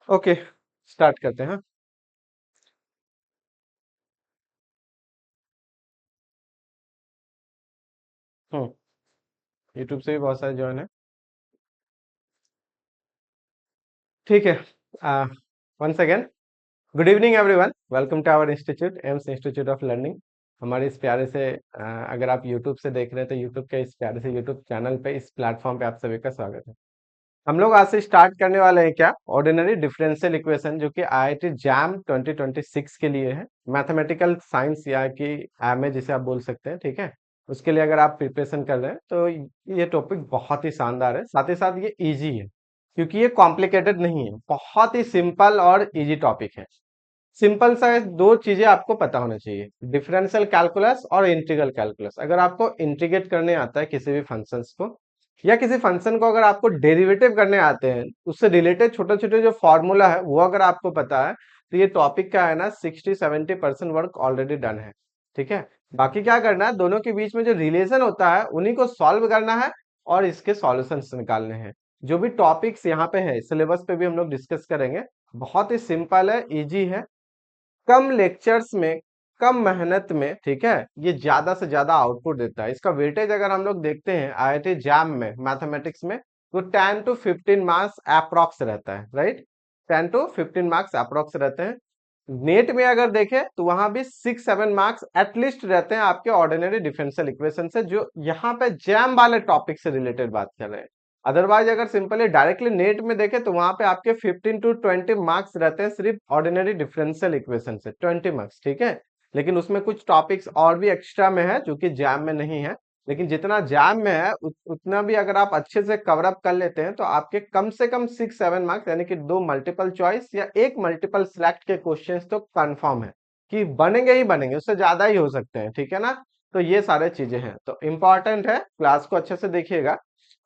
Okay, start करते हैं। हम्म। YouTube से भी बहुत सारे ज्वाइन है। ठीक है। Once again, good evening everyone, welcome to our institute, Aims institute of learning. हमारे इस प्यारे से अगर आप यूट्यूब से देख रहे हैं तो यूट्यूब के इस प्यारे से यूट्यूब चैनल पे, इस प्लेटफॉर्म पे आप सभी का स्वागत है। हम लोग आज से स्टार्ट करने वाले हैं क्या, ऑर्डिनरी डिफरेंशियल इक्वेशन, जो कि आईआईटी जैम 2026 के लिए है। मैथमेटिकल साइंस या कि एमए जिसे आप बोल सकते हैं, ठीक है। उसके लिए अगर आप प्रिपरेशन कर रहे हैं तो ये टॉपिक बहुत ही शानदार है, साथ ही साथ ये इजी है, क्योंकि ये कॉम्प्लिकेटेड नहीं है, बहुत ही सिंपल और इजी टॉपिक है। सिंपल सा दो चीजें आपको पता होना चाहिए, डिफरेंशियल कैलकुलस और इंटीग्रल कैलकुलस। अगर आपको इंटीग्रेट करने आता है किसी भी फंक्शंस को, या किसी फंक्शन को अगर आपको डेरिवेटिव करने आते हैं, उससे रिलेटेड छोटे छोटे जो फॉर्मूला है वो अगर आपको पता है, तो ये टॉपिक का है ना 60-70% वर्क ऑलरेडी डन है। ठीक है। बाकी क्या करना है, दोनों के बीच में जो रिलेशन होता है उन्हीं को सॉल्व करना है और इसके सॉल्यूशंस निकालने हैं। जो भी टॉपिक्स यहाँ पे है, सिलेबस पे भी हम लोग डिस्कस करेंगे। बहुत ही सिंपल है, इजी है, कम लेक्चर्स में, कम मेहनत में, ठीक है, ये ज्यादा से ज्यादा आउटपुट देता है। इसका वेटेज अगर हम लोग देखते हैं आईआईटी जैम में मैथमेटिक्स में, तो 10 to 15 मार्क्स अप्रोक्स रहता है, राइट। 10 to 15 मार्क्स अप्रोक्स रहते हैं। नेट में अगर देखें तो वहां भी 6-7 मार्क्स एटलीस्ट रहते हैं आपके ऑर्डिनरी डिफरेंशियल इक्वेशन से, जो यहाँ पे जैम वाले टॉपिक से रिलेटेड बात कर रहे हैं। अदरवाइज अगर सिंपली डायरेक्टली नेट में देखें तो वहां पे आपके 15 to 20 मार्क्स रहते हैं सिर्फ ऑर्डिनरी डिफरेंशियल इक्वेशन से, 20 मार्क्स, ठीक है। लेकिन उसमें कुछ टॉपिक्स और भी एक्स्ट्रा में है जो कि जैम में नहीं है। लेकिन जितना जैम में है उतना भी अगर आप अच्छे से कवर अप कर लेते हैं तो आपके कम से कम 6-7 मार्क्स, यानी कि दो मल्टीपल चॉइस या एक मल्टीपल सिलेक्ट के क्वेश्चंस तो कंफर्म है कि बनेंगे ही बनेंगे, उससे ज्यादा ही हो सकते हैं, ठीक है ना। तो ये सारे चीजें हैं, तो इम्पोर्टेंट है, क्लास को अच्छे से देखिएगा।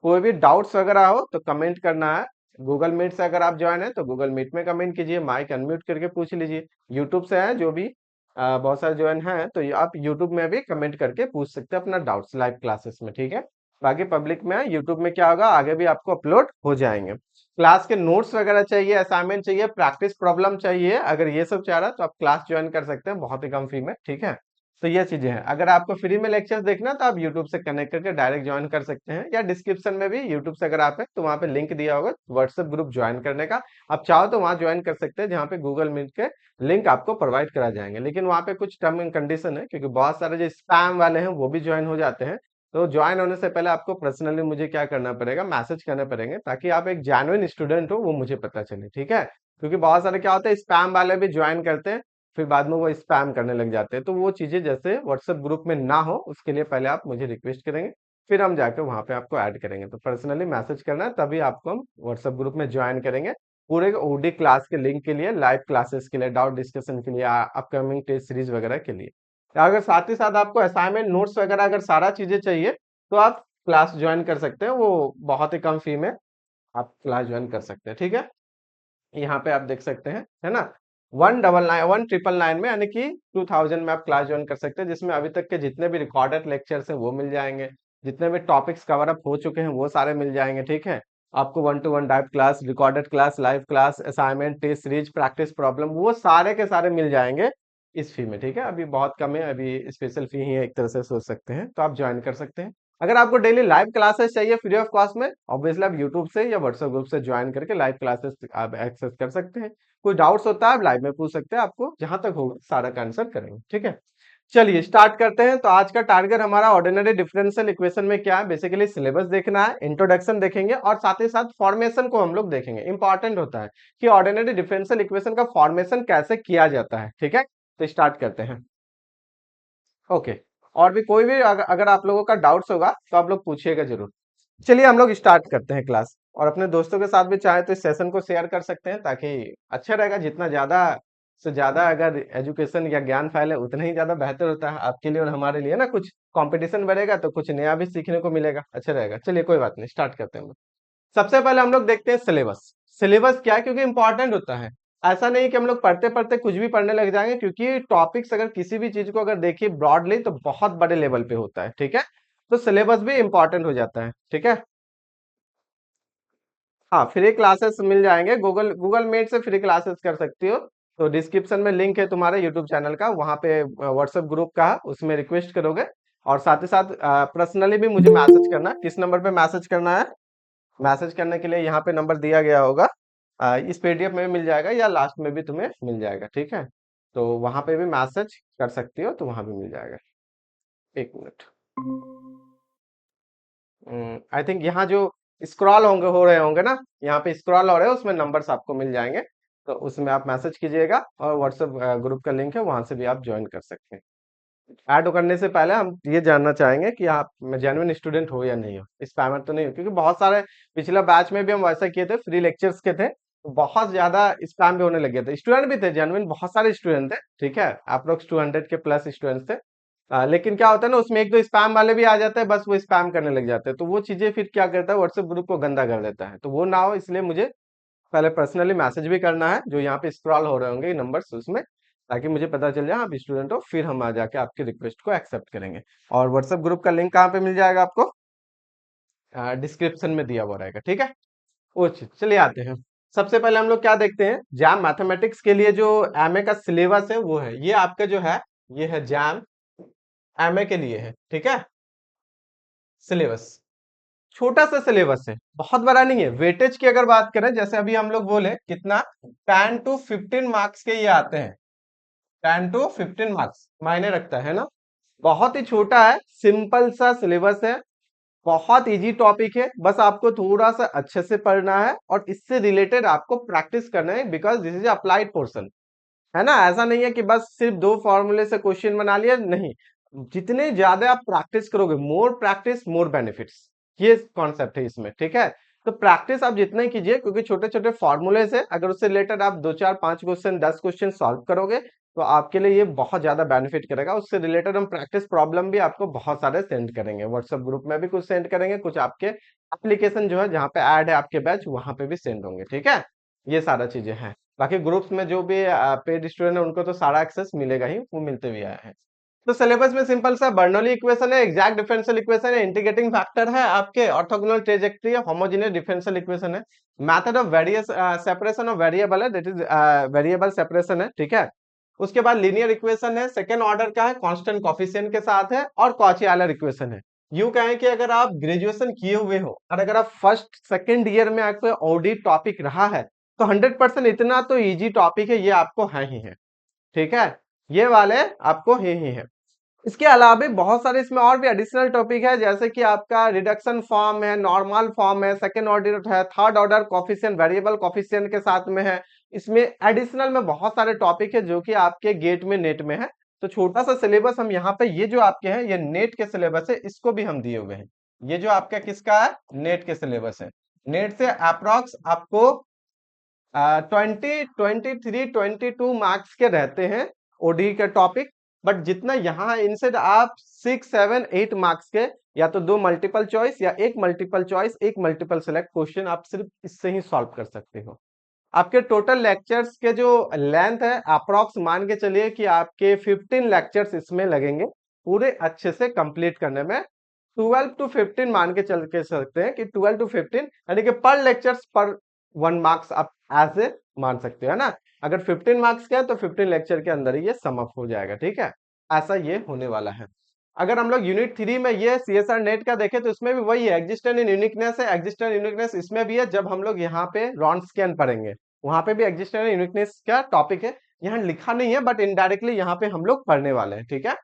कोई भी डाउट्स वगैरह हो तो कमेंट करना है। गूगल मीट से अगर आप ज्वाइन है तो गूगल मीट में कमेंट कीजिए, माइक अनम्यूट करके पूछ लीजिए। यूट्यूब से है जो भी बहुत सारे ज्वाइन हैं, तो आप यूट्यूब में भी कमेंट करके पूछ सकते हैं अपना डाउट्स लाइव क्लासेस में, ठीक है। बाकी पब्लिक में यूट्यूब में क्या होगा, आगे भी आपको अपलोड हो जाएंगे। क्लास के नोट्स वगैरह चाहिए, असाइनमेंट चाहिए, प्रैक्टिस प्रॉब्लम चाहिए, अगर ये सब चाह रहा है तो आप क्लास ज्वाइन कर सकते हैं बहुत ही कम फी में, ठीक है। तो ये चीजें हैं, अगर आपको फ्री में लेक्चर्स देखना है, तो आप यूट्यूब से कनेक्ट करके डायरेक्ट ज्वाइन कर सकते हैं, या डिस्क्रिप्शन में भी यूट्यूब से अगर आप है तो वहाँ पे लिंक दिया होगा व्हाट्सएप ग्रुप ज्वाइन करने का। आप चाहो तो वहाँ ज्वाइन कर सकते हैं, जहाँ पे गूगल मीट के लिंक आपको प्रोवाइड करा जाएंगे। लेकिन वहाँ पे कुछ टर्म एंड कंडीशन है, क्योंकि बहुत सारे जो स्पैम वाले हैं वो भी ज्वाइन हो जाते हैं। तो ज्वाइन होने से पहले आपको पर्सनली मुझे क्या करना पड़ेगा, मैसेज करने पड़ेंगे, ताकि आप एक जेन्युइन स्टूडेंट हो वो मुझे पता चले, ठीक है। क्योंकि बहुत सारे क्या होते हैं, स्पैम वाले भी ज्वाइन करते हैं, फिर बाद में वो स्पैम करने लग जाते हैं। तो वो चीजें जैसे व्हाट्सएप ग्रुप में ना हो, उसके लिए पहले आप मुझे रिक्वेस्ट करेंगे, फिर हम जाकर वहां पे आपको ऐड करेंगे। तो पर्सनली मैसेज करना है, तभी आपको हम व्हाट्सएप ग्रुप में ज्वाइन करेंगे, पूरे ओडी क्लास के लिंक के लिए, लाइव क्लासेस के लिए, डाउट डिस्कशन के लिए, अपकमिंग टेस्ट सीरीज वगैरह के लिए। अगर साथ ही साथ आपको असाइनमेंट नोट्स वगैरह अगर सारा चीजें चाहिए, तो आप क्लास ज्वाइन कर सकते हैं, वो बहुत ही कम फी में आप क्लास ज्वाइन कर सकते हैं, ठीक है। यहाँ पे आप देख सकते हैं, है ना, 1999 में, यानी कि 2000 में आप क्लास ज्वाइन कर सकते हैं, जिसमें अभी तक के जितने भी रिकॉर्डेड लेक्चर्स हैं वो मिल जाएंगे, जितने भी टॉपिक्स कवर अप हो चुके हैं वो सारे मिल जाएंगे, ठीक है। आपको 1-to-1 डाइव class, recorded class, live class, assignment, test series, practice problem, वो सारे के सारे मिल जाएंगे इस फी में, ठीक है। अभी बहुत कम है, अभी स्पेशल फी ही है एक तरह से सोच सकते हैं, तो आप ज्वाइन कर सकते हैं। अगर आपको डेली लाइव क्लासेस चाहिए फ्री ऑफ कॉस्ट में, ऑब्वियसली आप यूट्यूब से या व्हाट्सएप ग्रुप से ज्वाइन करके लाइव क्लासेस आप एक्सेस कर सकते हैं। कोई डाउट्स होता है आप लाइव में पूछ सकते हैं, आपको जहां तक होगा सारा का आंसर करेंगे, ठीक है। चलिए स्टार्ट करते हैं। तो आज का टारगेट हमारा ऑर्डिनरी डिफरेंशियल इक्वेशन में क्या है, बेसिकली सिलेबस देखना है, इंट्रोडक्शन देखेंगे, और साथ ही साथ फॉर्मेशन को हम लोग देखेंगे। इंपॉर्टेंट होता है कि ऑर्डिनरी डिफरेंशियल इक्वेशन का फॉर्मेशन कैसे किया जाता है, ठीक है। तो स्टार्ट करते हैं। ओके। और भी कोई भी अगर आप लोगों का डाउट्स होगा तो आप लोग पूछिएगा जरूर। चलिए हम लोग स्टार्ट करते हैं क्लास, और अपने दोस्तों के साथ भी चाहे तो इस सेशन को शेयर कर सकते हैं, ताकि अच्छा रहेगा। जितना ज्यादा से ज्यादा अगर एजुकेशन या ज्ञान फैले, उतना ही ज्यादा बेहतर होता है आपके लिए और हमारे लिए ना। कुछ कंपटीशन बढ़ेगा तो कुछ नया भी सीखने को मिलेगा, अच्छा रहेगा। चलिए कोई बात नहीं, स्टार्ट करते हैं हम लोग। सबसे पहले हम लोग देखते हैं सिलेबस। सिलेबस क्या है, क्योंकि इंपॉर्टेंट होता है। ऐसा नहीं कि हम लोग पढ़ते पढ़ते कुछ भी पढ़ने लग जाएंगे, क्योंकि टॉपिक्स अगर किसी भी चीज को अगर देखिए ब्रॉडली तो बहुत बड़े लेवल पे होता है, ठीक है। तो सिलेबस भी इंपॉर्टेंट हो जाता है, ठीक है। हाँ, फ्री क्लासेस मिल जाएंगे, गूगल गूगल मीट से फ्री क्लासेस कर सकती हो। तो डिस्क्रिप्शन में लिंक है तुम्हारे यूट्यूब चैनल का, वहाँ पे व्हाट्सएप ग्रुप का है, उसमें रिक्वेस्ट करोगे। और साथ ही साथ पर्सनली भी मुझे मैसेज करना। किस नंबर पे मैसेज करना है? मैसेज करने के लिए यहाँ पे नंबर दिया गया होगा, इस पीडीएफ में भी मिल जाएगा या लास्ट में भी तुम्हें मिल जाएगा, ठीक है। तो वहां पे भी मैसेज कर सकती हो, तो वहां भी मिल जाएगा। एक मिनट, आई थिंक यहाँ जो स्क्रॉल होंगे हो रहे होंगे ना, यहाँ पे स्क्रॉल हो रहे हैं, उसमें नंबर्स आपको मिल जाएंगे। तो उसमें आप मैसेज कीजिएगा, और व्हाट्सएप ग्रुप का लिंक है, वहां से भी आप ज्वाइन कर सकते हैं। ऐड करने से पहले हम ये जानना चाहेंगे कि आप जेन्युइन स्टूडेंट हो या नहीं हो, स्पैमर तो नहीं हो, क्योंकि बहुत सारे पिछला बैच में भी हम वैसा किए थे, फ्री लेक्चर्स के थे, तो बहुत ज्यादा स्पैम भी होने लगे थे। स्टूडेंट भी थे जेन्युइन, बहुत सारे स्टूडेंट थे, ठीक है, अप्रोक्स 200 के प्लस स्टूडेंट्स थे। लेकिन क्या होता है ना, उसमें एक दो स्पैम वाले भी आ जाते हैं, बस वो स्पैम करने लग जाते हैं, तो वो चीजें फिर क्या करता है, व्हाट्सएप ग्रुप को गंदा कर देता है। तो वो ना हो, इसलिए मुझे पहले पर्सनली मैसेज भी करना है, जो यहाँ पे स्क्रॉल हो रहे होंगे नंबर्स उसमें, ताकि मुझे पता चल जाए आप स्टूडेंट हो, फिर हम आ जाके आपकी रिक्वेस्ट को एक्सेप्ट करेंगे। और व्हाट्सएप ग्रुप का लिंक कहाँ पे मिल जाएगा आपको? डिस्क्रिप्शन में दिया हुआ रहेगा, ठीक है। वो चलिए आते हैं। सबसे पहले हम लोग क्या देखते हैं, जैम मैथमेटिक्स के लिए जो एमए का सिलेबस है वो है ये आपका जो है, ये है जैम एमए के लिए है, ठीक है। सिलेबस छोटा सा सिलेबस है, बहुत बड़ा नहीं है। वेटेज की अगर बात करें, जैसे अभी हम लोग बोले कितना, 10 to 15 मार्क्स के ये आते हैं। 10 to 15 मार्क्स मायने रखता है ना। बहुत ही छोटा है, सिंपल सा सिलेबस है, बहुत इजी टॉपिक है, बस आपको थोड़ा सा अच्छे से पढ़ना है और इससे रिलेटेड आपको प्रैक्टिस करना है, because this is applied portion, है ना। ऐसा नहीं है कि बस सिर्फ दो फॉर्मूले से क्वेश्चन बना लिया, नहीं। जितने ज्यादा आप प्रैक्टिस करोगे, मोर प्रैक्टिस मोर बेनिफिट्स, ये कॉन्सेप्ट है इसमें, ठीक है। तो प्रैक्टिस आप जितना ही कीजिए, क्योंकि छोटे छोटे फॉर्मूले से अगर उससे रिलेटेड आप 2 4 5 क्वेश्चन 10 क्वेश्चन सॉल्व करोगे, तो आपके लिए ये बहुत ज्यादा बेनिफिट करेगा। उससे रिलेटेड हम प्रैक्टिस प्रॉब्लम भी आपको बहुत सारे सेंड करेंगे, व्हाट्सएप ग्रुप में भी कुछ सेंड करेंगे, कुछ आपके एप्लीकेशन जो है जहाँ पे ऐड है आपके बैच, वहां पे भी सेंड होंगे, ठीक है। ये सारा चीजें हैं। बाकी ग्रुप्स में जो भी पेड स्टूडेंट है, उनको तो सारा एक्सेस मिलेगा ही, वो मिलते भी आया है। तो सिलेबस में सिंपल सा बर्नौली इक्वेशन है, एग्जैक्ट डिफरेंशियल इक्वेशन है, इंटीग्रेटिंग फैक्टर है, आपके ऑर्थोगोनल ट्रेजेक्टरी है, होमोजेनियस डिफरेंशियल इक्वेशन है, method of various separation of variable है, दैट इज वेरिएबल सेपरेशन है, ठीक है। उसके बाद लीनियर इक्वेशन है, सेकेंड ऑर्डर का है, कांस्टेंट कोफिशिएंट के साथ है, और कॉची आयलर इक्वेशन है। यूं कहें कि अगर आप ग्रेजुएशन किए हुए हो और अगर आप फर्स्ट सेकेंड ईयर में आपको ऑडिट टॉपिक रहा है, तो 100% इतना तो इजी टॉपिक है, ये आपको है ही है, ठीक है। ये वाले आपको ही है। इसके अलावा भी बहुत सारे इसमें और भी एडिशनल टॉपिक है, जैसे कि आपका रिडक्शन फॉर्म है, नॉर्मल फॉर्म है, सेकेंड ऑर्डर है, third order coefficient, variable coefficient के साथ में है। इसमें एडिशनल में बहुत सारे टॉपिक है जो कि आपके गेट में नेट में है। तो छोटा सा सिलेबस हम यहाँ पे, ये जो आपके हैं ये नेट के सिलेबस है, इसको भी हम दिए हुए हैं। ये जो आपका किसका है, नेट के सिलेबस है। नेट से अप्रोक्स आपको 22 के रहते हैं ओडी के टॉपिक। बट जितना यहाँ इनसे आप 6 7 8 मार्क्स के, या तो दो मल्टीपल चॉइस या एक मल्टीपल चॉइस एक मल्टीपल सेलेक्ट क्वेश्चन आप सिर्फ इससे ही सॉल्व कर सकते हो। आपके टोटल लेक्चर्स के जो लेंथ है, अप्रोक्स मान के चलिए कि आपके 15 लेक्चर्स इसमें लगेंगे पूरे अच्छे से कंप्लीट करने में। 12 to 15 मान के चल के सकते हैं कि 12 to 15, यानी कि पर लेक्चर्स पर 1 मार्क्स आप एज ए मान सकते हो, है ना। अगर 15 मार्क्स का है तो 15 लेक्चर के अंदर ही ये सम अप हो जाएगा, ठीक है। ऐसा ये होने वाला है। अगर हम लोग यूनिट 3 में ये सीएसआर नेट का देखें, तो इसमें भी वही है, एग्जिस्टेंट इन यूनिकनेस है। एग्जिस्टेंट यूनिकनेस इसमें भी है, जब हम लोग यहाँ पे रॉन स्कैन पढ़ेंगे, वहां पे भी एग्जिस्टेंट यूनिकनेस का टॉपिक है। यहाँ लिखा नहीं है, बट इनडायरेक्टली यहाँ पे हम लोग पढ़ने वाले हैं, ठीक है।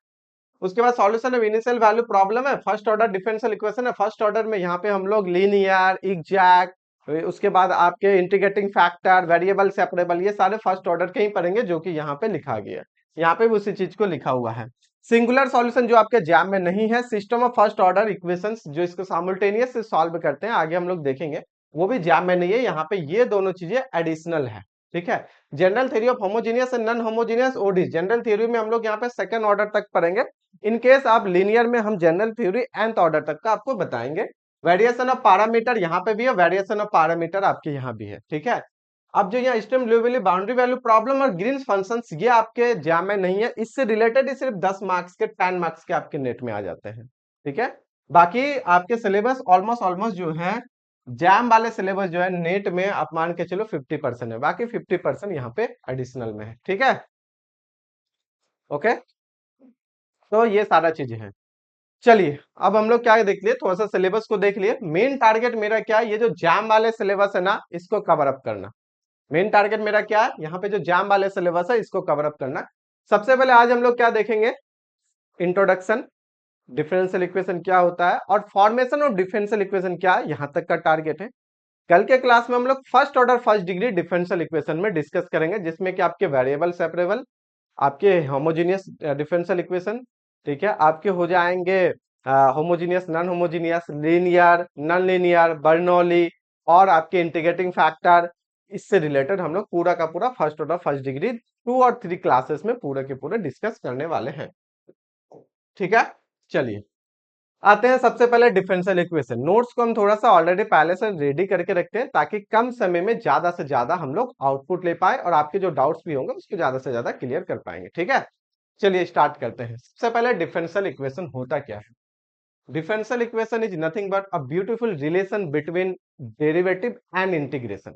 उसके बाद solution of initial value problem है, फर्स्ट ऑर्डर डिफरेंशियल इक्वेशन है। फर्स्ट ऑर्डर में यहाँ पे हम लोग लीनियर, एग्जैक्ट, उसके बाद आपके इंटीग्रेटिंग फैक्टर, वेरिएबल सेपरेबल, ये सारे फर्स्ट ऑर्डर के ही पढ़ेंगे, जो कि यहाँ पे लिखा गया है। यहाँ पे भी उसी चीज को लिखा हुआ है। सिंगुलर सॉल्यूशन जो आपके जैम में नहीं है, system of first order equations जो इसको साइमल्टेनियस से सॉल्व करते हैं, आगे हम लोग देखेंगे, वो भी जैम में नहीं है। यहाँ पे ये दोनों चीजें एडिशनल है, ठीक है। General theory of homogeneous and non homogeneous ODEs, general theory में हम लोग यहाँ पे सेकंड ऑर्डर तक पढ़ेंगे। इन केस आप लीनियर में हम जनरल थ्योरी nth ऑर्डर तक का आपको बताएंगे। वेरिएशन ऑफ पैरामीटर यहाँ पे भी है, वेरिएशन ऑफ पैरामीटर आपके यहाँ भी है, ठीक है। अब जो यहाँ स्टेम ल्यूविली बाउंड्री वैल्यू प्रॉब्लम और ग्रीन्स फंक्शंस, ये आपके जैम में नहीं है। इससे रिलेटेड ही सिर्फ 10 मार्क्स के 10 मार्क्स के आपके नेट में आ जाते हैं, ठीक है। बाकी आपके सिलेबस ऑलमोस्ट ऑलमोस्ट जो है जैम वाले सिलेबस जो है नेट में आप मान के चलो 50% है, बाकी 50% यहाँ पे एडिशनल में है। ठीक है, ओके, तो ये सारा चीजें हैं। चलिए अब हम लोग क्या देख लिए, थोड़ा सा सिलेबस को देख लिए। मेन टारगेट मेरा क्या है, ये जो जैम वाले सिलेबस है ना, इसको कवर अप करना। मेन टारगेट मेरा क्या है, यहाँ पे जो जैम वाले सिलेबस है इसको कवर अप करना। सबसे पहले आज हम लोग क्या देखेंगे, इंट्रोडक्शन, डिफरेंशियल इक्वेशन क्या होता है, और फॉर्मेशन ऑफ डिफरेंशियल इक्वेशन क्या है, यहाँ तक का टारगेट है। कल के क्लास में हम लोग first order first degree differential equation में डिस्कस करेंगे, जिसमें कि आपके वेरिएबल सेपरेबल, आपके होमोजीनियस डिफरेंशियल इक्वेशन, ठीक है, आपके हो जाएंगे homogeneous, non homogeneous, linear, non linear, Bernoulli, और आपके इंटीग्रेटिंग फैक्टर। इससे रिलेटेड हम लोग पूरा का पूरा फर्स्ट ऑर्डर फर्स्ट डिग्री 2 और 3 क्लासेस में पूरे के पूरे डिस्कस करने वाले हैं। ठीक है, चलिए आते हैं सबसे पहले डिफरेंशियल इक्वेशन। नोट्स को हम थोड़ा सा ऑलरेडी पहले से रेडी करके रखते हैं, ताकि कम समय में ज्यादा से ज्यादा हम लोग आउटपुट ले पाए, और आपके जो डाउट्स भी होंगे उसको ज्यादा से ज्यादा क्लियर कर पाएंगे। ठीक है, चलिए स्टार्ट करते हैं। सबसे पहले डिफरेंशियल इक्वेशन होता क्या है। Differential equation is nothing but a beautiful relation between derivative and integration.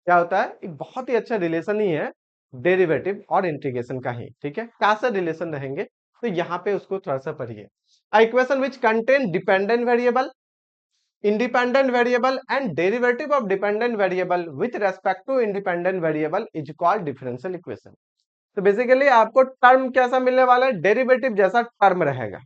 क्या होता है, एक बहुत ही अच्छा रिलेशन ही है डेरिवेटिव और इंटीग्रेशन का ही। ठीक है, कैसा रिलेशन रहेंगे, तो यहाँ पे उसको थोड़ा सा पढ़िए। A equation which contain dependent variable, independent variable and derivative of dependent variable with respect to independent variable is called differential equation। तो बेसिकली आपको टर्म कैसा मिलने वाला है, डेरिवेटिव जैसा टर्म रहेगा।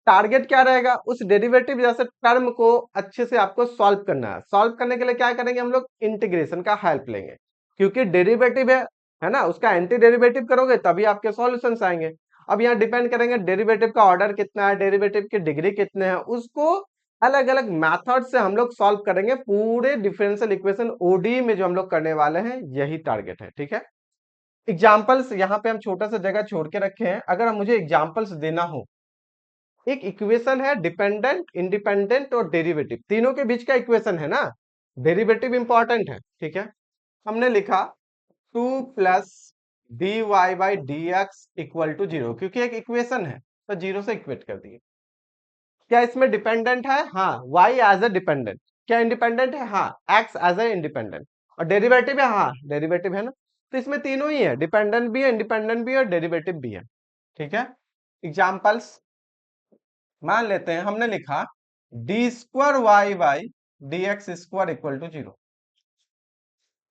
टारगेट क्या रहेगा, उस डेरिवेटिव जैसे टर्म को अच्छे से आपको सॉल्व करना है। सॉल्व करने के लिए क्या करेंगे हम लोग, इंटीग्रेशन का हेल्प लेंगे, क्योंकि डेरिवेटिव है ना, उसका एंटी डेरिवेटिव करोगे तभी आपके सॉल्यूशंस आएंगे। अब यहाँ डिपेंड करेंगे डेरिवेटिव का ऑर्डर कितना है, डेरिवेटिव की डिग्री कितने हैं, उसको अलग अलग मेथड से हम लोग सॉल्व करेंगे। पूरे डिफरेंशियल इक्वेशन ओडी में जो हम लोग करने वाले हैं, यही टारगेट है। ठीक है, एग्जाम्पल्स यहाँ पे हम छोटा सा जगह छोड़ के रखे हैं। अगर हम मुझे एग्जाम्पल्स देना हो, एक इक्वेशन है डिपेंडेंट, इंडिपेंडेंट और डेरिवेटिव, तीनों के बीच का इक्वेशन है ना, डेरिवेटिव इंपॉर्टेंट है। ठीक है, हमने लिखा 2 + dy/dx = 0, क्योंकि एक इक्वेशन है तो जीरो से इक्वेट कर दिए। क्या इसमें डिपेंडेंट है, हाँ, y एज ए डिपेंडेंट। क्या इंडिपेंडेंट है, हाँ, x एज ए इंडिपेंडेंट। और डेरिवेटिव है, हाँ, डेरिवेटिव है ना। तो इसमें तीनों ही है, डिपेंडेंट भी है, इंडिपेंडेंट भी है और डेरिवेटिव भी है। ठीक है, एग्जाम्पल्स मान लेते हैं, हमने लिखा d² y/dx² = 0।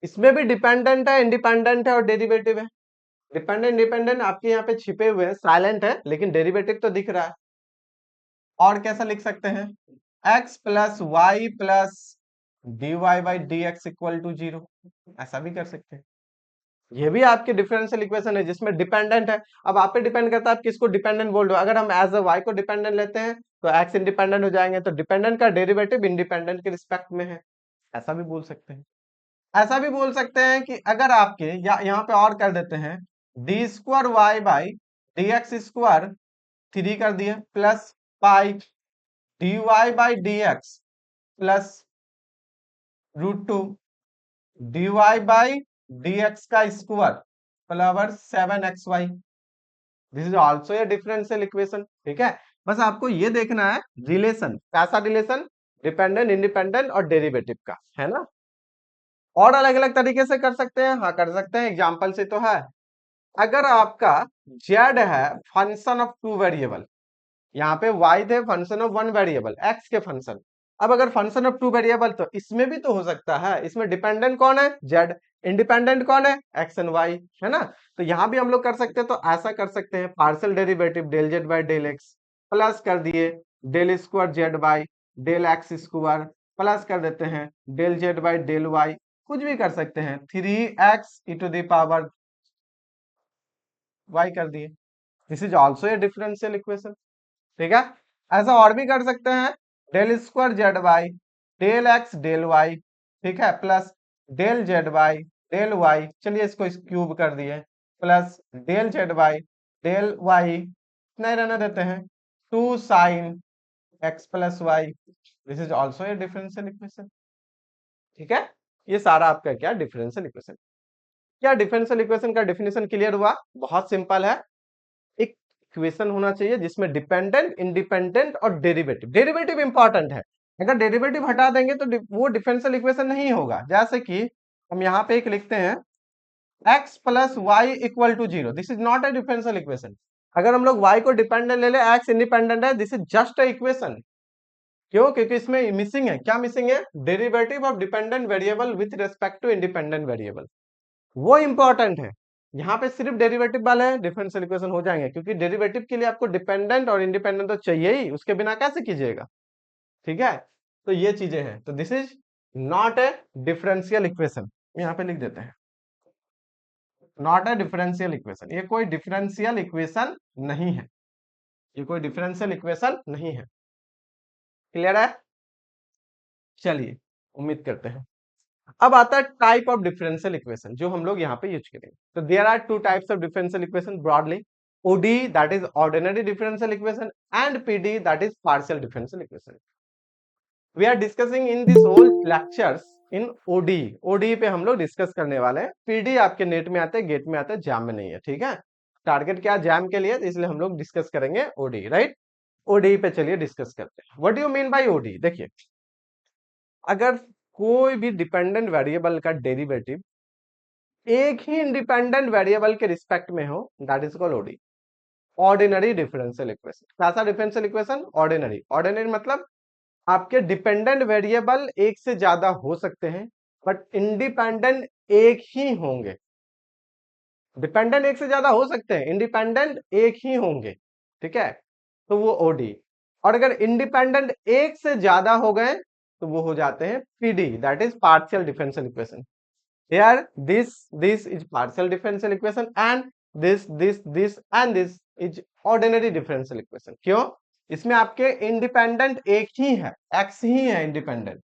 इसमें भी डिपेंडेंट है, इंडिपेंडेंट है और डेरिवेटिव है। डिपेंडेंट इंडिपेंडेंट आपके यहाँ पे छिपे हुए हैं, साइलेंट है, लेकिन डेरिवेटिव तो दिख रहा है। और कैसा लिख सकते हैं, x + y + dy/dx = 0, ऐसा भी कर सकते हैं। ये भी आपके डिफरेंशियल इक्वेशन है जिसमें डिपेंडेंट है। अब आप पे डिपेंड करता है आप किसको डिपेंडेंट बोल रहे हो। अगर हम एज अ y को डिपेंडेंट लेते हैं तो x इंडिपेंडेंट हो जाएंगे, तो डिपेंडेंट का डेरिवेटिव इंडिपेंडेंट के रिस्पेक्ट में है, ऐसा भी बोल सकते हैं। ऐसा भी बोल सकते हैं कि अगर आपके यहाँ पे और कर देते हैं, d² y/dx² 3 कर दिए, plus pi dy/dx plus √2 dy/dx का square plus 7xy। This is also a differential equation. ठीक है, बस आपको ये देखना है रिलेशन, कैसा रिलेशन, डिपेंडेंट, इंडिपेंडेंट और डेरिवेटिव का, है ना। और अलग अलग तरीके से कर सकते हैं, हाँ कर सकते हैं, एग्जाम्पल से तो है। अगर आपका z है फंक्शन ऑफ 2 वेरिएबल, यहाँ पे y थे फंक्शन ऑफ 1 वेरिएबल, x के फंक्शन। अब अगर फंक्शन ऑफ 2 वेरिएबल, तो इसमें भी तो हो सकता है, इसमें डिपेंडेंट कौन है, z, इंडिपेंडेंट कौन है, x एंड y, है ना। तो यहाँ भी हम लोग कर सकते हैं, तो ऐसा कर सकते हैं, partial derivative del z/del x plus कर दिए del² z/del x² प्लस कर देते हैं del z/del y, कुछ भी कर सकते हैं, 3x e⁻y कर दिए। This is also a differential equation. ठीक है, ऐसा और भी कर सकते हैं, del² z/del x del y, ठीक है, प्लस del z/del y, चलिए इसको इस क्यूब कर दिए, प्लस del z/del y नहीं रहने देते हैं, 2 sin x + y। This is also a differential equation. ठीक है, ये सारा आपका क्या डिफरेंशियल इक्वेशन। क्या डिफरेंशियल इक्वेशन का डेफिनेशन क्लियर हुआ, बहुत सिंपल है। एक इक्वेशन होना चाहिए जिसमें डिपेंडेंट, इंडिपेंडेंट और डेरिवेटिव, डेरिवेटिव इंपॉर्टेंट है, अगर डेरिवेटिव हटा देंगे तो वो डिफरेंशियल इक्वेशन नहीं होगा। जैसे कि हम यहाँ पे एक लिखते हैं x plus y equal to zero, this is not a differential equation. अगर हम लोग y को डिपेंडेंट ले ले, x इंडिपेंडेंट है, this is just a equation. क्यों? क्योंकि इसमें मिसिंग है, क्या मिसिंग है? Derivative of dependent variable with respect to independent variable, वो इंपॉर्टेंट है। यहाँ पे सिर्फ डेरिवेटिव वाले डिफरेंशियल इक्वेशन हो जाएंगे, क्योंकि डेरिवेटिव के लिए आपको डिपेंडेंट और इंडिपेंडेंट तो चाहिए ही, उसके बिना कैसे कीजिएगा? ठीक है, तो ये चीजें हैं, तो this is not a differential equation, यहाँ पे लिख देते हैं नॉट ए डिफरेंशियल इक्वेशन। ये कोई डिफरेंशियल इक्वेशन नहीं है, ये कोई डिफरेंशियल इक्वेशन नहीं है। क्लियर है? चलिए, उम्मीद करते हैं। अब आता है टाइप ऑफ डिफरेंशियल इक्वेशन जो हम लोग यहाँ पे यूज करेंगे। तो there are two types of differential equation broadly, ODE that is ordinary differential equation and PD that is partial differential equation. We are discussing in this whole lectures in ODE. ODE पे हम लोग discuss करने वाले हैं। PD आपके net में आते हैं, गेट में आते हैं, जैम में नहीं है। ठीक है, टारगेट क्या जैम के लिए, इसलिए हम लोग डिस्कस करेंगे ODE, राइट? ODE पे चलिए डिस्कस करते हैं। What do you mean by ODE? देखिए, अगर कोई भी डिपेंडेंट वेरिएबल का डेरिवेटिव एक ही इंडिपेंडेंट वेरिएबल के रिस्पेक्ट में हो, that is called ODE, ordinary differential equation. कैसा डिफरेंशियल इक्वेशन? ऑर्डिनरी। ऑर्डिनरी मतलब आपके डिपेंडेंट वेरिएबल एक से ज्यादा हो सकते हैं, बट इंडिपेंडेंट एक ही होंगे। डिपेंडेंट एक से ज्यादा हो सकते हैं, इंडिपेंडेंट एक ही होंगे। ठीक है, तो वो ODE। और अगर इंडिपेंडेंट एक से ज्यादा हो गए तो वो हो जाते हैं PD, that is partial differential equation. Here this is partial differential equation and this and this is ordinary differential equation। क्यों? इसमें आपके इंडिपेंडेंट एक ही है, x ही है इंडिपेंडेंट,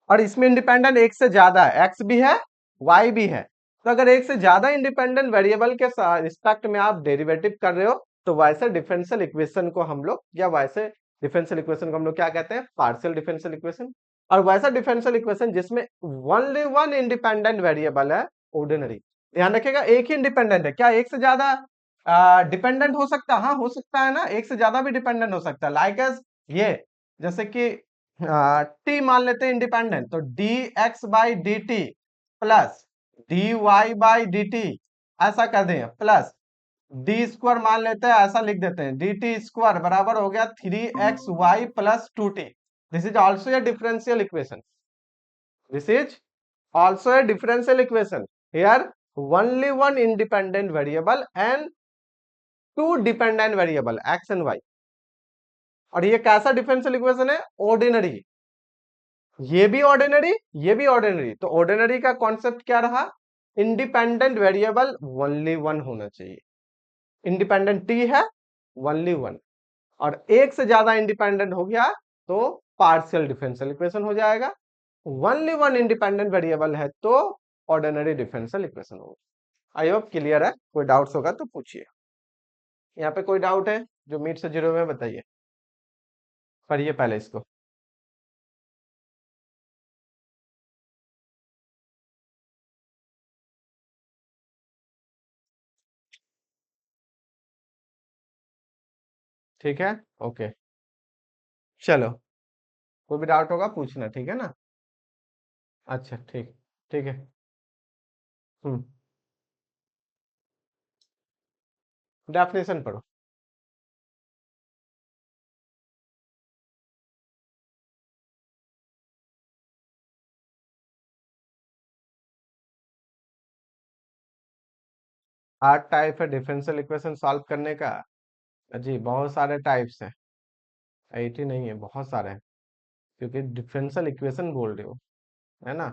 और इसमें इंडिपेंडेंट एक से ज्यादा है, x भी है, y भी है। तो अगर एक से ज्यादा इंडिपेंडेंट वेरिएबल के रिस्पेक्ट में आप डेरिवेटिव कर रहे हो, तो वैसे डिफरेंशियल इक्वेशन को हम लोग, या वैसे डिफरेंशियल इक्वेशन को हम लोग क्या कहते हैं? Partial differential equation. और वैसा डिफरेंशियल इक्वेशन जिसमें ओनली वन इंडिपेंडेंट वेरिएबल है, ऑर्डिनरी। ध्यान रखिएगा, एक ही इंडिपेंडेंट है। क्या एक से ज्यादा डिपेंडेंट हो सकता है? हाँ, हो सकता है ना, एक से ज्यादा भी डिपेंडेंट हो सकता है। लाइक एज ये, जैसे कि टी मान लेते हैं इंडिपेंडेंट, तो dx by D T plus dy by D T, ऐसा कर दें, प्लस डी स्क्वायर मान लेते हैं, ऐसा लिख देते हैं, डी टी स्क्वायर बराबर हो गया 3xy plus 2t। This is also a differential equation, this is also a differential equation. Here only one independent variable and two dependent variable x and y। और ये कैसा डिफरेंशियल इक्वेशन है? Ordinary. ये भी ordinary, ये भी ordinary. तो ordinary का कॉन्सेप्ट क्या रहा? इंडिपेंडेंट वेरिएबल ओनली वन होना चाहिए। इंडिपेंडेंट t है, ओनली वन, और एक से ज्यादा इंडिपेंडेंट हो गया तो पार्शियल डिफरेंशियल इक्वेशन हो जाएगा। ओनली वन इंडिपेंडेंट वेरिएबल है तो ऑर्डिनरी डिफरेंशियल इक्वेशन होगा। आई होप क्लियर है। कोई डाउट्स होगा तो पूछिए। यहाँ पे कोई डाउट है जो मीट से जुड़े हुए हैं? बताइए, पढ़िए पहले इसको। ठीक है, ओके, चलो, कोई भी डाउट होगा पूछना, ठीक है ना? अच्छा, ठीक, ठीक है। हम्म, डेफिनेशन पढ़ो। आठ टाइप है डिफरेंशियल इक्वेशन सॉल्व करने का। जी, बहुत सारे टाइप्स हैं, 80 नहीं है, बहुत सारे हैं, क्योंकि डिफरेंशियल इक्वेशन बोल रहे हो, है ना?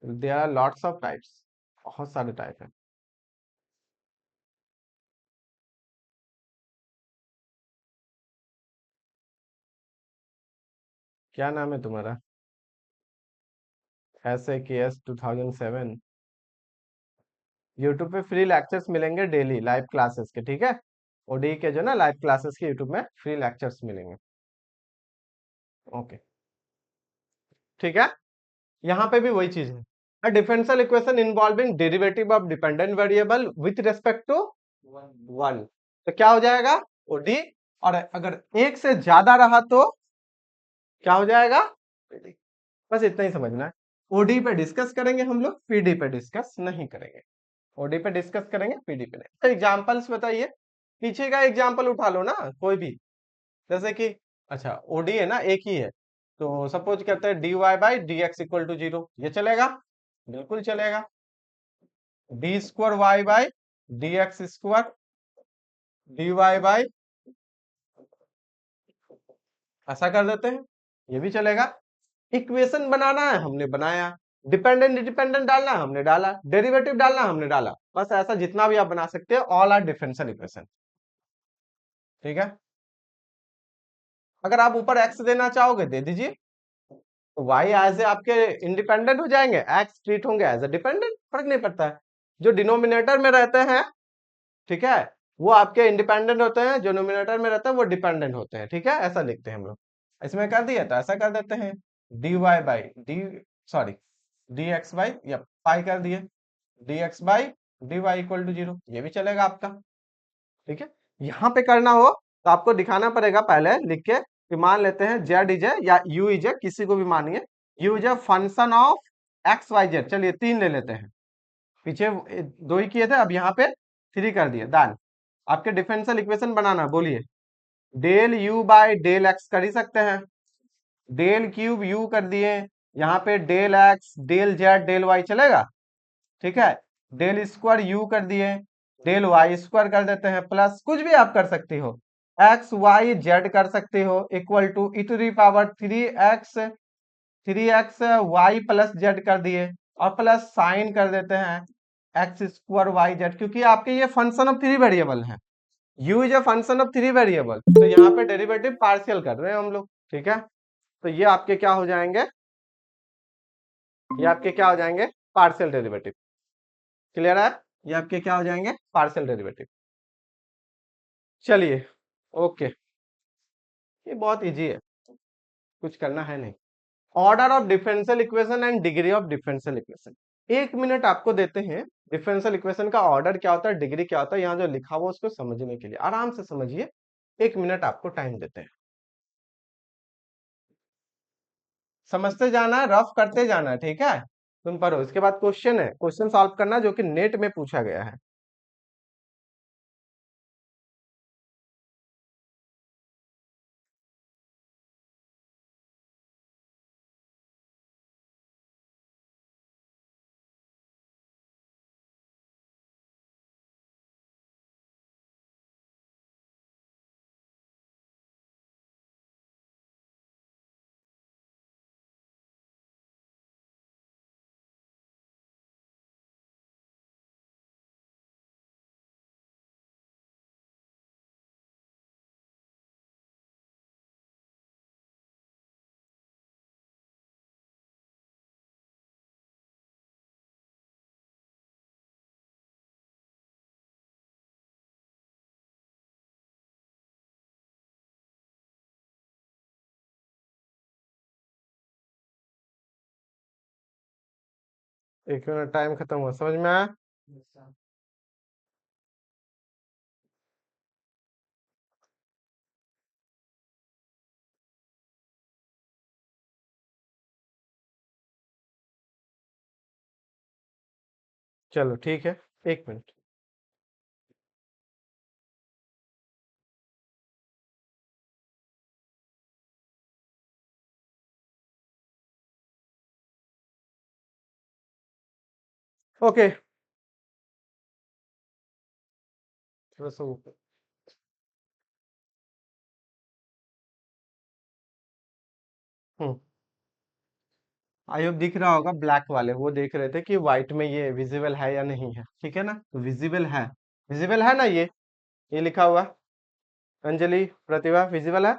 There are lots of types, बहुत सारे टाइप हैं। क्या नाम है तुम्हारा? SAKS 2007। यूट्यूब पे फ्री लेक्चर्स मिलेंगे डेली, लाइव क्लासेस के, ठीक है? ODE के जो ना लाइव क्लासेस के यूट्यूब में फ्री लेक्चर्स मिलेंगे। ओके, ठीक है, यहाँ पे भी वही चीज है। A differential equation involving derivative of dependent variable with respect to one, तो क्या हो जाएगा? OD। और अगर एक से ज्यादा रहा तो क्या हो जाएगा, पीडी। बस इतना ही समझना है। ओडी पे डिस्कस करेंगे हम लोग, पीडी पे डिस्कस नहीं करेंगे। ओडी पे डिस्कस करेंगे, पीडी पे नहीं। तो एग्जांपल्स बताइए, पीछे का एग्जांपल उठा लो ना कोई भी। जैसे कि अच्छा ओडी है ना, एक ही है, तो सपोज करते हैं dy by D x equal to 0, ये चलेगा, बिल्कुल चलेगा। D square Y by D x square dy by, ऐसा कर देते हैं, ये भी चलेगा। इक्वेशन बनाना है, हमने बनाया। डिपेंडेंट इंडिपेंडेंट डालना है, हमने डाला। डेरिवेटिव डालना है, हमने डाला। बस ऐसा जितना भी आप बना सकते हैं, ऑल आर डिफरेंशियल इक्वेशन। ठीक है, अगर आप ऊपर एक्स देना चाहोगे दे दीजिए, तो वाई एज ए आपके इंडिपेंडेंट हो जाएंगे, एक्स ट्रीट होंगे एज ए डिपेंडेंट, फर्क नहीं पड़ता है। जो डिनोमिनेटर में रहते हैं, ठीक है, वो आपके इंडिपेंडेंट होते हैं, जो नोमिनेटर में रहते हैं वो डिपेंडेंट होते हैं। ठीक है, ऐसा लिखते हैं हम लोग। इसमें कर दिया तो ऐसा कर देते हैं, d Y by d, sorry, d x by, या पाई कर दिए, d x by d y equal to 0, ये भी चलेगा आपका। ठीक है, यहाँ पे करना हो तो आपको दिखाना पड़ेगा पहले लिख के कि मान लेते हैं जेड इज ए या यू इज ए, किसी को भी मानिए, u is a function of x y z. चलिए 3 ले लेते हैं, पीछे 2 ही किए थे, अब यहाँ पे 3 कर दिए। दान आपके डिफरेंशियल इक्वेशन बनाना, बोलिए। Del u by del x कर ही सकते हैं, डेल क्यूब यू कर दिए, यहाँ पे del x del z del y चलेगा। ठीक है, डेल स्क्वायर यू कर दिए, डेल वाई स्क्वायर कर देते हैं, प्लस कुछ भी आप कर सकते हो, एक्स वाई जेड कर सकते हो, equal to e to the power 3x y plus z कर दिए, और प्लस साइन कर देते हैं एक्स स्क्वायर वाई जेड, क्योंकि आपके ये फंक्शन ऑफ 3 वेरिएबल है। u is a function of 3 variable, तो यहाँ पे डेरिवेटिव पार्शियल कर रहे हैं हम लोग। ठीक है, तो ये आपके क्या हो जाएंगे, ये आपके क्या हो जाएंगे, पार्शियल डेरिवेटिव। क्लियर है, ये आपके क्या हो जाएंगे, पार्शियल डेरिवेटिव। चलिए, ओके, ये बहुत इजी है, कुछ करना है नहीं। Order of differential equation and degree of differential equation. 1 minute आपको देते हैं, डिफरेंशियल इक्वेशन का ऑर्डर क्या होता है, डिग्री क्या होता है, यहाँ जो लिखा हुआ उसको समझने के लिए आराम से समझिए। 1 मिनट आपको टाइम देते हैं, समझते जाना है, रफ करते जाना है। ठीक है, तुम पढ़ो, इसके बाद क्वेश्चन है, क्वेश्चन सॉल्व करना जो कि नेट में पूछा गया है। एक मिनट टाइम खत्म हुआ, समझ में आया। चलो ठीक है, 1 मिनट। ओके, थोड़ा सा ऊपर। हम्म, आई होप दिख रहा होगा, ब्लैक वाले वो देख रहे थे कि व्हाइट में ये विजिबल है या नहीं है। ठीक है ना, तो विजिबल है, विजिबल है ना, ये लिखा हुआ, अंजलि प्रतिभा, विजिबल है।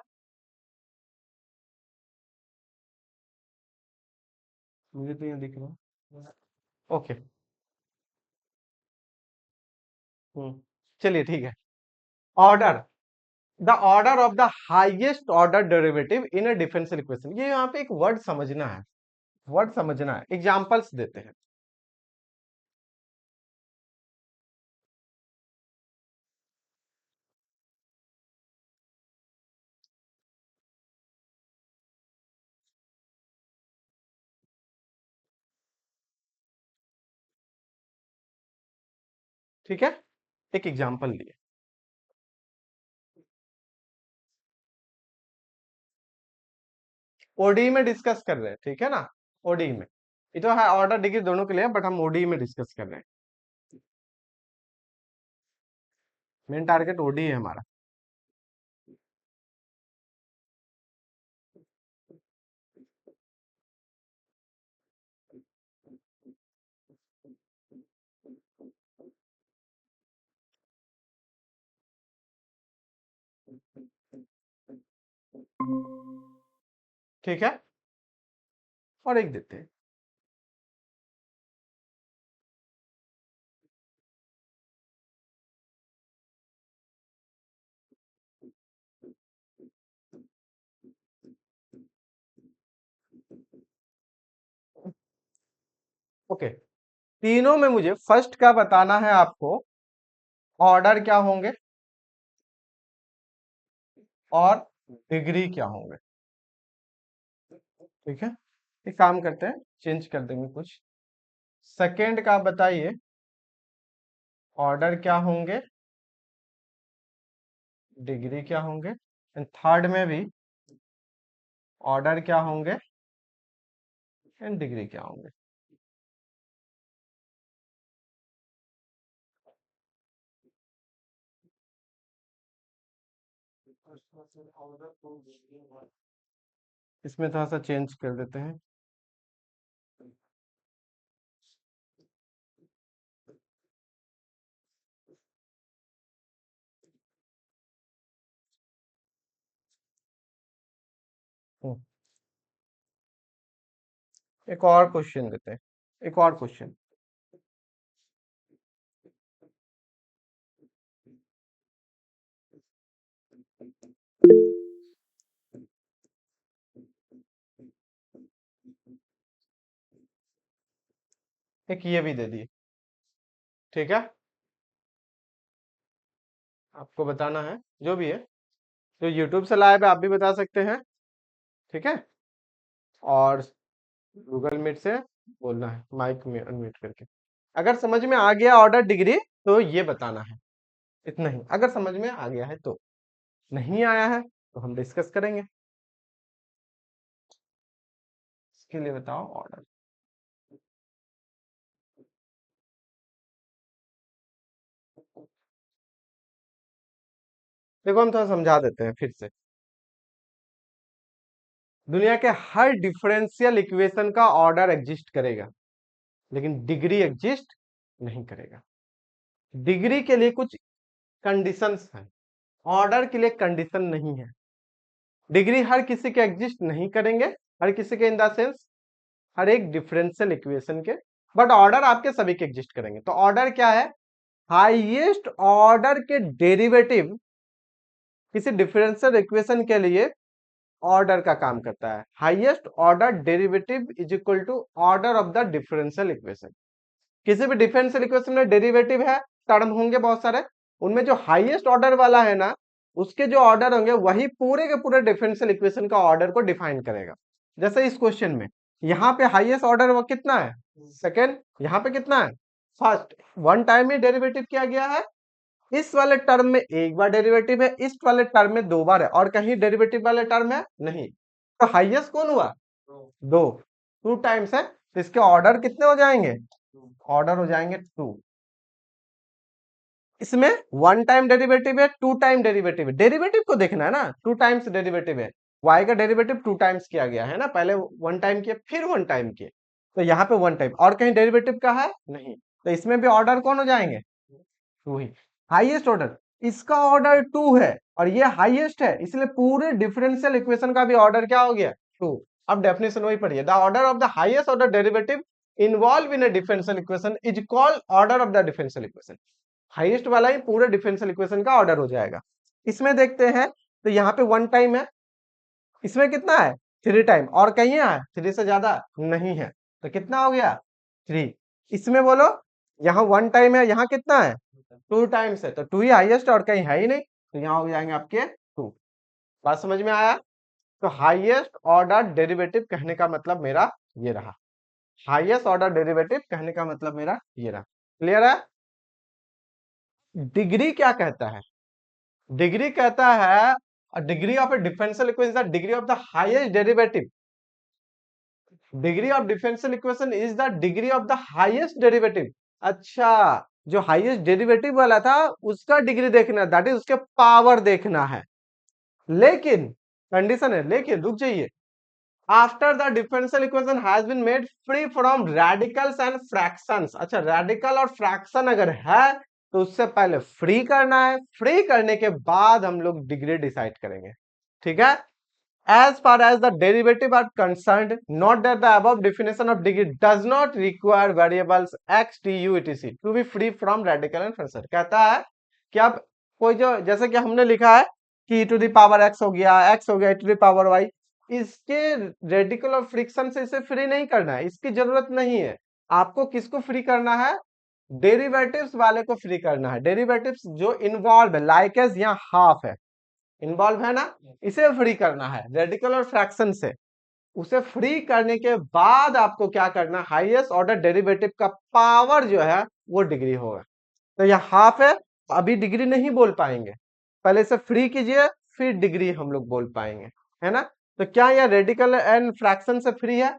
मुझे तो यहाँ दिख रहा है। ओके, हम्म, चलिए ठीक है। Order, the order of the highest order derivative in a differential equation, ये यहाँ पे एक वर्ड समझना है, वर्ड समझना है, एग्जांपल्स देते हैं। ठीक है, एक एग्जाम्पल लिए। ओडी में डिस्कस कर रहे हैं, ठीक है ना, ओडी में। ये तो है ऑर्डर डिग्री दोनों के लिए, बट हम ओडी में डिस्कस कर रहे हैं। मेन टारगेट ओडी है हमारा। ठीक है, और एक देते हैं। ओके, तीनों में मुझे फर्स्ट का बताना है आपको, ऑर्डर क्या होंगे और डिग्री क्या होंगे। ठीक है, एक काम करते हैं, चेंज कर देंगे कुछ। सेकंड का बताइए, ऑर्डर क्या होंगे, डिग्री क्या होंगे। एंड थर्ड में भी ऑर्डर क्या होंगे एंड डिग्री क्या होंगे। इसमें थोड़ा सा चेंज कर देते हैं। हम्म, एक और क्वेश्चन देते हैं, एक और क्वेश्चन। एक ये भी दे दिए। ठीक है, आपको बताना है जो भी है, जो यूट्यूब से लाइव है आप भी बता सकते हैं। ठीक है, और गूगल मीट से बोलना है माइक में अनम्यूट करके। अगर समझ में आ गया ऑर्डर डिग्री तो ये बताना है, इतना ही। अगर समझ में आ गया है तो, नहीं आया है तो हम डिस्कस करेंगे। इसके लिए बताओ ऑर्डर। देखो हम थोड़ा समझा देते हैं फिर से। दुनिया के हर डिफरेंशियल इक्वेशन का ऑर्डर एग्जिस्ट करेगा, लेकिन डिग्री एग्जिस्ट नहीं करेगा। डिग्री के लिए कुछ कंडीशंस हैं, ऑर्डर के लिए कंडीशन नहीं है। डिग्री हर किसी के एग्जिस्ट नहीं करेंगे, हर किसी के इन द सेंस हर एक डिफरेंशियल इक्वेशन के, बट ऑर्डर आपके सभी के एग्जिस्ट करेंगे। तो ऑर्डर क्या है, हाईएस्ट ऑर्डर के डेरिवेटिव किसी डिफरेंशियल इक्वेशन के लिए ऑर्डर का काम करता है। Highest order derivative is equal to order of the differential equation. किसी भी डिफरेंशियल इक्वेशन में डेरिवेटिव है, टर्म होंगे बहुत सारे, उनमें जो हाईएस्ट ऑर्डर वाला है ना, उसके जो ऑर्डर होंगे वही पूरे के पूरे डिफरेंशियल इक्वेशन का ऑर्डर को डिफाइन करेगा। जैसे इस क्वेश्चन में यहाँ पे हाईएस्ट ऑर्डर वो कितना है, सेकेंड। यहाँ पे कितना है, फर्स्ट। वन टाइम में डेरिवेटिव किया गया है, इस वाले टर्म में एक बार डेरिवेटिव है, इस वाले टर्म में दो बार है, और कहीं डेरिवेटिव वाले टर्म है नहीं। तो हाईएस्ट कौन हुआ, दो, टू टाइम्स है, तो इसके ऑर्डर कितने हो जाएंगे, ऑर्डर हो जाएंगे टू। इसमें वन टाइम डेरिवेटिव है, टू टाइम डेरिवेटिव है, डेरिवेटिव को देखना है ना, टू टाइम्स डेरिवेटिव है। y का डेरिवेटिव टू टाइम्स किया गया है ना, पहले वन टाइम किया फिर वन टाइम किए, तो यहाँ पे वन टाइम, और कहीं डेरिवेटिव का है नहीं, तो इसमें भी ऑर्डर कौन हो जाएंगे, टू ही। हाईएस्ट ऑर्डर, इसका ऑर्डर टू है और ये हाईएस्ट है, इसलिए पूरे डिफरेंशियल इक्वेशन का भी ऑर्डर क्या हो गया, टू। अब डेफिनेशन वही पढ़िए, the order of the highest order derivative involve in a differential equation is called order of the differential equation. Highest वाला ही पूरे डिफरेंशियल इक्वेशन का ऑर्डर हो जाएगा। इसमें देखते हैं, तो यहाँ पे वन टाइम है, इसमें कितना है, थ्री टाइम, और कहीं है थ्री से ज्यादा नहीं है, तो कितना हो गया, थ्री। इसमें बोलो, यहाँ वन टाइम है, यहाँ कितना है, टू टाइम्स है, तो टू ही हाईएस्ट और कहीं है ही नहीं, तो यहाँ हो जाएंगे आपके टू। बात समझ में आया। तो हाईएस्ट ऑर्डर डेरिवेटिव कहने का मतलब मेरा ये रहा, हाईएस्ट ऑर्डर डेरिवेटिव कहने का मतलब मेरा ये रहा। क्लियर है। डिग्री क्या कहता है? डिग्री कहता है degree of A differential equation, degree of the highest derivative. Degree of differential equation is the degree of the highest derivative. अच्छा, जो हाईएस्ट डेरिवेटिव वाला था उसका डिग्री देखना, दैट इज उसके पावर देखना है। लेकिन कंडीशन है, लेकिन रुक जाइए, after the differential equation has been made free from radicals and fractions. अच्छा, रेडिकल और फ्रैक्शन अगर है तो उससे पहले फ्री करना है, फ्री करने के बाद हम लोग डिग्री डिसाइड करेंगे। ठीक है, as far as the derivative are concerned, note that the above definition of degree does not require variables x, t, u, etc to be free from radical and fraction। कहता है कि अब कोई जो, जैसे कि हमने लिखा है कि e to the power x हो गया, x हो गया, e to the power y, इसके रेडिकल और फ्रिक्शन से इसे फ्री नहीं करना है, इसकी जरूरत नहीं है। आपको किसको फ्री करना है? डेरिवेटिव्स वाले को फ्री करना है। डेरिवेटिव्स जो इन्वॉल्व है, लाइक एज यहाँ हाफ है, इन्वॉल्व है ना, इसे फ्री करना है रेडिकल और फ्रैक्शन से। उसे फ्री करने के बाद आपको क्या करना, हाईएस्ट ऑर्डर डेरिवेटिव का पावर जो है वो डिग्री होगा। तो यह हाफ है, अभी डिग्री नहीं बोल पाएंगे, पहले इसे फ्री कीजिए फिर डिग्री हम लोग बोल पाएंगे, है ना। तो क्या यह रेडिकल एंड फ्रैक्शन से फ्री है?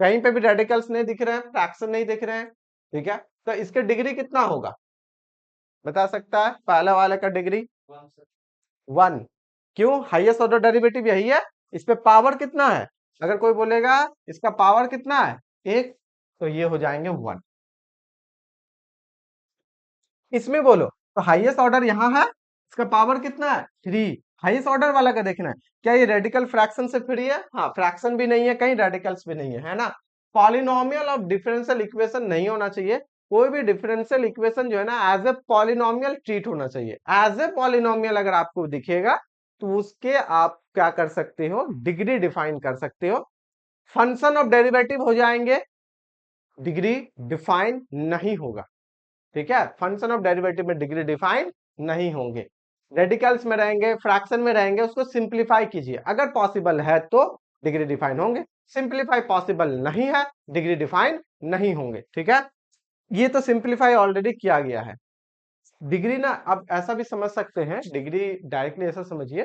कहीं पे भी रेडिकल्स नहीं दिख रहे हैं, फ्रैक्शन नहीं दिख रहे हैं, ठीक है। तो इसके डिग्री कितना होगा बता सकता है? पहले वाले का डिग्री 1। क्यों? हाईएस्ट ऑर्डर डेरिवेटिव यही है, इस पे पावर कितना है? अगर कोई बोलेगा इसका पावर कितना है 1, तो ये हो जाएंगे 1। इसमें बोलो तो हाईएस्ट ऑर्डर यहाँ है, इसका पावर कितना है 3। हाईएस्ट ऑर्डर वाला का देखना है, क्या ये रेडिकल फ्रैक्शन से फ्री है? हाँ, फ्रैक्शन भी नहीं है, कहीं रेडिकल्स भी नहीं है ना। पॉलिनोमियल ऑफ डिफरेंशियल इक्वेशन नहीं होना चाहिए, कोई भी डिफरेंशियल इक्वेशन जो है ना एज ए पॉलिनोमियल ट्रीट होना चाहिए। एज ए पॉलिनोमियल अगर आपको दिखेगा तो उसके आप क्या कर सकते हो, डिग्री डिफाइन कर सकते हो। फंक्शन ऑफ डेरिवेटिव हो जाएंगे, डिग्री डिफाइन नहीं होगा। ठीक है, फंक्शन ऑफ डेरिवेटिव में डिग्री डिफाइन नहीं होंगे। रेडिकल्स में रहेंगे, फ्रैक्शन में रहेंगे, उसको सिंप्लीफाई कीजिए, अगर पॉसिबल है तो डिग्री डिफाइन होंगे, सिंप्लीफाई पॉसिबल नहीं है, डिग्री डिफाइन नहीं होंगे। ठीक है, ये तो सिंप्लीफाई ऑलरेडी किया गया है। डिग्री ना अब ऐसा भी समझ सकते हैं, डिग्री डायरेक्टली ऐसा समझिए,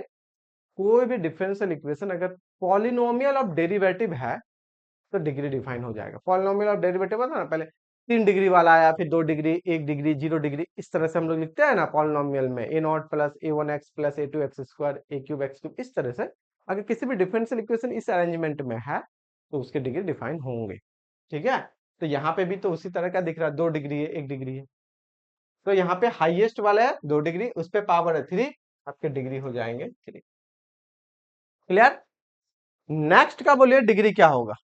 कोई भी डिफरेंशियल इक्वेशन अगर पॉलिनोमियल ऑफ डेरिवेटिव है तो डिग्री डिफाइन हो जाएगा। पॉलिनोमियल ऑफ डेरिवेटिव है ना, पहले 3 डिग्री वाला आया, फिर 2 डिग्री, 1 डिग्री, 0 डिग्री, इस तरह से हम लोग लिखते हैं ना पॉलिनोमियल में, a0 plus a1x plus a2x square a cube x cube, इस तरह से। अगर किसी भी डिफरेंशियल इक्वेशन इस अरेंजमेंट में है तो उसके डिग्री डिफाइन होंगे। ठीक है, तो यहाँ पे भी तो उसी तरह का दिख रहा है, 2 डिग्री है, 1 डिग्री है, तो यहाँ पे हाईएस्ट वाला है 2 डिग्री, उस पर पावर है 3, आपके डिग्री हो जाएंगे 3। क्लियर? नेक्स्ट का बोलिए डिग्री क्या होगा,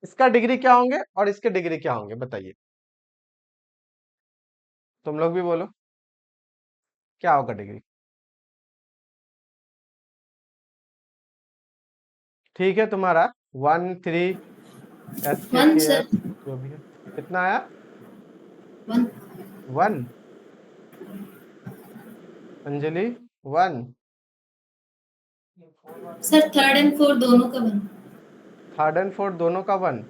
इसका डिग्री क्या होंगे और इसके डिग्री क्या होंगे बताइए, तुम लोग भी बोलो क्या होगा डिग्री। ठीक है, तुम्हारा वन1 3 SKKF सर, जो भी है, कितना आया? One 1। Anjali 1। Sir, third and fourth दोनों का वन। थर्ड एंड फोर्थ दोनों का 1।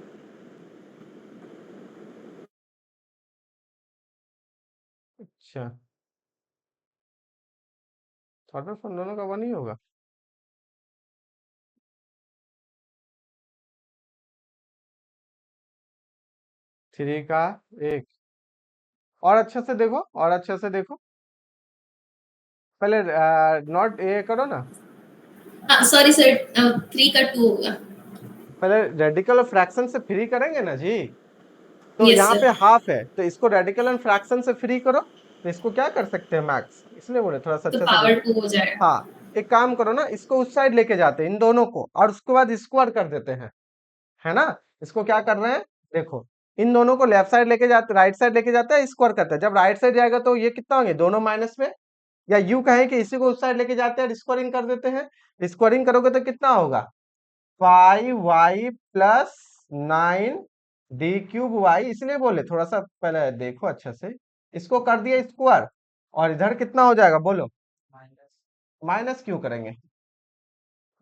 अच्छा, थर्ड एंड फोर्थ दोनों का 1 ही होगा। थ्री का 1। और अच्छे से देखो, और अच्छे से देखो, पहले नॉट ये करो ना, हाँ सॉरी सर, 3 का 2 होगा। पहले रेडिकल और फ्रैक्शन से फ्री करेंगे ना जी। तो यस यहाँ पे सर। हाफ है, तो इसको रेडिकल एंड फ्रैक्शन से फ्री करो, तो इसको क्या कर सकते हैं मैक्स, इसलिए बोले थोड़ा सा तो अच्छे से पावर देखो। 2 हो जाएगा। हाँ, एक काम करो ना, इसको उस साइड लेके जाते हैं इन दोनों को, और उसके बाद स्क्वायर कर देते हैं, है ना। इसको क्या कर रहे हैं, देखो, इन दोनों को लेफ्ट साइड लेके जाते, राइट साइड लेके जाते हैं, स्क्वायर करते हैं। जब राइट साइड जाएगा तो ये कितना होंगे, दोनों माइनस में, या यू कहें कि इसी को उस साइड लेके जाते हैं, स्क्वायरिंग कर देते हैं। स्क्वायरिंग करोगे तो कितना होगा, 5y प्लस 9d³ इसलिए बोले थोड़ा सा पहले देखो अच्छे से, इसको कर दिया स्क्वायर, और इधर कितना हो जाएगा बोलो, माइनस क्यों करेंगे,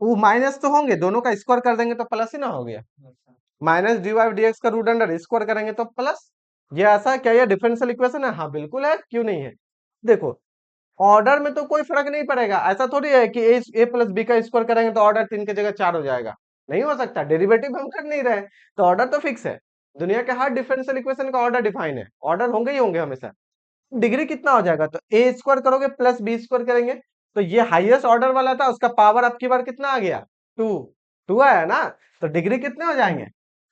वो माइनस तो होंगे, दोनों का स्क्वायर कर देंगे तो प्लस ही ना हो गया। माइनस dy/dx का रूट अंडर स्क्वायर करेंगे तो प्लस। ये ऐसा है क्या, ये डिफरेंशियल इक्वेशन है? हाँ बिल्कुल है, क्यों नहीं है। देखो ऑर्डर में तो कोई फर्क नहीं पड़ेगा, ऐसा थोड़ी है कि ए प्लस बी का स्क्वायर करेंगे तो ऑर्डर 3 की जगह 4 हो जाएगा, नहीं हो सकता, डेरिवेटिव हम कर नहीं रहे, तो ऑर्डर तो फिक्स है। दुनिया के हर डिफरेंशियल इक्वेशन का ऑर्डर डिफाइन है, ऑर्डर होंगे ही होंगे हमेशा। डिग्री कितना हो जाएगा, तो ए स्क्वायर करोगे प्लस बी स्क्वायर करेंगे, तो ये हाईएस्ट ऑर्डर वाला था, उसका पावर अब की बार कितना आ गया, 2। 2 आया ना, तो डिग्री कितने हो जाएंगे,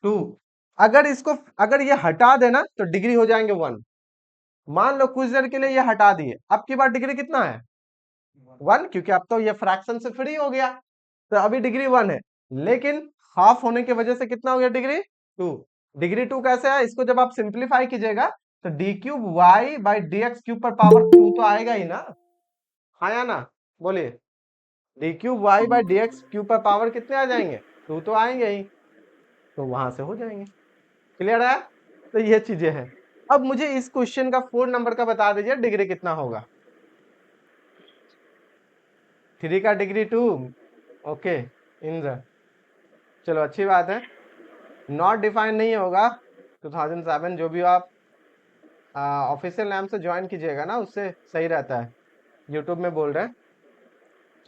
2। अगर ये हटा देना तो डिग्री हो जाएंगे 1। मान लो कुछ देर के लिए ये हटा दिए, अब की बार डिग्री कितना है, 1, क्योंकि अब तो ये फ्रैक्शन से फ्री हो गया, तो अभी डिग्री 1 है, लेकिन हाफ होने की वजह से कितना हो गया डिग्री 2। डिग्री 2 कैसे है, इसको जब आप सिंप्लीफाई कीजिएगा तो d cube y by D x cube पर पावर 2 तो आएगा ही ना, आया ना, बोलिए, d cube y by D x cube पर पावर कितने आ जाएंगे, 2 तो आएंगे ही, तो वहां से हो जाएंगे। क्लियर है, तो ये चीजें हैं। अब मुझे इस क्वेश्चन का 4 नंबर का बता दीजिए डिग्री कितना होगा। 3 का डिग्री 2, ओके इंद्र, चलो अच्छी बात है। नॉट डिफाइन नहीं होगा, 2007 जो भी आप ऑफिशियल नाम से ज्वाइन कीजिएगा ना, उससे सही रहता है। यूट्यूब में बोल रहे हैं,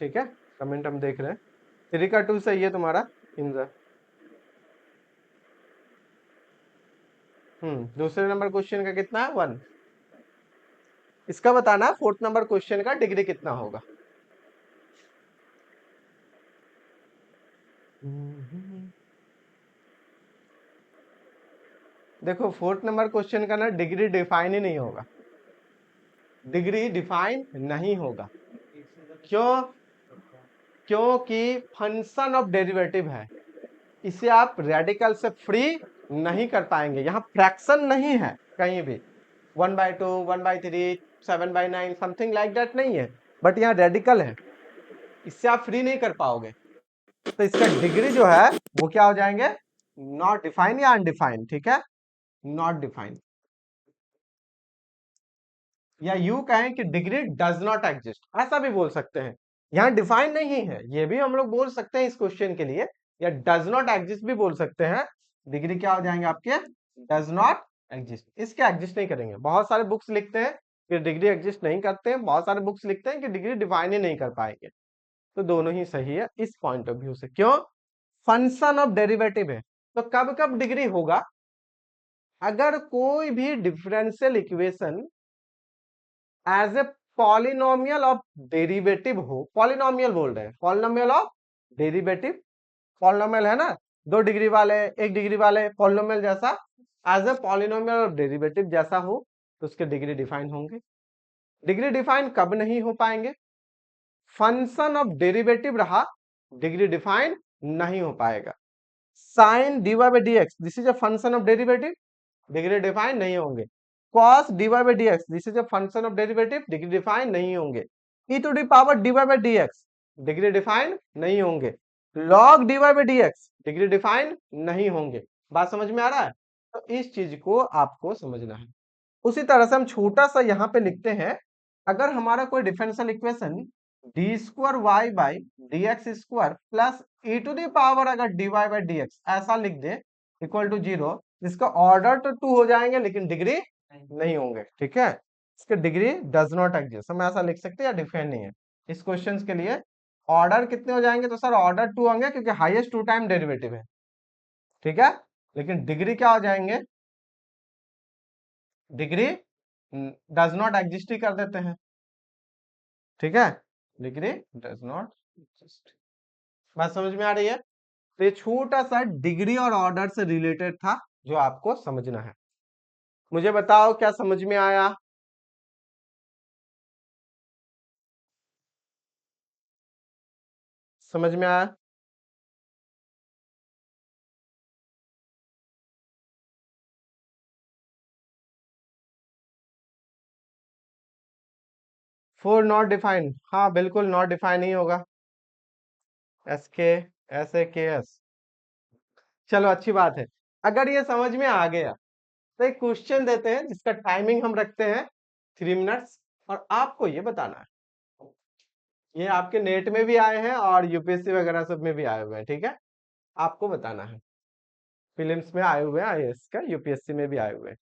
ठीक है, कमेंट हम देख रहे हैं। 3 का 2 सही है तुम्हारा इंद्र। दूसरे नंबर क्वेश्चन का कितना है, 1। इसका बताना 4th नंबर क्वेश्चन का डिग्री कितना होगा। देखो 4th नंबर क्वेश्चन का ना डिग्री डिफाइन ही नहीं होगा, डिग्री डिफाइन नहीं होगा, क्यों, क्योंकि फंक्शन ऑफ डेरिवेटिव है, इसे आप रेडिकल से फ्री नहीं कर पाएंगे। यहाँ फ्रैक्शन नहीं है कहीं भी, 1/2, 1/3, 7/9 समथिंग लाइक दैट नहीं है, बट यहाँ रेडिकल है, इससे आप फ्री नहीं कर पाओगे, तो इसका डिग्री जो है वो क्या हो जाएंगे, नॉट डिफाइन या अनडिफाइंड, ठीक है, नॉट डिफाइंड, या यू कहें कि डिग्री डज नॉट एग्जिस्ट, ऐसा भी बोल सकते हैं। यहाँ डिफाइन नहीं है, ये भी हम लोग बोल सकते हैं इस क्वेश्चन के लिए, या डज नॉट एग्जिस्ट भी बोल सकते हैं। डिग्री क्या हो जाएंगे आपके, डज नॉट एग्जिस्ट, इसके एग्जिस्ट नहीं करेंगे। बहुत सारे बुक्स लिखते हैं कि डिग्री एग्जिस्ट नहीं करते हैं, बहुत सारे बुक्स लिखते हैं कि डिग्री डिफाइन ही नहीं कर पाएंगे, तो दोनों ही सही है इस पॉइंट ऑफ व्यू से। क्यों, फंक्शन ऑफ डेरिवेटिव है, तो कब कब डिग्री होगा, अगर कोई भी differential equation as a polynomial of derivative हो, पॉलिनोमियल बोल रहे हैं, पॉलिनोमियल ऑफ डेरिवेटिव, पॉलिनोमियल है ना, 2 डिग्री वाले 1 डिग्री वाले पॉलिनोमियल जैसा, as a polynomial of derivative जैसा हो, तो उसके डिग्री डिफाइन होंगे। डिग्री डिफाइन कब नहीं हो पाएंगे, फंक्शन ऑफ डेरिवेटिव रहा, डिग्री डिफाइन नहीं हो पाएगा। Sine dy by D x, this is a function of derivative, degree define नहीं होंगे। cos dy by D x, this is a function of derivative, degree define नहीं होंगे। e to the power dy by D x, degree define नहीं होंगे। log dy by D x, degree define नहीं होंगे। बात समझ में आ रहा है, तो इस चीज को आपको समझना है। उसी तरह से हम छोटा सा यहाँ पे लिखते हैं, अगर हमारा कोई differential equation D square Y by D x square plus E to the power अगर D Y by D X ऐसा लिख दे इक्वल टू 0, जिसका ऑर्डर तो 2 हो जाएंगे लेकिन डिग्री नहीं होंगे, ठीक है, इसके डिग्री डज नॉट एग्जिस्ट, हम ऐसा लिख सकते हैं, या डिफाइन नहीं है। इस क्वेश्चन के लिए ऑर्डर कितने हो जाएंगे, तो सर ऑर्डर 2 होंगे क्योंकि हाईएस्ट 2 टाइम डेरिवेटिव है, ठीक है, लेकिन डिग्री क्या हो जाएंगे, डिग्री डज नॉट एग्जिस्ट ही कर देते हैं, ठीक है, डिग्री डज नॉट एग्जिस्ट। बात समझ में आ रही है, तो ये छोटा सा डिग्री और ऑर्डर से रिलेटेड था जो आपको समझना है। मुझे बताओ क्या समझ में आया, समझ में आया, फोर नॉट डिफाइन, हाँ बिल्कुल नॉट डिफाइन ही होगा, एस के एस ए के एस। चलो अच्छी बात है, अगर ये समझ में आ गया तो एक क्वेश्चन देते हैं जिसका टाइमिंग हम रखते हैं 3 मिनट्स, और आपको ये बताना है, ये आपके नेट में भी आए हैं और यूपीएससी वगैरह सब में भी आए हुए हैं, ठीक है, आपको बताना है, फिल्म्स में आए हुए हैं आईएएस का, यूपीएससी में भी आए हुए हैं,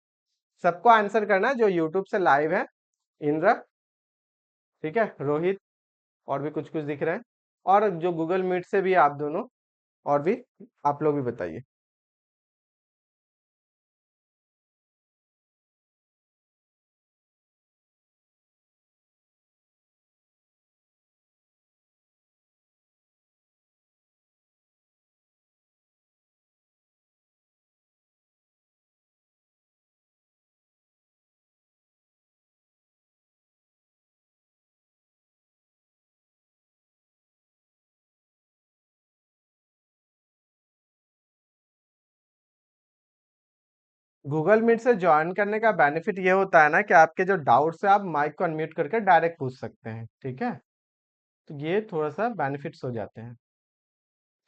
सबको आंसर करना है जो यूट्यूब से लाइव है। इंद्र ठीक है रोहित, और भी कुछ कुछ दिख रहा है, और जो गूगल मीट से भी आप दोनों, और भी आप लोग भी बताइए। गूगल मीट से ज्वाइन करने का बेनिफिट ये होता है ना कि आपके जो डाउट्स है आप माइक को अनम्यूट करके डायरेक्ट पूछ सकते हैं, ठीक है। तो ये थोड़ा सा बेनिफिट्स हो जाते हैं।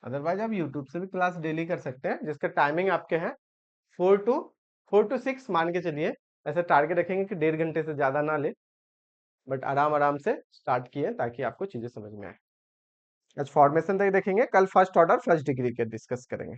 अदरवाइज आप यूट्यूब से भी क्लास डेली कर सकते हैं, जिसका टाइमिंग आपके हैं 4 to 6 मान के चलिए। ऐसे टारगेट रखेंगे कि 1.5 घंटे से ज़्यादा ना ले, बट आराम आराम से स्टार्ट किए ताकि आपको चीज़ें समझ में आए। आज फॉर्मेशन तक देखेंगे, कल फर्स्ट ऑर्डर फर्स्ट डिग्री के डिस्कस करेंगे।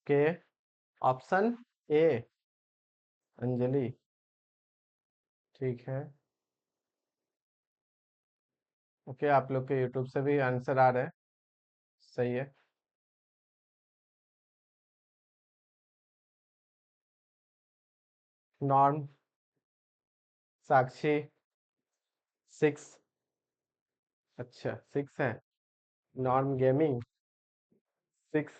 के ऑप्शन ए अंजलि, ठीक है। ओके, आप लोग के यूट्यूब से भी आंसर आ रहे हैं, सही है। नॉर्म, साक्षी 6, अच्छा 6 है। नॉर्म गेमिंग 6,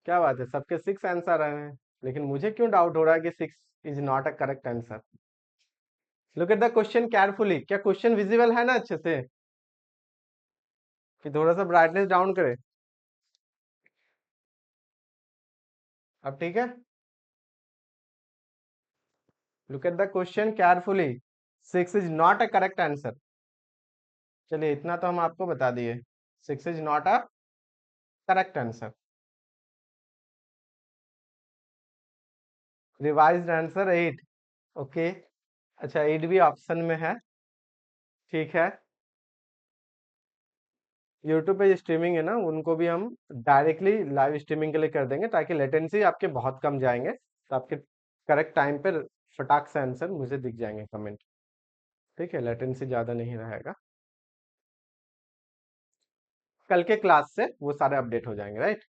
क्या बात है, सबके 6 आंसर आ रहे हैं। लेकिन मुझे क्यों डाउट हो रहा है कि 6 is not a correct answer. Look at the question carefully, क्या क्वेश्चन विजिबल है ना अच्छे से, कि थोड़ा सा ब्राइटनेस डाउन करें। अब ठीक है, look at the question carefully, 6 is not a correct answer. चलिए इतना तो हम आपको बता दिए, 6 is not a correct answer. Revised answer 8, okay. अच्छा 8 भी ऑप्शन में है, ठीक है। यूट्यूब पे स्ट्रीमिंग है ना, उनको भी हम डायरेक्टली लाइव स्ट्रीमिंग के लिए कर देंगे, ताकि लेटेंसी आपके बहुत कम जाएंगे, तो आपके करेक्ट टाइम पर फटाक से आंसर मुझे दिख जाएंगे कमेंट, ठीक है। लेटेंसी ज़्यादा नहीं रहेगा, कल के क्लास से वो सारे अपडेट हो जाएंगे, राइट।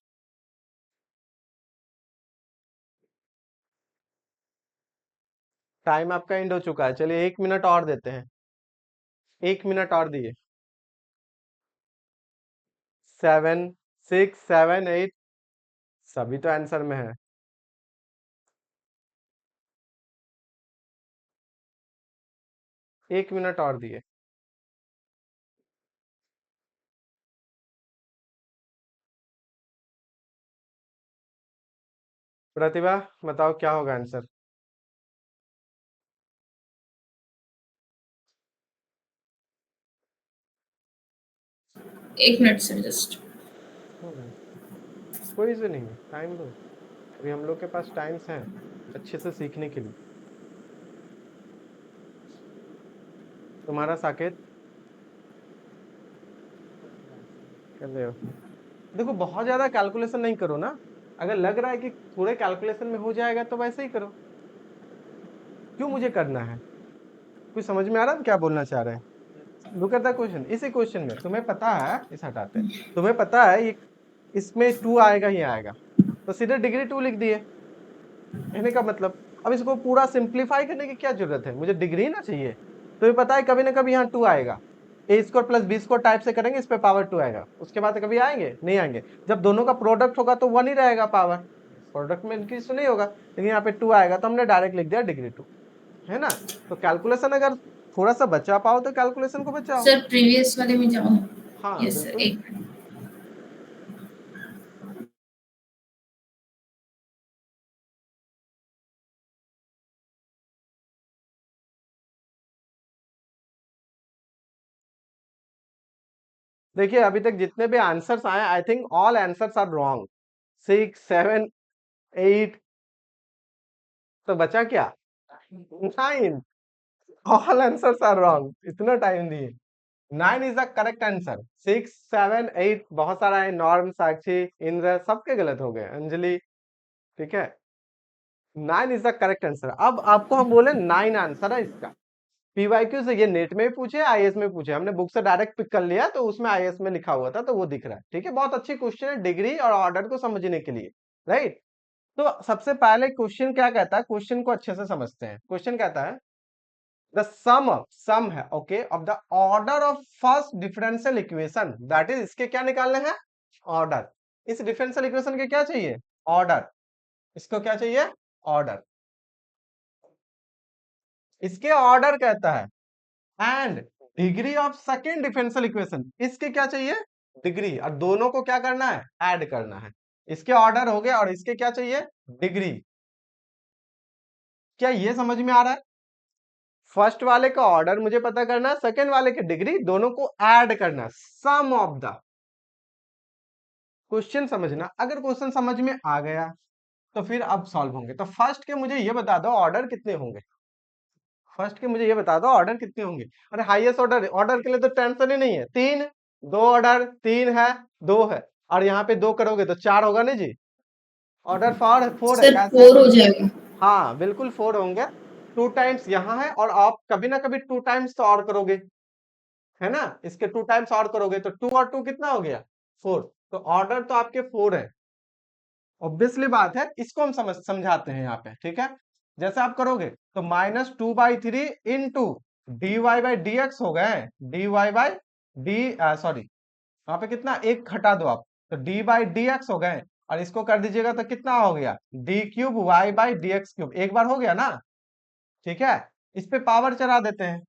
टाइम आपका एंड हो चुका है, चलिए 1 मिनट और देते हैं, 1 मिनट और दिए। 7, 6, 7, 8 सभी तो आंसर में है। 1 मिनट और दिए। प्रतिभा बताओ क्या होगा आंसर। 1 minute sir just. होगा, कोई इशू नहीं है, टाइम लो, अभी हम लोग के पास टाइम्स हैं अच्छे से सीखने के लिए। तुम्हारा साकेत कर रहे हो, देखो बहुत ज्यादा कैलकुलेशन नहीं करो ना, अगर लग रहा है कि थोड़े कैलकुलेशन में हो जाएगा तो वैसे ही करो, क्यों मुझे करना है? कुछ समझ में आ रहा है क्या बोलना चाह रहे हैं? लुक एट द क्वेश्चन, इसी क्वेश्चन में तुम्हें पता है, इस हटाते हैं, तुम्हें पता है ये इसमें 2 आएगा ही आएगा, तो सीधे डिग्री 2 लिख दिए, कहने का मतलब अब इसको पूरा सिंप्लीफाई करने की क्या जरूरत है, मुझे डिग्री ना चाहिए। तुम्हें पता है कभी ना कभी यहाँ 2 आएगा, A square plus B square type से करेंगे, इस पे पावर 2 आएगा, उसके बाद कभी आएंगे नहीं आएंगे। जब दोनों का प्रोडक्ट होगा तो 1 ही रहेगा पावर, प्रोडक्ट में इंक्रीज तो नहीं होगा, लेकिन यहाँ पे 2 आएगा तो हमने डायरेक्ट लिख दिया डिग्री 2, है ना। तो कैलकुलेशन अगर थोड़ा सा बचा पाओ तो कैलकुलेशन को बचाओ। सर प्रीवियस वाले में जाओ। हाँ यस सर, बिल्कुल। एक मिनट। देखिए अभी तक जितने भी आंसर्स आए, I think all answers are wrong. 6, 7, 8, तो बचा क्या? 9। ऑल आंसर्स आर रॉन्ग, इतना टाइम दिए। 9 इज द करेक्ट आंसर। 6, 7, 8 बहुत सारा है, नॉर्म, साक्षी, इंद्र, सबके गलत हो गए, अंजलि, ठीक है। 9 इज द करेक्ट आंसर। अब आपको हम बोले 9 आंसर है इसका। पीवाईक्यू से ये नेट में भी पूछे, आईएएस में पूछे, हमने बुक से डायरेक्ट पिक कर लिया, तो उसमें आईएएस में लिखा हुआ था तो वो दिख रहा है, ठीक है। बहुत अच्छी क्वेश्चन है डिग्री और ऑर्डर को समझने के लिए, राइट। तो सबसे पहले क्वेश्चन क्या कहता है, क्वेश्चन को अच्छे से समझते हैं। क्वेश्चन कहता है द सम है, okay, of the order of first differential equation, that is, इसके क्या निकालने हैं? ऑर्डर। इस डिफरेंशियल इक्वेशन के क्या चाहिए? ऑर्डर। इसको क्या चाहिए? ऑर्डर। इसके ऑर्डर कहता है, and degree of second differential equation, इसके क्या चाहिए? डिग्री। और दोनों को क्या करना है? ऐड करना है। इसके ऑर्डर हो गए और इसके क्या चाहिए? डिग्री। क्या ये समझ में आ रहा है? फर्स्ट वाले का ऑर्डर मुझे पता करना है, सेकेंड वाले की डिग्री, दोनों को ऐड करना, सम ऑफ द। क्वेश्चन समझना, अगर क्वेश्चन समझ में आ गया तो फिर अब सॉल्व होंगे। तो फर्स्ट के मुझे ये बता दो ऑर्डर कितने होंगे, फर्स्ट के मुझे ये बता दो ऑर्डर कितने होंगे। अरे हाईएस्ट ऑर्डर, ऑर्डर के लिए तो टेंशन ही नहीं है, 3, 2 ऑर्डर, 3 है, 2 है, और यहाँ पे 2 करोगे तो 4 होगा नहीं जी। ऑर्डर 4 है, सर कैसे? 4 हो जाएगा। हाँ बिल्कुल 4 होंगे। 2 टाइम्स यहाँ है, और आप कभी ना कभी 2 टाइम्स तो और करोगे, है ना। इसके 2 टाइम्स और करोगे तो 2 और 2 कितना हो गया? 4। तो ऑर्डर तो आपके 4 है, ऑब्वियसली बात है। इसको हम समझाते हैं यहाँ पे, ठीक है। जैसे आप करोगे तो -2/3 into dy by D x हो गए, dy बाई डी, सॉरी, यहाँ पे कितना, एक घटा दो आप, तो डी बाई डी एक्स हो गए, और इसको कर दीजिएगा तो कितना हो गया? D cube y by D x cube, एक बार हो गया ना, ठीक है। इस पे पावर चढ़ा देते हैं।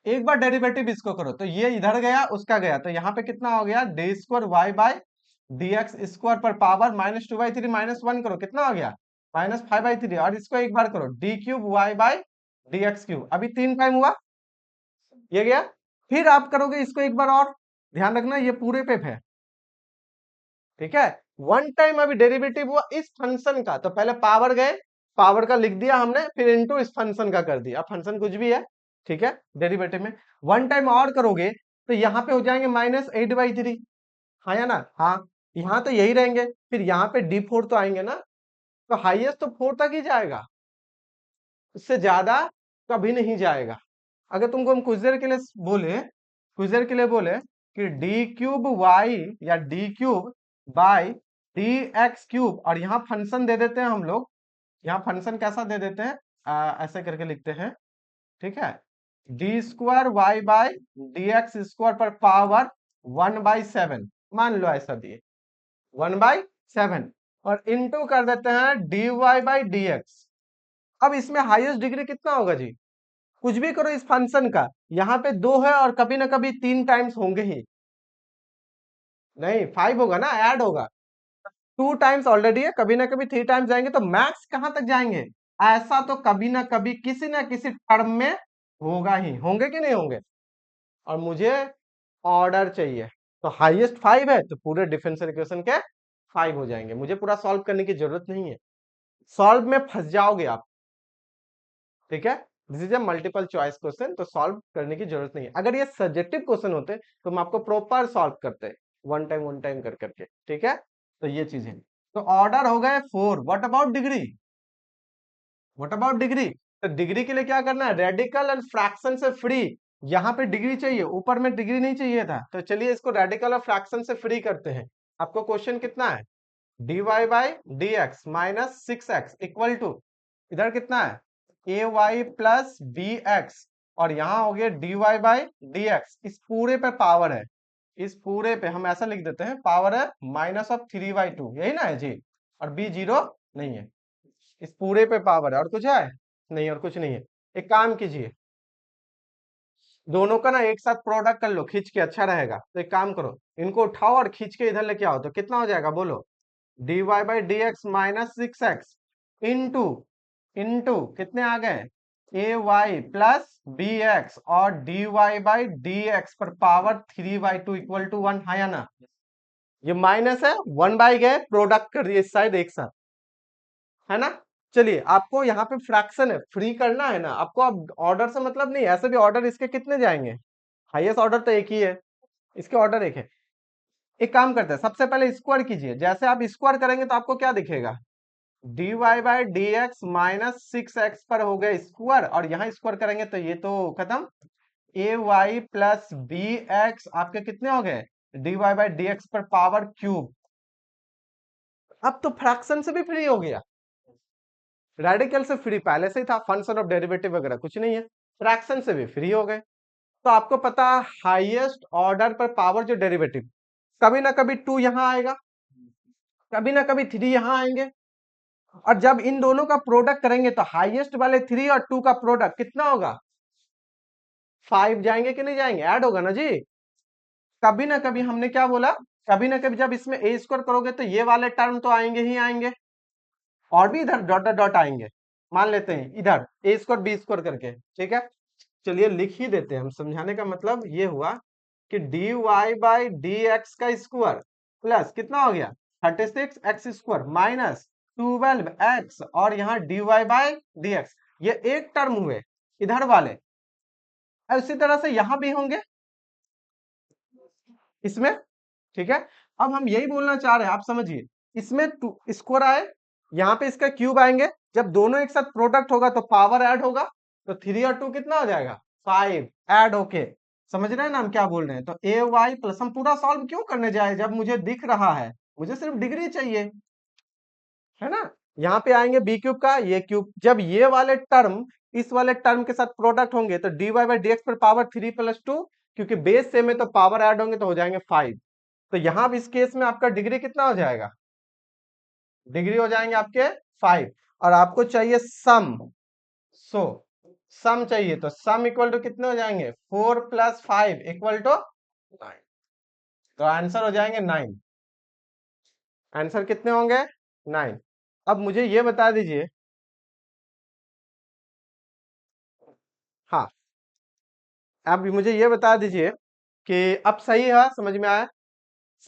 एक बार डेरिवेटिव इसको करो तो ये इधर गया, उसका गया, तो यहाँ पे कितना हो गया? D square Y by D x square पर पावर -2/3 -1 करो, कितना हो गया? -5/3, और इसको एक बार करो, d cube y by D x cube, अभी 3 टाइम हुआ, ये गया। फिर आप करोगे इसको एक बार और, ध्यान रखना ये पूरे पे है, ठीक है। 1 टाइम अभी डेरिवेटिव हुआ इस फंक्शन का, तो पहले पावर गए, पावर का लिख दिया हमने, फिर इनटू इस फंक्शन का कर दिया, अब फंक्शन कुछ भी है, ठीक है, डेरिवेटिव में। 1 टाइम और करोगे तो यहाँ पे हो जाएंगे -8/3, हाँ या ना? हाँ, यहाँ तो यही रहेंगे, फिर यहाँ पे D4 तो आएंगे ना, तो हाईएस्ट तो 4 तक ही जाएगा, उससे ज्यादा कभी नहीं जाएगा। अगर तुमको हम कुछ देर के लिए बोले, कुछ देर के लिए बोले कि डी क्यूब वाई या D cube by D x cube, और यहाँ फंक्शन दे देते हैं हम लोग, यहाँ फंक्शन कैसा दे देते हैं, ऐसे करके लिखते हैं, ठीक है। D square Y by D x square पर पावर 1/7, मान लो ऐसा दिए 1/7, और इंटू कर देते हैं d Y by D x. अब इसमें हाईएस्ट डिग्री कितना होगा जी? कुछ भी करो इस फंक्शन का, यहाँ पे 2 है और कभी ना कभी 3 टाइम्स होंगे ही, नहीं 5 होगा ना, ऐड होगा। 2 टाइम्स ऑलरेडी है, कभी ना कभी 3 टाइम्स जाएंगे, तो मैक्स कहां तक जाएंगे? ऐसा तो कभी ना कभी किसी ना किसी टर्म में होगा ही, होंगे कि नहीं होंगे? और मुझे ऑर्डर चाहिए, तो हाईएस्ट 5 है तो पूरे डिफरेंशियल इक्वेशन के 5 हो जाएंगे, मुझे पूरा सॉल्व करने की जरूरत नहीं है, सॉल्व में फंस जाओगे आप, ठीक है। This is a multiple choice question, तो सॉल्व करने की जरूरत नहीं है। अगर ये सब्जेक्टिव क्वेश्चन होते तो हम आपको प्रॉपर सॉल्व करते, वन टाइम कर करके, ठीक है। तो ये चीज है। तो ऑर्डर हो गए 4। What about degree? What about degree? तो डिग्री के लिए क्या करना है? रेडिकल एंड फ्रैक्शन से फ्री। यहाँ पे डिग्री चाहिए, ऊपर में डिग्री नहीं चाहिए था। तो चलिए इसको रेडिकल और फ्रैक्शन से फ्री करते हैं। आपको क्वेश्चन कितना है? dy by D x minus 6x equal to, इधर कितना है? ay प्लस बी एक्स, और यहाँ हो गया dy बाई डी एक्स। इस पूरे पे पावर है, इस पूरे पे हम ऐसा लिख देते हैं, पावर है -3/2, यही ना है जी। और b 0 नहीं है, इस पूरे पे पावर है। और कुछ है? नहीं, और कुछ नहीं है। एक काम कीजिए, दोनों का ना एक साथ प्रोडक्ट कर लो खींच के, अच्छा रहेगा। तो एक काम करो, इनको उठाओ और खींच के इधर लेके आओ, तो कितना हो जाएगा बोलो? dy by D x minus 6x into into कितने आ गए? ay प्लस बी एक्स, और dy बाई डी एक्स पर पावर 3/2 इक्वल टू 1 है या ना? ये माइनस है, 1 बाई गए, प्रोडक्ट कर दिए इस साइड एक साथ, है ना। चलिए, आपको यहाँ पे फ्रैक्शन है, फ्री करना है ना आपको। अब ऑर्डर से मतलब नहीं, ऐसे भी ऑर्डर इसके कितने जाएंगे? हाईएस्ट ऑर्डर तो एक ही है, इसके ऑर्डर एक है। एक काम करते हैं, सबसे पहले स्क्वायर कीजिए। जैसे आप स्क्वायर करेंगे तो आपको क्या दिखेगा? dy by D x minus 6x पर हो गया स्क्वायर, और यहाँ स्क्वायर करेंगे तो ये तो खत्म। ay प्लस बी एक्स आपके कितने हो गए? dy बाई डी एक्स पर पावर क्यूब। अब तो फ्रैक्शन से भी फ्री हो गया, रेडिकल से फ्री पहले से ही था, फंक्शन ऑफ डेरिवेटिव वगैरह कुछ नहीं है, फ्रैक्शन से भी फ्री हो गए। तो आपको पता है हाईएस्ट ऑर्डर पर पावर जो डेरिवेटिव, कभी ना कभी 2 यहां आएगा, कभी ना कभी 3 यहां आएंगे, और जब इन दोनों का प्रोडक्ट करेंगे तो हाईएस्ट वाले 3 और 2 का प्रोडक्ट कितना होगा? 5 जाएंगे कि नहीं जाएंगे? ऐड होगा ना जी। कभी ना कभी हमने क्या बोला, कभी ना कभी जब इसमें ए स्क्वायर करोगे तो ये वाले टर्म तो आएंगे ही आएंगे, और भी इधर डॉट डॉट डॉट आएंगे। मान लेते हैं इधर ए स्क्वायर बी स्क्वायर करके, ठीक है। चलिए लिख ही देते हैं हम, समझाने का मतलब ये हुआ कि dy बाई डी एक्स का स्क्वायर प्लस कितना हो गया? 36x स्क्वायर माइनस 12x, और यहाँ dy बाई डी एक्स, ये एक टर्म हुए इधर वाले। और इसी तरह से यहां भी होंगे इसमें, ठीक है। अब हम यही बोलना चाह रहे हैं, आप समझिए, इसमें स्क्वायर आए, यहाँ पे इसका क्यूब आएंगे, जब दोनों एक साथ प्रोडक्ट होगा तो पावर ऐड होगा, तो 3 और 2 कितना हो जाएगा? 5 ऐड होके। समझ रहे हैं ना हम क्या बोल रहे हैं? तो ए वाई प्लस, हम पूरा सॉल्व क्यों करने जाए जब मुझे दिख रहा है, मुझे सिर्फ डिग्री चाहिए, है ना। यहाँ पे आएंगे बी क्यूब का ये क्यूब, जब ये वाले टर्म इस वाले टर्म के साथ प्रोडक्ट होंगे तो dy बाई डी एक्स पर पावर 3 प्लस 2, क्योंकि बेस सेम है तो पावर ऐड होंगे तो हो जाएंगे 5। तो यहां भी इस केस में आपका डिग्री कितना हो जाएगा? डिग्री हो जाएंगे आपके 5, और आपको चाहिए सम। सो सम चाहिए, तो सम इक्वल टू कितने हो जाएंगे? 4 प्लस 5 इक्वल टू 9। तो आंसर हो जाएंगे 9। आंसर कितने होंगे? 9। अब मुझे ये बता दीजिए, हाँ, अब मुझे ये बता दीजिए कि अब सही है, समझ में आया?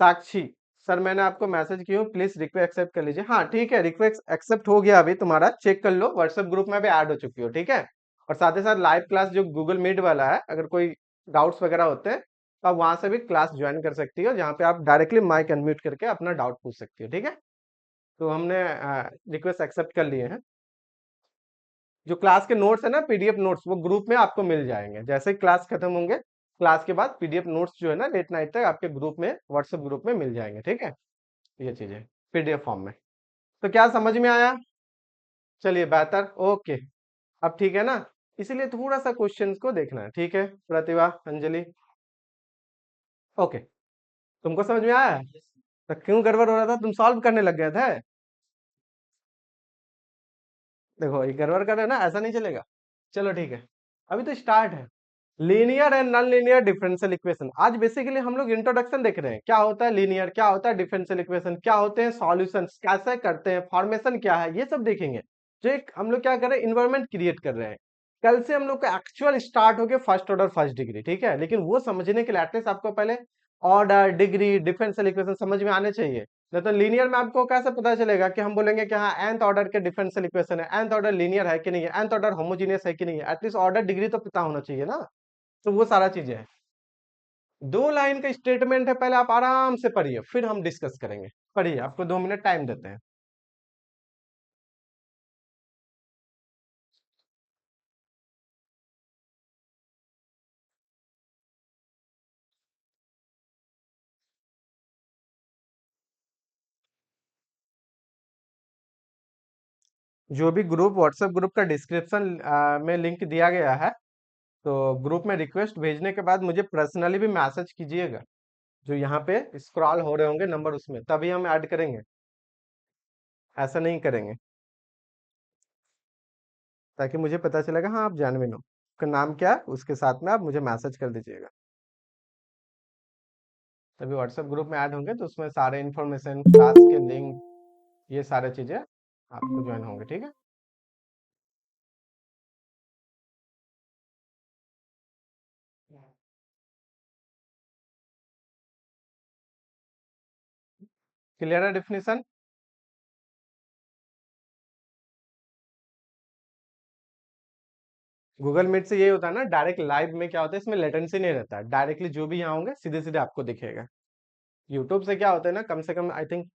साक्षी सर, मैंने आपको मैसेज किया हूँ, प्लीज रिक्वेस्ट एक्सेप्ट कर लीजिए। हाँ ठीक है, रिक्वेस्ट एक्सेप्ट हो गया, अभी तुम्हारा चेक कर लो, व्हाट्सएप ग्रुप में भी ऐड हो चुकी हो, ठीक है। और साथ ही साथ लाइव क्लास जो गूगल मीट वाला है, अगर कोई डाउट्स वगैरह होते हैं तो आप वहां से भी क्लास ज्वाइन कर सकती हो, जहाँ पे आप डायरेक्टली माइक अनम्यूट करके अपना डाउट पूछ सकती हो, ठीक है। तो हमने रिक्वेस्ट एक्सेप्ट कर लिए हैं। जो क्लास के नोट्स है ना, पीडीएफ नोट्स, वो ग्रुप में आपको मिल जाएंगे, जैसे ही क्लास खत्म होंगे, क्लास के बाद पीडीएफ नोट्स जो है ना, लेट नाइट तक आपके ग्रुप में, व्हाट्सएप ग्रुप में मिल जाएंगे, ठीक है। ये चीजें पीडीएफ फॉर्म में। तो क्या समझ में आया? चलिए बेहतर, ओके। अब ठीक है ना, इसीलिए थोड़ा सा क्वेश्चंस को देखना है, ठीक है। प्रतिभा, अंजलि, ओके, तुमको समझ में आया? तो क्यों गड़बड़ हो रहा था? तुम सॉल्व करने लग गए थे। देखो ये गड़बड़ कर रहे हैं ना, ऐसा नहीं चलेगा। चलो ठीक है, अभी तो स्टार्ट है। Linear and non linear differential equation, आज बेसिकली हम लोग इंट्रोडक्शन देख रहे हैं, क्या होता है लीनियर, क्या होता है डिफरेंशियल इक्वेशन, क्या होते हैं सॉल्यूशंस, कैसे करते हैं, फॉर्मेशन क्या है, ये सब देखेंगे। जो एक हम लोग क्या कर रहे हैं, इन्वायरमेंट क्रिएट कर रहे हैं। कल से हम लोग का एक्चुअल स्टार्ट हो गया फर्स्ट ऑर्डर फर्स्ट डिग्री, ठीक है। लेकिन वो समझने के लिए एटलीस्ट आपको पहले ऑर्डर, डिग्री, डिफरेंशियल इक्वेशन समझ में आने चाहिए। नहीं तो लीनियर में आपको कैसे पता चलेगा कि हम बोलेंगे कि हाँ nth ऑर्डर के डिफरेंशियल इक्वेशन है, nth ऑर्डर लीनियर है कि नहीं है, nth ऑर्डर होमोजेनियस है कि नहीं है, एटलीस्ट ऑर्डर डिग्री तो पता होना चाहिए ना। तो वो सारा चीजें है। 2 लाइन का स्टेटमेंट है, पहले आप आराम से पढ़िए, फिर हम डिस्कस करेंगे। पढ़िए, आपको 2 मिनट टाइम देते हैं। जो भी ग्रुप, व्हाट्सएप ग्रुप का डिस्क्रिप्शन में लिंक दिया गया है, तो ग्रुप में रिक्वेस्ट भेजने के बाद मुझे पर्सनली भी मैसेज कीजिएगा, जो यहाँ पे स्क्रॉल हो रहे होंगे नंबर, उसमें तभी हम ऐड करेंगे, ऐसा नहीं करेंगे, ताकि मुझे पता चलेगा हाँ आप जानवीन हो। आपका नाम क्या है, उसके साथ में आप मुझे मैसेज कर दीजिएगा। तभी व्हाट्सएप ग्रुप में ऐड होंगे, तो उसमें सारे इन्फॉर्मेशन, क्लास के लिंक, ये सारे चीजें आपको ज्वाइन होंगे, ठीक है। क्लियर है डिफिनीशन? गूगल मीट से ये होता है ना, डायरेक्ट लाइव में क्या होता है, इसमें लेटेंसी नहीं रहता है, डायरेक्टली जो भी यहाँ होंगे सीधे सीधे आपको दिखेगा। यूट्यूब से क्या होता है ना, कम से कम आई थिंक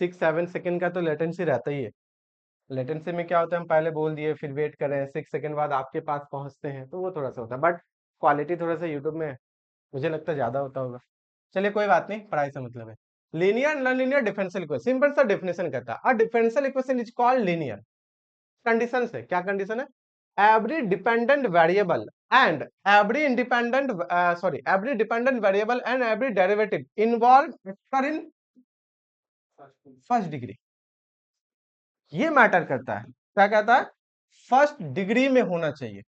6-7 सेकंड का तो लेटेंसी रहता ही है। लेटेंसी में क्या होता है, हम पहले बोल दिए, फिर वेट करें, 6 सेकंड बाद आपके पास पहुंचते हैं, तो वो थोड़ा सा होता है, बट क्वालिटी थोड़ा सा यूट्यूब में मुझे लगता है ज्यादा होता होगा। चलिए कोई बात नहीं, पढ़ाई से मतलब है। Linear non linear differential equation, simple सा डेफिनेशन कहता है, अ differential equation is called linear. Condition है, क्या कंडीशन है? Every dependent variable and every independent, sorry, every dependent variable and every derivative involve in first degree. ये matter करता है, क्या कहता है? फर्स्ट डिग्री में होना चाहिए।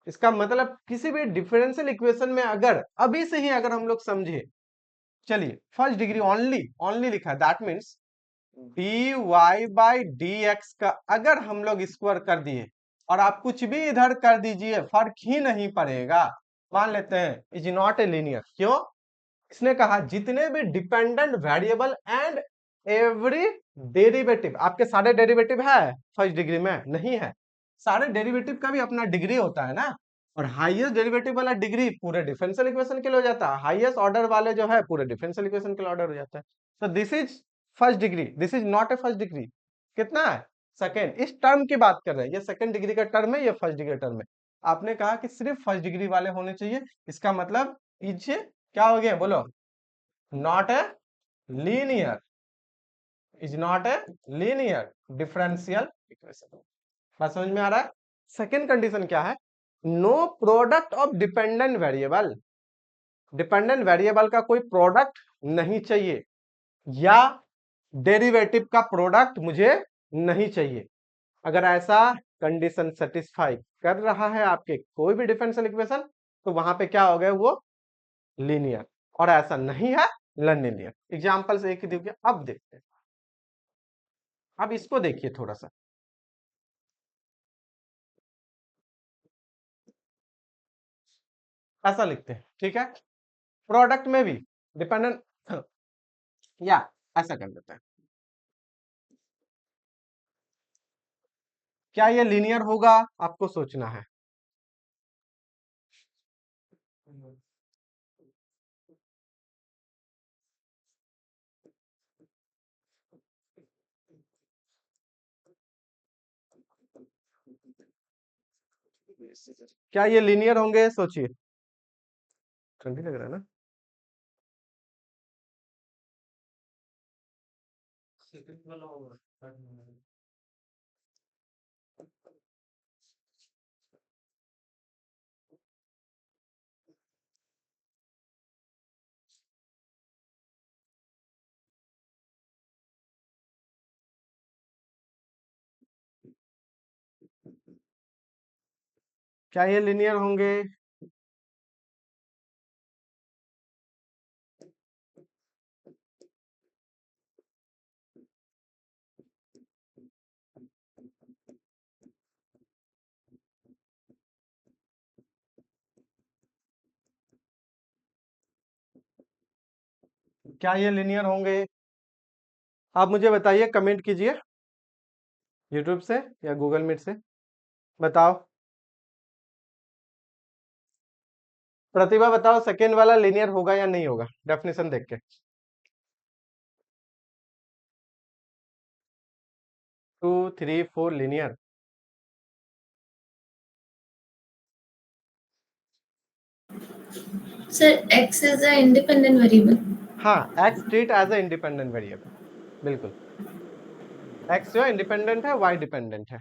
इसका मतलब किसी भी डिफरेंशियल इक्वेशन में अगर अभी से ही अगर हम लोग समझे, चलिए फर्स्ट डिग्री ओनली, ओनली लिखा है, that means d Y by D x का अगर हम लोग स्क्वायर कर दिए, और आप कुछ भी इधर कर दीजिए, फर्क ही नहीं पड़ेगा, मान लेते हैं इज नॉट ए लीनियर। क्यों? इसने कहा जितने भी dependent variable and every derivative, आपके सारे डेरिवेटिव है फर्स्ट डिग्री में? नहीं है। सारे डेरिवेटिव का भी अपना डिग्री होता है ना, और हाईएस्ट डेरिवेटिव वाला डिग्री पूरे डिफरेंशियल इक्वेशन के लिए हो जाता है, हाईएस्ट ऑर्डर वाले जो है पूरे डिफरेंशियल इक्वेशन के लिए ऑर्डर हो जाता है। तो this is first degree, this is not A first degree. कितना है? सेकेंड। इस टर्म की बात कर रहे हैं, ये सेकेंड डिग्री का टर्म है, ये फर्स्ट डिग्री टर्म है। आपने कहा कि सिर्फ फर्स्ट डिग्री वाले होने चाहिए, इसका मतलब इज क्या हो गया, बोलो? Not a linear, is not a linear differential equation. बात समझ में आ रहा है? सेकेंड कंडीशन क्या है? No product of dependent variable, dependent variable का कोई प्रोडक्ट नहीं चाहिए, या डेरिवेटिव का प्रोडक्ट मुझे नहीं चाहिए। अगर ऐसा कंडीशन सेटिस्फाई कर रहा है आपके कोई भी डिफरेंशियल इक्वेशन, तो वहां पे क्या हो गया, वो लीनियर। और ऐसा नहीं है, नॉन लीनियर। एग्जांपल्स एक ही दिया, अब देखते हैं। अब इसको देखिए थोड़ा सा, ऐसा लिखते हैं, ठीक है? प्रोडक्ट में भी डिपेंडेंट, या ऐसा कर देते हैं, क्या ये लीनियर होगा? आपको सोचना है। क्या ये लीनियर होंगे? सोचिए। ठंडी लग रहा है ना? क्या ये लीनियर होंगे? क्या ये लीनियर होंगे? आप मुझे बताइए, कमेंट कीजिए यूट्यूब से या गूगल मीट से, बताओ। प्रतिभा बताओ सेकेंड वाला लीनियर होगा या नहीं होगा, डेफिनेशन देख के। 2 3 4 linear. Sir, X is an independent variable. हाँ, x treat as a independent variable, बिल्कुल। एक्स जो है इंडिपेंडेंट है, वाई डिपेंडेंट है।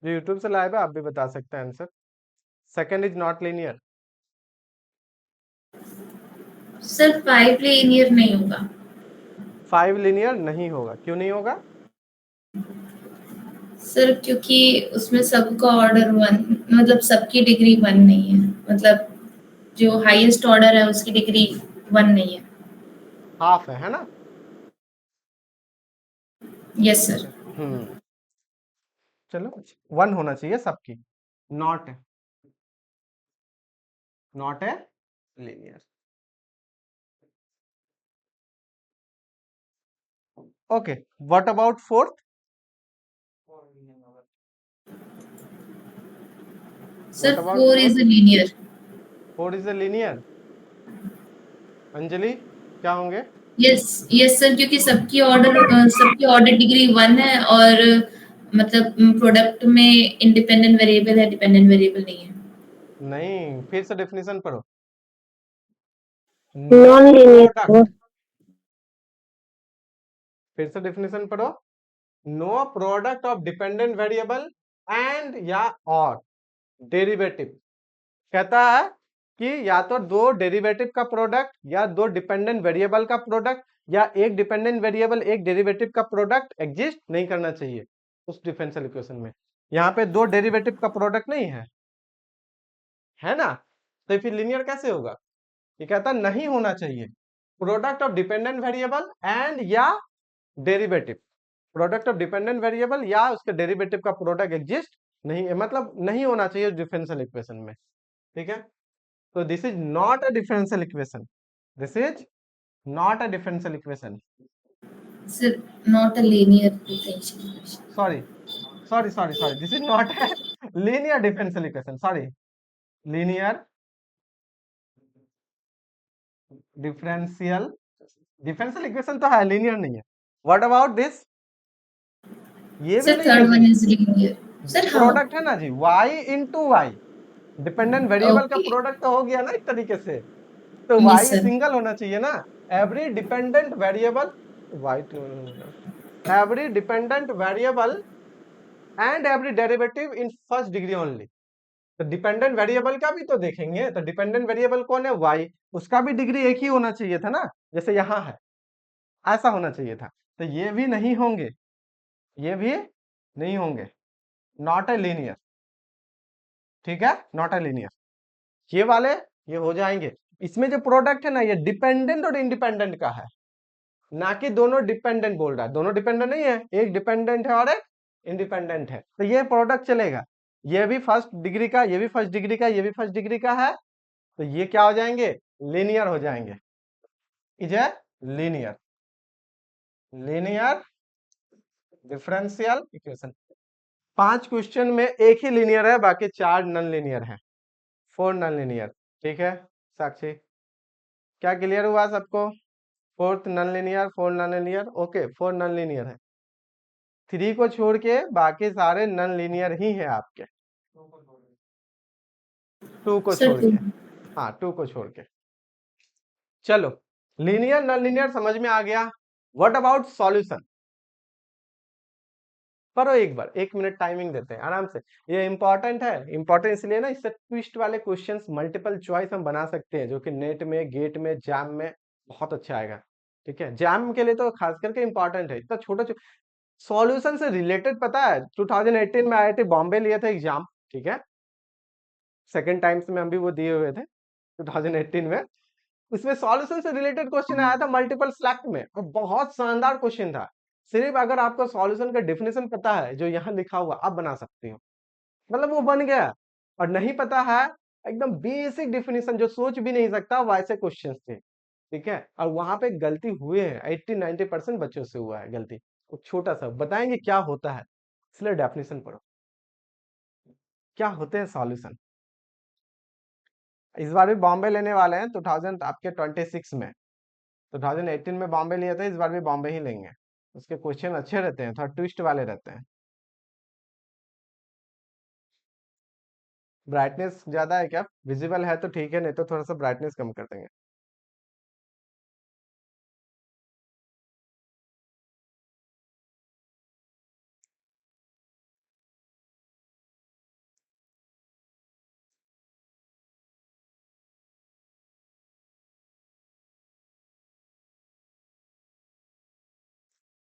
जो यूट्यूब से लाइव है आप भी बता सकते हैं answer. Second is not linear. Sir, 5 linear नहीं होगा। 5 लीनियर नहीं होगा, क्यों नहीं होगा? सर क्योंकि उसमें सबका ऑर्डर 1, मतलब सबकी डिग्री 1 नहीं है, मतलब जो हाईएस्ट ऑर्डर है उसकी डिग्री 1 नहीं है। हाफ है ना? Yes sir. चलो 1 होना चाहिए सबकी, नॉट है, नॉट है linear. Okay, what about fourth? Sir what about 4 fourth? Is a linear. 4 is a linear. Anjali क्या होंगे? यस यस सर, क्योंकि सबकी ऑर्डर डिग्री 1 है, और मतलब प्रोडक्ट में इंडिपेंडेंट वेरिएबल है, डिपेंडेंट वेरिएबल नहीं है। नहीं, फिर से डेफिनेशन पढ़ो। नॉन लीनियर प्रोडक्ट, फिर से डेफिनेशन पढ़ो। No product of dependent variable and या और डेरिवेटिव। कहता है कि या तो दो डेरिवेटिव का प्रोडक्ट या दो डिपेंडेंट वेरिएबल का प्रोडक्ट या एक डिपेंडेंट वेरिएबल एक डेरिवेटिव का प्रोडक्ट एग्जिस्ट नहीं करना चाहिए उस डिफरेंशियल इक्वेशन में। यहाँ पे दो डेरिवेटिव का प्रोडक्ट नहीं है ना, तो फिर लीनियर कैसे होगा? ये कहता नहीं होना चाहिए product of dependent variable and या derivative. Product of dependent variable या उसके डेरिवेटिव का प्रोडक्ट एग्जिस्ट नहीं है, मतलब नहीं होना चाहिए डिफरेंशियल इक्वेशन में। ठीक है, तो this is not a differential equation, this is not a differential equation. Sir not a linear differential equation. Sorry sorry sorry sorry, this is not a linear differential equation, sorry, linear differential differential equation तो है, linear नहीं है। What about this? ये भी sir नहीं है third one जी, is linear. Sir how? Product है ना जी, y into y, dependent variable का ओके। प्रोडक्ट तो हो गया ना एक तरीके से, तो यस y सर। सिंगल होना चाहिए ना। Every dependent variable y, every dependent variable and every derivative in first degree only. तो डिपेंडेंट वेरिएबल का भी तो देखेंगे, तो डिपेंडेंट वेरिएबल कौन है? y, उसका भी डिग्री एक ही होना चाहिए था ना, जैसे यहाँ है, ऐसा होना चाहिए था। तो ये भी नहीं होंगे, ये भी नहीं होंगे, नॉट ए लीनियर। ठीक है, नॉट ए लीनियर। ये वाले ये हो जाएंगे। इसमें जो प्रोडक्ट है ना, ये डिपेंडेंट और इंडिपेंडेंट का है, ना कि दोनों डिपेंडेंट बोल रहा है। दोनों डिपेंडेंट नहीं है, एक डिपेंडेंट है और एक इंडिपेंडेंट है, तो ये प्रोडक्ट चलेगा। ये भी फर्स्ट डिग्री का, ये भी फर्स्ट डिग्री का, ये भी फर्स्ट डिग्री का है, तो ये क्या हो जाएंगे? लीनियर हो जाएंगे। Is a linear, linear differential equation. 5 question में एक ही लीनियर है, बाकी 4 नॉन लीनियर है, 4 नॉन लीनियर। ठीक है साक्षी, क्या क्लियर हुआ सबको? Fourth non linear, 4 non linear, okay 4 non linear है। 3 को छोड़ के बाकी सारे नॉन लीनियर ही है आपके, 2 को सर छोड़ 2। के। हाँ 2 को छोड़ के। चलो लीनियर नॉन लीनियर समझ में आ गया। What about solution? करो एक बार, 1 मिनट टाइमिंग देते हैं आराम से। ये इंपॉर्टेंट है, इंपॉर्टेंट इसलिए ना, इससे ट्विस्ट वाले क्वेश्चंस मल्टीपल चॉइस हम बना सकते हैं, जो कि नेट में, गेट में, जैम में बहुत अच्छा आएगा। ठीक है, जैम के लिए तो खास करके इंपॉर्टेंट है। इतना छोटा सॉल्यूशन से रिलेटेड, पता है 2018 में आईआईटी बॉम्बे लिए थे एग्जाम, ठीक है, सेकंड टाइम्स में हम भी वो दिए हुए थे 2018 में। उसमें सॉल्यूशन से रिलेटेड क्वेश्चन आया था मल्टीपल सेलेक्ट में, और बहुत शानदार क्वेश्चन था। सिर्फ अगर आपको सॉल्यूशन का डेफिनेशन पता है, जो यहाँ लिखा हुआ, आप बना सकते हो, मतलब वो बन गया। और नहीं पता है, एकदम बेसिक डेफिनेशन जो सोच भी नहीं सकता, वैसे क्वेश्चंस थे। ठीक है, और वहां पे गलती हुए हैं, 80-90% बच्चों से हुआ है गलती। वो छोटा सा बताएंगे क्या होता है, इसलिए डेफिनेशन पढ़ो, क्या होते हैं सॉल्यूशन। इस बार भी बॉम्बे लेने वाले हैं 2000 आपके 26 में, 2018 में बॉम्बे लिए थे, इस बार भी बॉम्बे ही लेंगे। उसके क्वेश्चन अच्छे रहते हैं, थोड़ा ट्विस्ट वाले रहते हैं। ब्राइटनेस ज्यादा है क्या, विजिबल है तो ठीक है, नहीं तो थोड़ा सा ब्राइटनेस कम कर देंगे।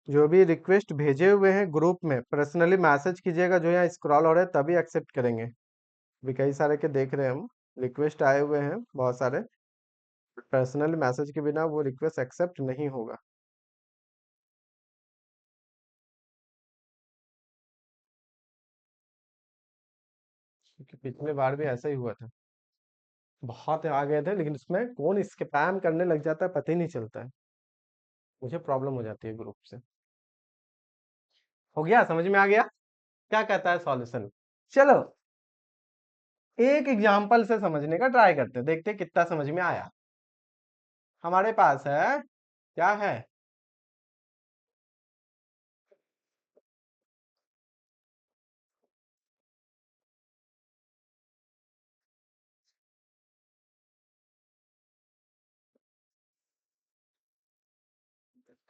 जो भी रिक्वेस्ट भेजे हुए हैं ग्रुप में पर्सनली मैसेज कीजिएगा, जो यहाँ स्क्रॉल हो रहे हैं तभी एक्सेप्ट करेंगे। भी कई सारे के देख रहे हैं हम, रिक्वेस्ट आए हुए हैं बहुत सारे, पर्सनली मैसेज के बिना वो रिक्वेस्ट एक्सेप्ट नहीं होगा। क्योंकि पिछले बार भी ऐसा ही हुआ था, बहुत आ गए थे, लेकिन उसमें कौन स्पैम करने लग जाता है पता ही नहीं चलता है, मुझे प्रॉब्लम हो जाती है ग्रुप से। हो गया, समझ में आ गया क्या कहता है सॉल्यूशन। चलो एक एग्जांपल से समझने का ट्राई करते हैं, देखते हैं कितना समझ में आया। हमारे पास है, क्या है,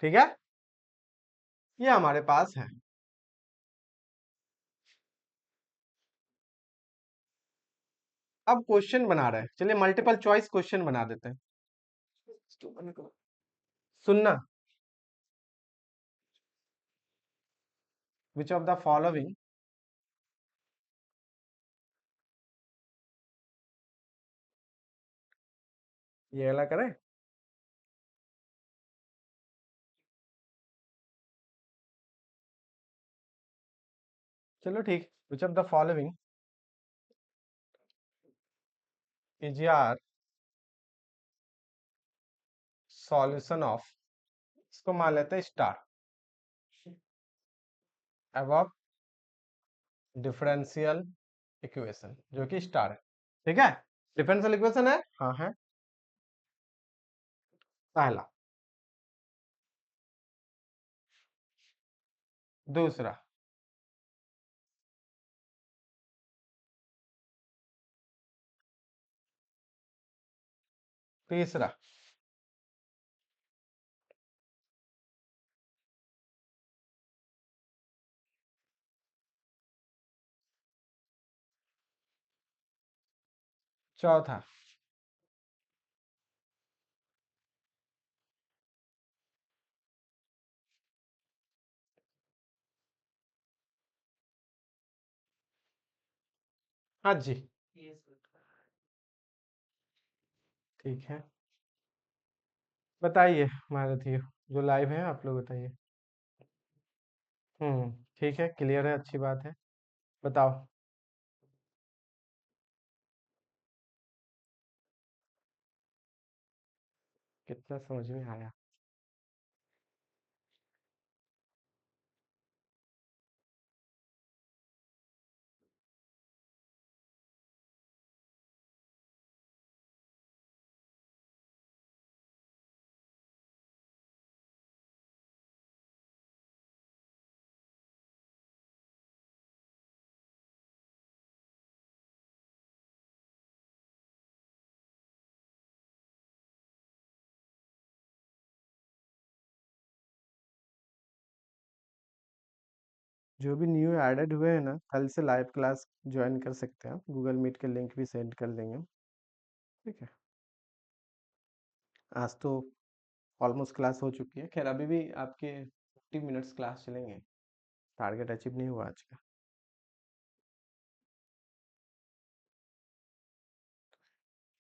ठीक है, ये हमारे पास है। अब क्वेश्चन बना रहे हैं, चलिए मल्टीपल चॉइस क्वेश्चन बना देते हैं। सुनना, विच ऑफ द फॉलोइंग, ये वाला करें, चलो ठीक, which of the following is यार सॉल्यूशन ऑफ, इसको मान लेते हैं स्टार, अब डिफरेंशियल इक्वेशन जो कि स्टार है, ठीक है, डिफरेंशियल इक्वेशन है, हाँ है, पहला। दूसरा, तीसरा, चौथा, हाँ जी, ठीक है, बताइए महारथी जो लाइव है, आप लोग बताइए। ठीक है, क्लियर है, अच्छी बात है, बताओ। कितना समझ में आया। जो भी न्यू एडेड हुए हैं ना, कल से लाइव क्लास ज्वाइन कर सकते हैं, गूगल मीट के लिंक भी सेंड कर देंगे, ठीक है। आज तो ऑलमोस्ट क्लास हो चुकी है, खैर अभी भी आपके 50 मिनट्स क्लास चलेंगे, टारगेट अचीव नहीं हुआ आज का।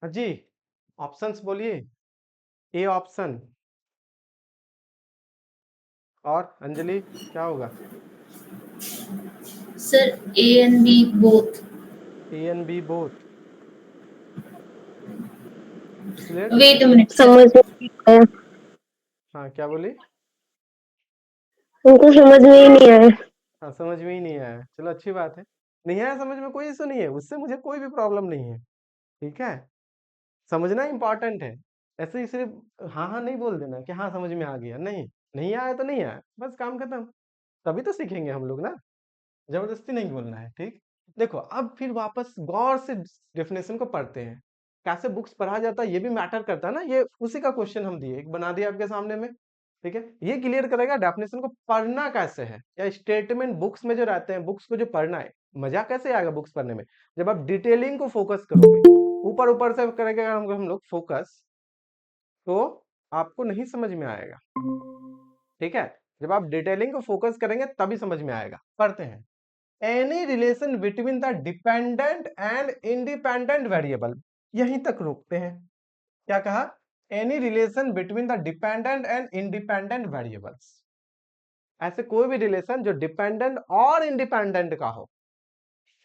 जी, ऑप्शंस बोलिए, ए ऑप्शन, और अंजलि क्या होगा। Sir A and B both. A and B both, clear? Wait a minute sir. समझ में नहीं आया, हाँ, क्या बोली? हमको समझ में ही नहीं आया। हाँ, समझ में ही नहीं आया, चलो अच्छी बात है। नहीं आया समझ में, कोई इशू नहीं है, उससे मुझे कोई भी प्रॉब्लम नहीं है, ठीक है? समझना इंपॉर्टेंट है। ऐसे ही सिर्फ हाँ हाँ नहीं बोल देना कि हाँ समझ में आ गया, नहीं, नहीं आया तो नहीं आया, बस काम खत्म। तभी तो सीखेंगे हम लोग ना, जबरदस्ती नहीं बोलना है, ठीक? देखो अब फिर वापस गौर से डेफिनेशन को पढ़ते हैं। कैसे बुक्स पढ़ा जाता है ये भी मैटर करता है ना, ये उसी का क्वेश्चन हम दिए, एक बना दिया आपके सामने में, ठीक है? ये क्लियर करेगा डेफिनेशन को पढ़ना कैसे है, या स्टेटमेंट बुक्स में जो रहते हैं, बुक्स को जो पढ़ना है, मजा कैसे आएगा बुक्स पढ़ने में, जब आप डिटेलिंग को फोकस करोगे। ऊपर ऊपर से करेंगे हम लोग फोकस, तो आपको नहीं समझ में आएगा, ठीक है? जब आप डिटेलिंग को फोकस करेंगे तभी समझ में आएगा। पढ़ते हैं। Any relation between the dependent and independent variable, यहीं तक रोकते हैं। क्या कहा? Any relation between the dependent and independent variables, ऐसे कोई भी रिलेशन जो डिपेंडेंट और इंडिपेंडेंट का हो,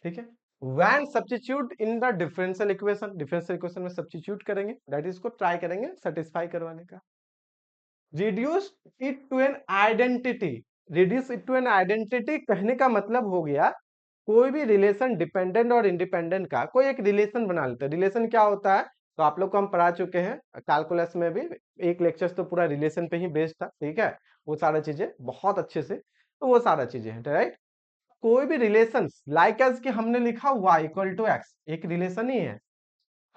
ठीक है? When substitute in the differential equation में सब्स्टिट्यूट करेंगे, दैट इज को ट्राई करेंगे सेटिस्फाई करवाने का। Reduce it to an identity, reduce it to an identity कहने का मतलब हो गया, कोई भी रिलेशन डिपेंडेंट और इंडिपेंडेंट का कोई एक रिलेशन बना लेते हैं। रिलेशन क्या होता है तो आप लोग को हम पढ़ा चुके हैं कैलकुलस में भी, एक लेक्चर तो पूरा रिलेशन पे ही बेस्ड था, ठीक है? वो सारा चीजें बहुत अच्छे से, तो वो सारा चीजें हैं, राइट? कोई भी रिलेशन लाइक एज कि हमने लिखा y इक्वल टू एक्स, एक रिलेशन ही है।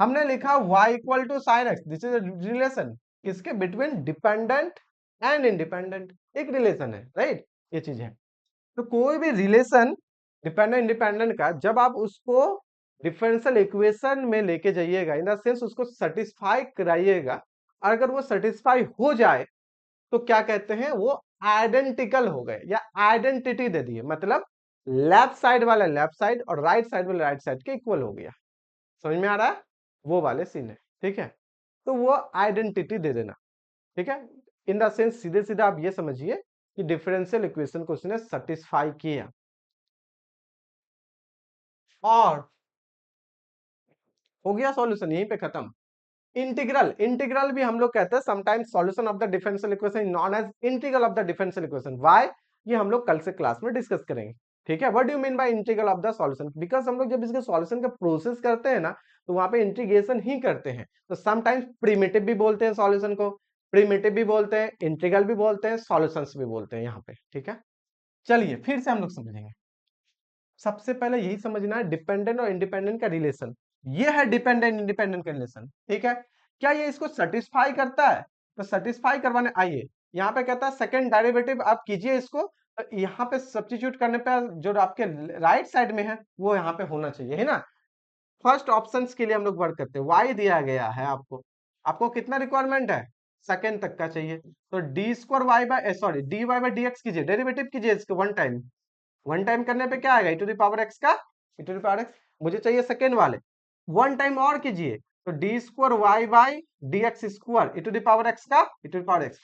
हमने लिखा y equal to sine x, this is relation किसके? बिटवीन डिपेंडेंट एंड इंडिपेंडेंट, एक रिलेशन है, राइट? ये चीज है। तो कोई भी रिलेशन डिपेंडेंट इंडिपेंडेंट का जब आप उसको डिफरेंशियल इक्वेशन में लेके जाइएगा, इन द सेंस उसको सेटिस्फाई कराइएगा, अगर वो सेटिस्फाई हो जाए तो क्या कहते हैं? वो आइडेंटिकल हो गए या आइडेंटिटी दे दिए, मतलब लेफ्ट साइड वाला लेफ्ट साइड और राइट साइड वाला राइट साइड के इक्वल हो गया। समझ में आ रहा है? वो वाले सीन है, ठीक है? तो वो आइडेंटिटी दे देना, ठीक है? इन द सेंस सीधे सीधे आप ये समझिए कि डिफरेंशियल इक्वेशन को उसने सेटिस्फाई किया। और हो गया सॉल्यूशन, यहीं पे खत्म। इंटीग्रल, इंटीग्रल भी हम लोग कहते हैं sometimes solution of the differential equation known as integral of the differential equation. Why? ये हम लोग कल से क्लास में डिस्कस करेंगे, ठीक है? What do you mean by integral of the solution? Because हम लोग जब इसके सॉल्यूशन का प्रोसेस करते हैं ना, तो वहां पे इंटीग्रेशन ही करते हैं, तो समटाइम्स प्रिमिटिव भी बोलते हैं सॉल्यूशन को, प्रिमिटिव भी बोलते हैं, इंटीग्रल भी बोलते हैं, सॉल्यूशंस भी बोलते हैं यहाँ पे, ठीक है? चलिए फिर से हम लोग समझेंगे। सबसे पहले यही समझना है डिपेंडेंट और इंडिपेंडेंट का रिलेशन, ये है डिपेंडेंट इंडिपेंडेंट का रिलेशन, ठीक है? क्या ये इसको सेटिस्फाई करता है? तो सेटिस्फाई करवाने आइए, यहाँ पे कहता है सेकंड डेरिवेटिव आप कीजिए इसको, तो यहाँ पे सब्स्टिट्यूट करने पे जो आपके राइट साइड में है वो यहाँ पे होना चाहिए, है ना? फर्स्ट ऑप्शन के लिए हम लोग वर्क करते हैं, y दिया गया है आपको, आपको कितना रिक्वायरमेंट है? सेकंड तक का चाहिए, तो d square y by sorry d y by d x कीजिए, डेरिवेटिव कीजिए इसको वन टाइम करने पे क्या आएगा? e to the power x का e to the power x, मुझे चाहिए सेकेंड वाले, वन टाइम और कीजिए, तो d square Y by D x square e to the power x का e to the power x,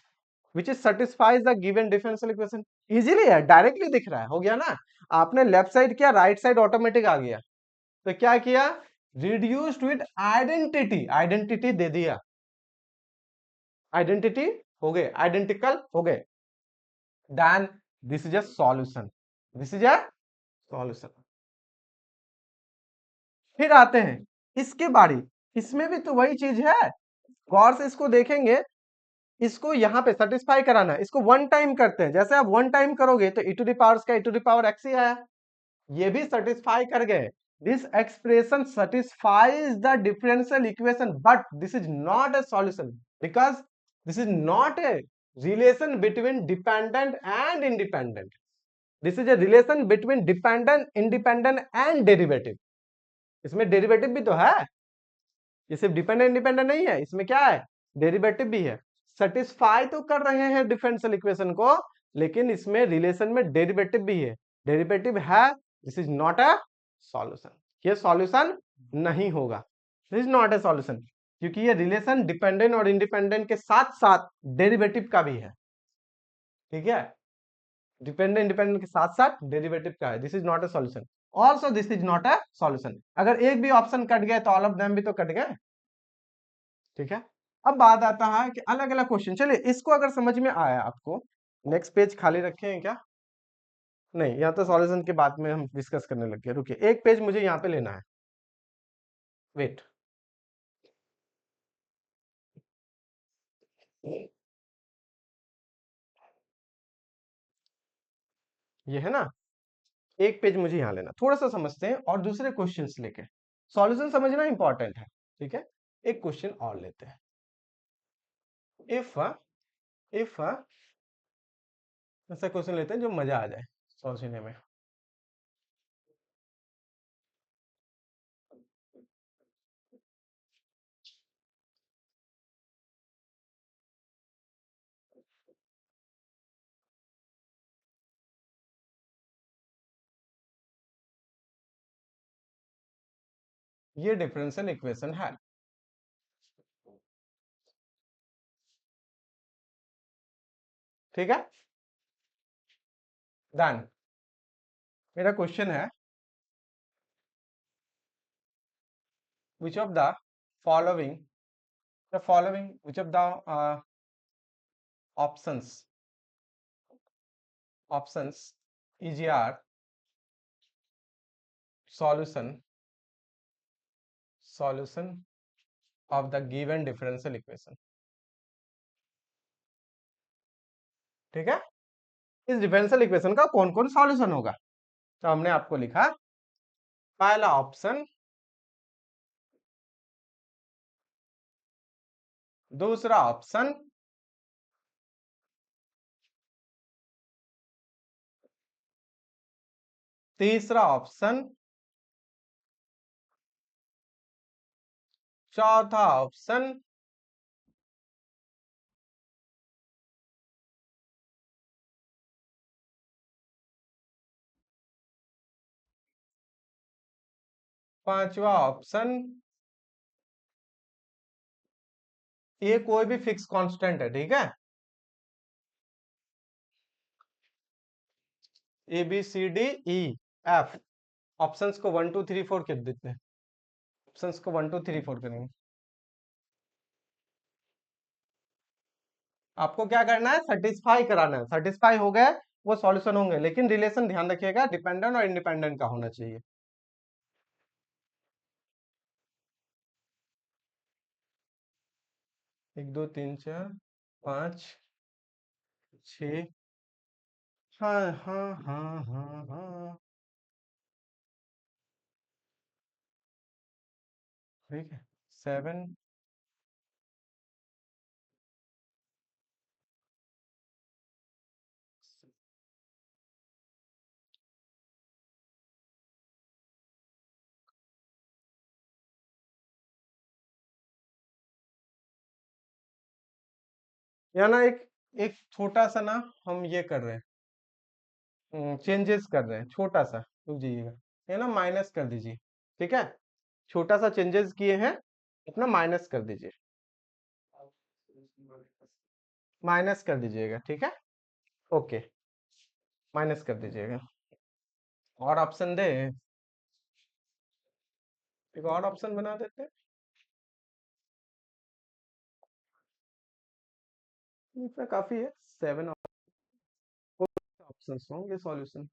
which is satisfies the given differential equation. Easily है, directly दिख रहा है, हो गया ना? आपने लेफ्ट साइड किया, राइट साइड ऑटोमेटिक आ गया। तो क्या किया? रिड्यूस्ड विद आइडेंटिटी, आइडेंटिटी दे दिया, आइडेंटिटी हो गए, आइडेंटिकल हो गए, then this is a solution, this is a solution. फिर आते हैं इसके बारी, इसमें भी तो वही चीज है, गौर से इसको देखेंगे, इसको यहाँ पे सेटिस्फाई कराना है, इसको वन टाइम करते हैं, जैसे आप वन टाइम करोगे तो e टू द पावर का e to the power x ही आया, ये भी सेटिस्फाई कर गए। This expression satisfies the differential equation but this is not a solution, because this is not a relation between dependent and independent, this is a relation between dependent independent and derivative. इसमें derivative भी तो है, ये सिर्फ dependent independent नहीं है, इसमें क्या है? डेरिवेटिव भी है। सेटिस्फाई तो कर रहे हैं डिफरेंशियल इक्वेशन को, लेकिन इसमें रिलेशन में डेरिवेटिव भी है, डेरिवेटिव है, this is not a solution, ये सॉल्यूशन नहीं होगा, this is not a solution, क्योंकि ये रिलेशन डिपेंडेंट और इंडिपेंडेंट के साथ साथ डेरिवेटिव का भी है, ठीक है? डिपेंडेंट इंडिपेंडेंट के साथ साथ डेरिवेटिव का है, this is not a solution, also this is not a solution. अगर एक भी ऑप्शन कट गया तो ऑल ऑफ देम भी तो कट गए, ठीक है। अब बात आता है कि अलग अलग क्वेश्चन, चलिए इसको अगर समझ में आया आपको, नेक्स्ट पेज खाली रखे हैं क्या? नहीं, यहाँ तो सॉल्यूशन के बाद में हम डिस्कस करने लग गए, रुकिए एक पेज मुझे यहाँ पे लेना है, वेट। ये है ना, एक पेज मुझे यहाँ लेना, थोड़ा सा समझते हैं और दूसरे क्वेश्चंस लेके, सॉल्यूशन समझना इंपॉर्टेंट है, ठीक है। एक क्वेश्चन और लेते हैं। इफ इफ ऐसा क्वेश्चन लेते हैं जो मजा आ जाए सोचने में। ये डिफरेंशियल इक्वेशन है, ठीक है। डन। मेरा क्वेश्चन है, which of the following which of the options is your solution of the given differential equation, ठीक है। इस डिफरेंशियल इक्वेशन का कौन कौन सॉल्यूशन होगा? तो हमने आपको लिखा पहला ऑप्शन, दूसरा ऑप्शन, तीसरा ऑप्शन, चौथा ऑप्शन, पांचवा ऑप्शन। ये कोई भी फिक्स कांस्टेंट है, ठीक है। A B C D E F, options को 1 2 3 4 कर देते हैं, ऑप्शंस को 1 2 3 4 करेंगे। आपको क्या करना है, सेटिस्फाई कराना है, सेटिस्फाई हो गए वो सॉल्यूशन होंगे, लेकिन रिलेशन ध्यान रखिएगा डिपेंडेंट और इंडिपेंडेंट का होना चाहिए। 1 2 3 4 5 6, हाँ हाँ हाँ हाँ हाँ, ठीक है, 7, या ना एक एक छोटा सा ना हम ये कर रहे हैं, चेंजेस कर रहे हैं, छोटा सा रुक जाइएगा, ये ना माइनस कर दीजिए, ठीक है। छोटा सा चेंजेस किए हैं, अपना माइनस कर दीजिए, माइनस कर दीजिएगा, ठीक है, ओके, माइनस कर दीजिएगा। और ऑप्शन दे, एक और ऑप्शन बना देते हैं, इतना काफी है, 7 ऑप्शंस होंगे सॉल्यूशन।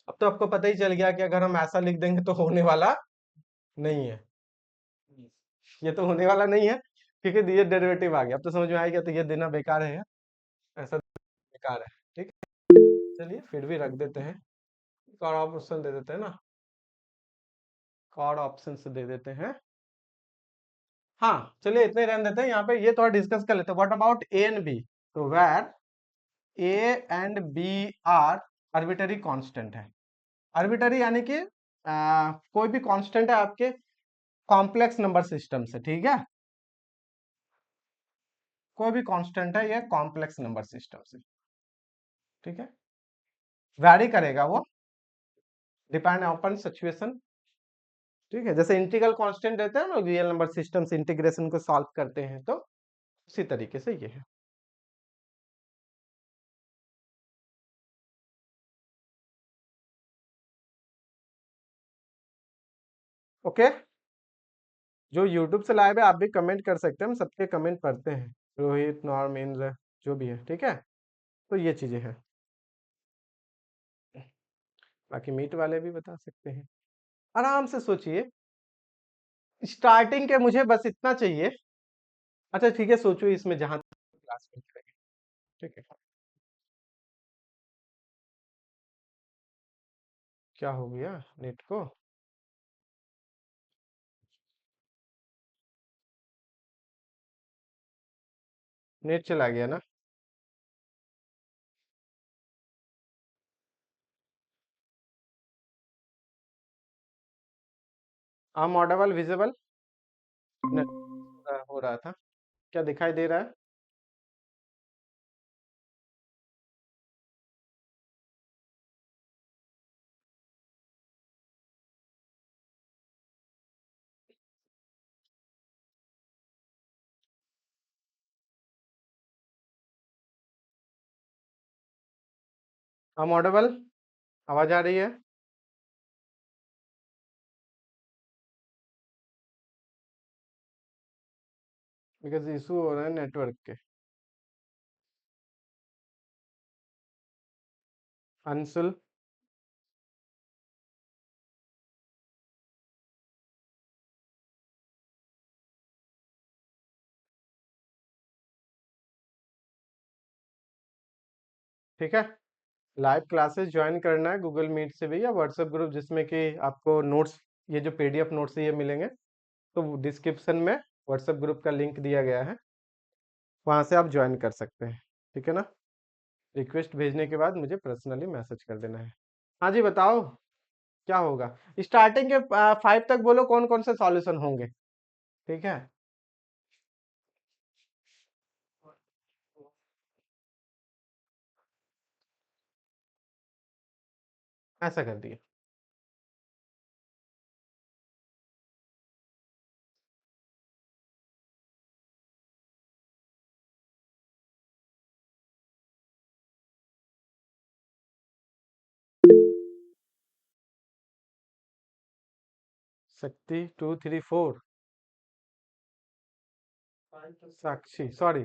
अब तो आपको पता ही चल गया कि अगर हम ऐसा लिख देंगे तो होने वाला नहीं है, ये तो होने वाला नहीं है, क्योंकि ये डेरिवेटिव आ गया, अब तो समझ में आ गया, तो ये देना बेकार है, ऐसा बेकार है, ठीक है। चलिए फिर भी रख देते हैं, एक और ऑप्शन दे देते हैं ना, एक और ऑप्शन से दे देते हैं। हाँ चलिए इतने रहने देते हैं, यहाँ पे ये थोड़ा डिस्कस कर लेते हैं, what about A and B, तो where A and B are arbitrary constant है, आर्बिटरी यानी कि कोई भी कांस्टेंट है आपके कॉम्प्लेक्स नंबर सिस्टम से, ठीक है, कोई भी कांस्टेंट है ये कॉम्प्लेक्स नंबर सिस्टम से, ठीक है, वैरी करेगा वो, डिपेंड अपॉन सिचुएशन, ठीक है। जैसे इंटीग्रल कांस्टेंट रहते हैं ना रियल नंबर सिस्टम से इंटीग्रेशन को सॉल्व करते हैं, तो उसी तरीके से ये है। ओके, जो यूट्यूब से लाइव है आप भी कमेंट कर सकते हैं, हम सबके कमेंट पढ़ते हैं, रोहित, नॉर्म, इंद्र, जो भी है, ठीक है। तो ये चीजें हैं, बाकी मीट वाले भी बता सकते हैं। आराम से सोचिए, स्टार्टिंग के मुझे बस इतना चाहिए। अच्छा ठीक है, सोचो इसमें जहां तक क्लास में करेंगे, ठीक है। क्या हो गया नेट को? नेट चला गया ना? आम ऑडिबल विजिबल हो रहा था, क्या दिखाई दे रहा है? आम ऑडिबल, आवाज आ रही है? बिकॉज इशू हो रहा है नेटवर्क के। अंशुल, ठीक है। लाइव क्लासेस ज्वाइन करना है गूगल मीट से भी या व्हाट्सएप ग्रुप, जिसमें कि आपको नोट्स, ये जो पीडीएफ नोट्स ये मिलेंगे, तो डिस्क्रिप्शन में व्हाट्सएप ग्रुप का लिंक दिया गया है, वहां से आप ज्वाइन कर सकते हैं, ठीक है ना। रिक्वेस्ट भेजने के बाद मुझे पर्सनली मैसेज कर देना है। हाँ जी बताओ, क्या होगा? स्टार्टिंग के 5 तक बोलो कौन कौन से सॉल्यूशन होंगे, ठीक है। ऐसा कर दिए। शक्ति 2 3 4, साक्षी, सॉरी,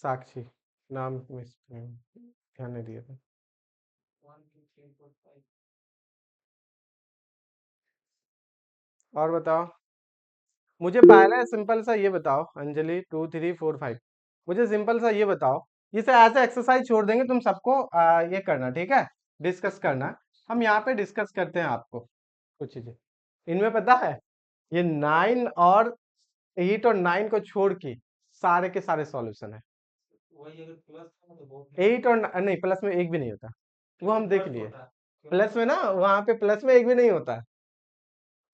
साक्षी, नाम मिस ध्यान नहीं दिया था। और बताओ, मुझे पहले सिंपल सा ये बताओ, अंजलि 2 3 4 5, मुझे सिंपल सा ये बताओ, इसे ऐसे एक्सरसाइज छोड़ देंगे, तुम सबको ये करना, ठीक है, डिस्कस करना। हम यहाँ पे डिस्कस करते हैं आपको कुछ चीजें। इनमें पता है, ये 9 और 8 और 9 को छोड़ के सारे के सारे सॉल्यूशन है। 8 और नहीं, प्लस में एक भी नहीं होता, वो हम देख लिए। प्लस में ना, वहां पे प्लस में एक भी नहीं होता,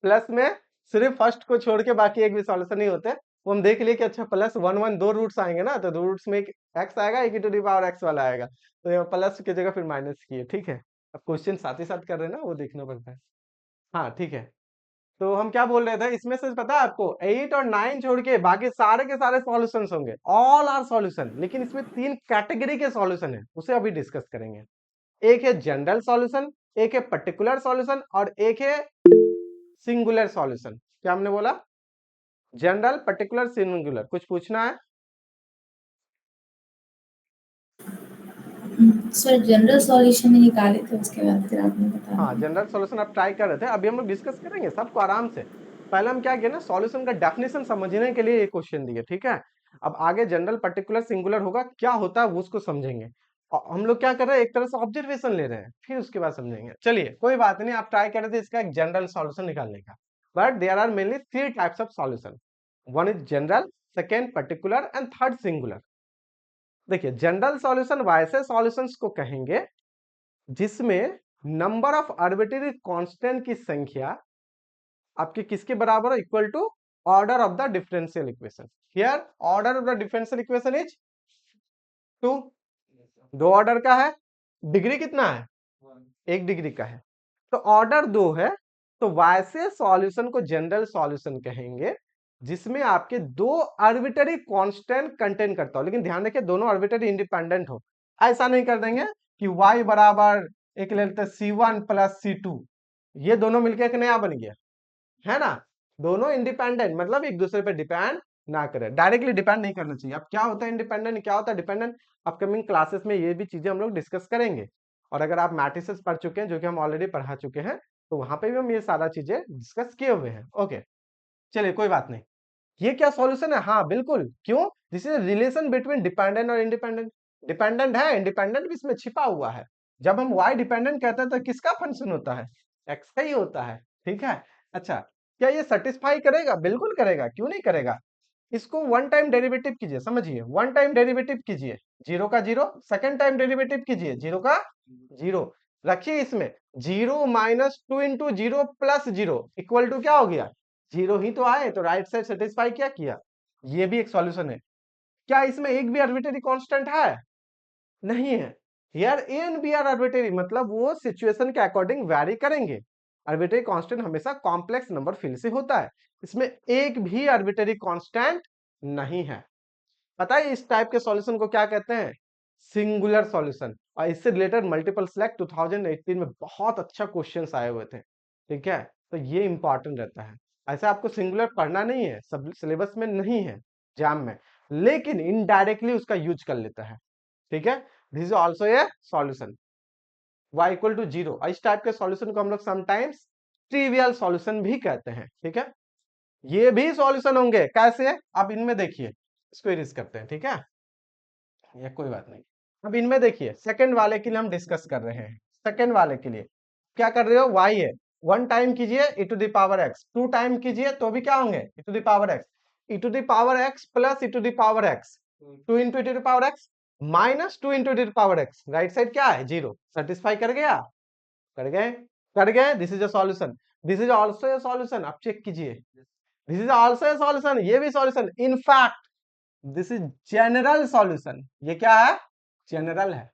प्लस में सिर्फ फर्स्ट को छोड़ के बाकी एक भी सॉल्यूशन नहीं होते। वो हम देख लिए कि अच्छा प्लस 1 1 दो रूट्स आएंगे ना, तो दो रूट्स में एक एक्स आएगा, एक टू दी पावर एक्स वाला आएगा, तो ये प्लस की जगह फिर माइनस किए, ठीक है। अब क्वेश्चन साथ ही साथ कर रहे हैं ना, वो देखना पड़ता है। हाँ ठीक है, तो हम क्या बोल रहे थे, इसमें से पता है आपको 8 और 9 छोड़ के बाकी सारे के सारे सॉल्यूशंस होंगे, ऑल आर सॉल्यूशन, लेकिन इसमें 3 कैटेगरी के सॉल्यूशन है, उसे अभी डिस्कस करेंगे। एक है जनरल सॉल्यूशन, एक है पर्टिकुलर सॉल्यूशन, और एक है सिंगुलर सॉल्यूशन। क्या हमने बोला? General, particular, singular. कुछ पूछना है? सर जनरल सॉल्यूशन निकाले थे, उसके बाद फिर आपने बताया। हाँ, जनरल सॉल्यूशन आप ट्राई कर रहे थे, अभी हम लोग डिस्कस करेंगे सबको आराम से। पहले हम क्या किए ना, सॉल्यूशन का डेफिनेशन समझने के लिए ये क्वेश्चन दिए, ठीक है। अब आगे जनरल, पर्टिकुलर, सिंगुलर होगा, क्या होता है वो उसको समझेंगे। और हम लोग क्या कर रहे हैं, एक तरह से ऑब्जर्वेशन ले रहे हैं, फिर उसके बाद समझेंगे। चलिए कोई बात नहीं, आप ट्राई कर रहे थे इसका एक जनरल सॉल्यूशन निकालने का, but there are mainly 3 types of solution. One is general, second particular, and third singular. देखिए, जनरल सॉल्यूशन वैसे सॉल्यूशंस को कहेंगे जिसमें नंबर ऑफ आर्बिट्रेरी कांस्टेंट की संख्या आपके किसके बराबर है, equal to order of the differential equation. Here order of the differential equation is 2, दो ऑर्डर का है, डिग्री कितना है, 1 डिग्री का है, तो ऑर्डर 2 है। तो वैसे सॉल्यूशन को जनरल सॉल्यूशन कहेंगे जिसमें आपके दो आर्बिट्रेरी कांस्टेंट कंटेन करता हो, लेकिन ध्यान रखिए दोनों आर्बिट्रेरी इंडिपेंडेंट हो। ऐसा नहीं कर देंगे कि y बराबर एक ले लेते C1 प्लस C2, ये दोनों मिलकर एक नया बन गया, है ना, दोनों इंडिपेंडेंट मतलब एक दूसरे पे डिपेंड ना करें, डायरेक्टली डिपेंड नहीं करना चाहिए। अब क्या होता है इंडिपेंडेंट, क्या होता है डिपेंडेंट, अपकमिंग क्लासेस में ये भी चीजें हम लोग डिस्कस करेंगे। और अगर आप मैट्रिसेस पढ़ चुके हैं, जो कि हम ऑलरेडी पढ़ा चुके हैं, तो वहां पे भी हम ये सारा चीजें डिस्कस किए हुए हैं। ओके, चलिए कोई बात नहीं। ये क्या सॉल्यूशन है, हाँ बिल्कुल, क्यों, this is relation between dependent और इंडिपेंडेंट। डिपेंडेंट है, इंडिपेंडेंट भी इसमें छिपा हुआ है। जब हम वाई डिपेंडेंट कहते हैं तो किसका फंक्शन होता है, एक्स का ही होता है, ठीक है। अच्छा, क्या ये सेटिस्फाई करेगा, बिल्कुल करेगा, क्यों नहीं करेगा। इसको वन टाइम डेरिवेटिव कीजिए, समझिए, वन टाइम डेरिवेटिव कीजिए, जीरो का जीरो, सेकेंड टाइम डेरिवेटिव कीजिए, जीरो का जीरो, रखिए इसमें zero minus two into zero plus zero equal to क्या हो गया, जीरो ही तो आए, तो राइट साइड सेटिस्फाई क्या किया, ये भी एक सॉल्यूशन है। क्या इसमें एक भी आर्बिट्रेरी कांस्टेंट है, नहीं है। यार A and B are arbitrary, मतलब वो सिचुएशन के अकॉर्डिंग वैरी करेंगे। आर्बिट्रेरी कांस्टेंट हमेशा कॉम्प्लेक्स नंबर फील्ड से होता है, इसमें एक भी आर्बिट्रेरी कांस्टेंट नहीं है। पता है इस टाइप के सॉल्यूशन को क्या कहते हैं, सिंगुलर सॉल्यूशन। और इससे रिलेटेड मल्टीपल सिलेक्ट 2018 में बहुत अच्छा क्वेश्चंस आए हुए थे, ठीक है, तो ये इंपॉर्टेंट रहता है। ऐसे आपको सिंगुलर पढ़ना नहीं है, सब सिलेबस में नहीं है एग्जाम में, लेकिन इनडायरेक्टली उसका यूज कर लेता है, ठीक है। This is also a solution, y equal to zero. इस टाइप के सॉल्यूशन को हम लोग समटाइम्स ट्रिवियल सॉल्यूशन भी कहते हैं, ठीक है। ये भी सॉल्यूशन होंगे, कैसे, अब इनमें देखिए, इसको इरेज करते हैं, ठीक है, ये कोई बात नहीं। अब इनमें देखिए, सेकंड वाले के लिए हम डिस्कस कर रहे हैं, सेकंड वाले के लिए क्या कर रहे हो, y है, वन टाइम कीजिए e to the power x, two time कीजिए तो भी क्या होंगे e to the power x, e to the power x plus e to the power x, two into e to the power x minus two into the power x, right side क्या है zero, satisfy कर गया, कर गए, कर गए, this is a solution, this is also a solution. आप check कीजिए, this is also a solution, ये भी solution, in fact this is general solution, ये क्या है, जनरल है।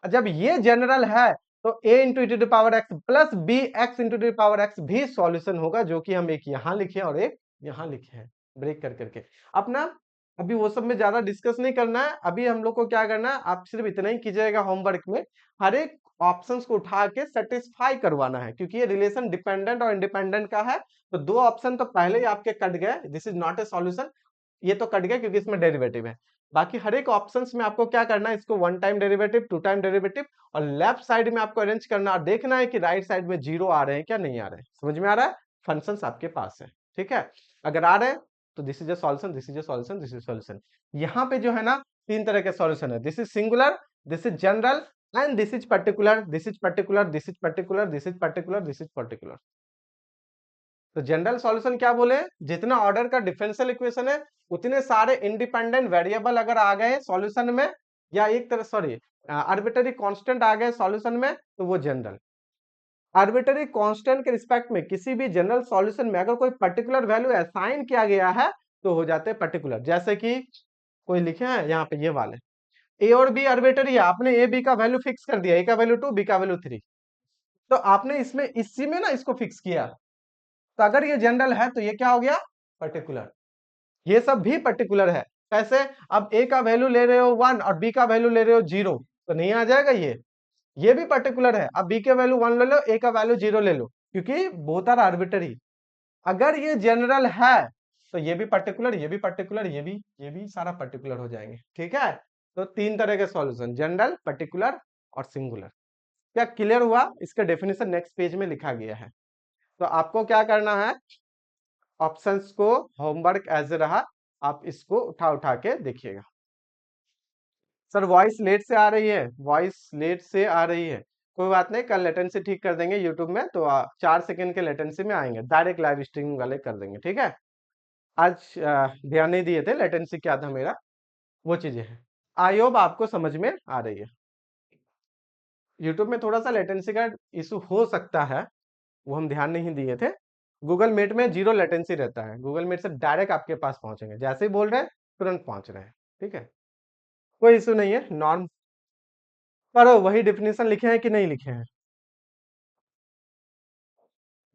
जब ये जनरल है तो a into t power x plus b x into t power x भी सॉल्यूशन होगा, जो कि हम एक यहां लिखे और एक यहां लिखे हैं ब्रेक कर करके। अपना अभी वो सब में ज्यादा डिस्कस नहीं करना है, अभी हम लोग को क्या करना है, आप सिर्फ इतना ही कीजिएगा होमवर्क में, हर एक ऑप्शंस को उठा के सेटिस्फाई करवाना है, क्योंकि ये रिलेशन डिपेंडेंट और इंडिपेंडेंट का है। तो दो ऑप्शन तो पहले ही आपके कट गए, this is not A solution, ये तो कट गया क्योंकि इसमें डेरिवेटिव है। बाकी हर एक ऑप्शंस में आपको क्या करना है, इसको one time derivative, two time derivative, और लेफ्ट साइड में आपको अरेंज करना और देखना है कि राइट साइड में जीरो आ रहे हैं क्या नहीं आ रहे हैं, समझ में आ रहा है, फंक्शंस आपके पास है, ठीक है। अगर आ रहे हैं तो this is a solution, this is a solution, this is solution. यहाँ पे जो है ना तीन तरह के सॉल्यूशन है, this is singular, this is general and this is particular, this is particular, this is particular, this is particular, this is particular. तो जनरल सॉल्यूशन क्या बोले, जितना ऑर्डर का डिफरेंशियल इक्वेशन है उतने सारे इंडिपेंडेंट वेरिएबल अगर आ गए सॉल्यूशन में, या एक तरह सॉरी आर्बिट्ररी कांस्टेंट आ गए सॉल्यूशन में, तो वो जनरल। आर्बिट्ररी कांस्टेंट के रिस्पेक्ट में किसी भी जनरल सॉल्यूशन में अगर कोई पर्टिकुलर वैल्यू असाइन किया गया है तो हो जाते हैं पर्टिकुलर। जैसे कि कोई लिखे हैं यहाँ पे ये वाले ए और बी आर्बिट्ररी है, आपने ए बी का वैल्यू फिक्स कर दिया, ए का वैल्यू 2, बी का वैल्यू 3, तो आपने इसमें इसी में ना इसको फिक्स किया, तो अगर ये जनरल है तो ये क्या हो गया, पर्टिकुलर। ये सब भी पर्टिकुलर है, कैसे, अब ए का वैल्यू ले रहे हो 1 और बी का वैल्यू ले रहे हो 0, तो नहीं आ जाएगा ये भी पर्टिकुलर है। अब बी के वैल्यू 1 ले लो, ए का वैल्यू 0 ले लो, क्योंकि बोथ आर आर्बिट्ररी। अगर ये जनरल है तो ये भी पर्टिकुलर, ये भी पर्टिकुलर, ये भी सारा पर्टिकुलर हो जाएंगे, ठीक है। तो तीन तरह के सॉल्यूशन, जनरल, पर्टिकुलर और सिंगुलर। क्या क्लियर हुआ, इसका डेफिनेशन नेक्स्ट पेज में लिखा गया है। तो आपको क्या करना है, ऑप्शंस को होमवर्क एज रहा, आप इसको उठा उठा के देखिएगा। सर वॉइस लेट से आ रही है, वॉइस लेट से आ रही है, कोई बात नहीं, कल लेटेंसी ठीक कर देंगे यूट्यूब में, तो 4 सेकंड के लेटेंसी में आएंगे, डायरेक्ट लाइव स्ट्रीमिंग वाले कर देंगे, ठीक है। आज ध्यान नहीं दिए थे लेटेंसी क्या था मेरा, वो चीजें हैं, आई होप आपको समझ में आ रही है। यूट्यूब में थोड़ा सा लेटेंसी का इशू हो सकता है, वो हम ध्यान नहीं दिए थे। गूगल मीट में 0 लेटेंसी रहता है, गूगल मीट से डायरेक्ट आपके पास पहुंचेंगे, जैसे ही बोल रहे हैं तुरंत पहुंच रहे हैं, ठीक है, कोई इशू नहीं है, नॉर्म। पर वही डिफिनेशन लिखे हैं कि नहीं लिखे हैं,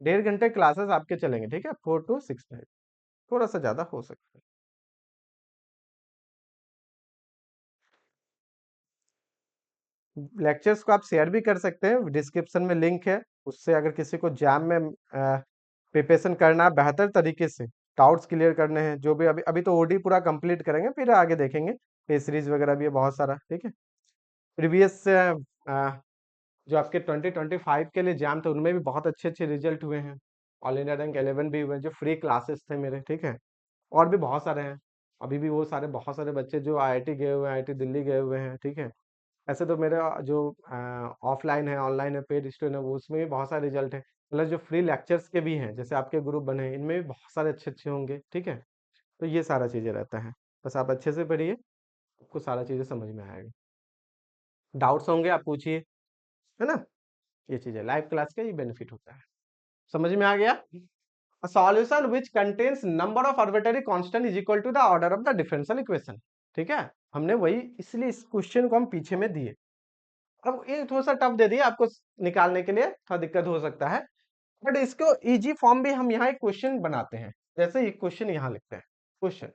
1.5 घंटे क्लासेस आपके चलेंगे, ठीक है, 4 to 6, थोड़ा सा ज्यादा हो सकता है। लेक्चर्स को आप शेयर भी कर सकते हैं, डिस्क्रिप्शन में लिंक है, उससे अगर किसी को जैम में प्रिपरेशन करना है बेहतर तरीके से, डाउट्स क्लियर करने हैं, जो भी अभी अभी तो ओडी पूरा कंप्लीट करेंगे, फिर आगे देखेंगे टेस्ट सीरीज वगैरह भी है बहुत सारा, ठीक है। प्रीवियस जो आपके 2025 के लिए एग्जाम थे उनमें भी बहुत अच्छे अच्छे रिजल्ट हुए हैं, ऑल इंडिया रैंक 11 भी हुए हैं, जो फ्री क्लासेस थे मेरे, ठीक है। और भी बहुत सारे हैं, अभी भी वो सारे बहुत सारे बच्चे जो आईआईटी गए हुए हैं, आईआईटी दिल्ली गए हुए हैं, ठीक है। ऐसे तो मेरा जो ऑफलाइन है, ऑनलाइन है, पेड स्टूडेंट है, वो उसमें भी बहुत सारे रिजल्ट है, प्लस जो फ्री लेक्चर्स के भी हैं, जैसे आपके ग्रुप बने हैं, इनमें भी बहुत सारे अच्छे अच्छे होंगे, ठीक है। तो ये सारा चीज़ें रहता है, बस आप अच्छे से पढ़िए, आपको सारा चीज़ें समझ में आएगा। डाउट्स होंगे आप पूछिए, है ना। ये चीज़ है, लाइव क्लास का ये बेनिफिट होता है। समझ में आ गया। A solution which contains number of arbitrary constant is equal to the order of the differential equation, ठीक है। हमने वही इसलिए इस क्वेश्चन को हम पीछे में दिए। अब ये थोड़ा सा टफ दे दिए आपको, निकालने के लिए थोड़ा दिक्कत हो सकता है, बट इसको इजी फॉर्म भी हम यहाँ एक क्वेश्चन बनाते हैं, जैसे ये क्वेश्चन यहाँ लिखते हैं, क्वेश्चन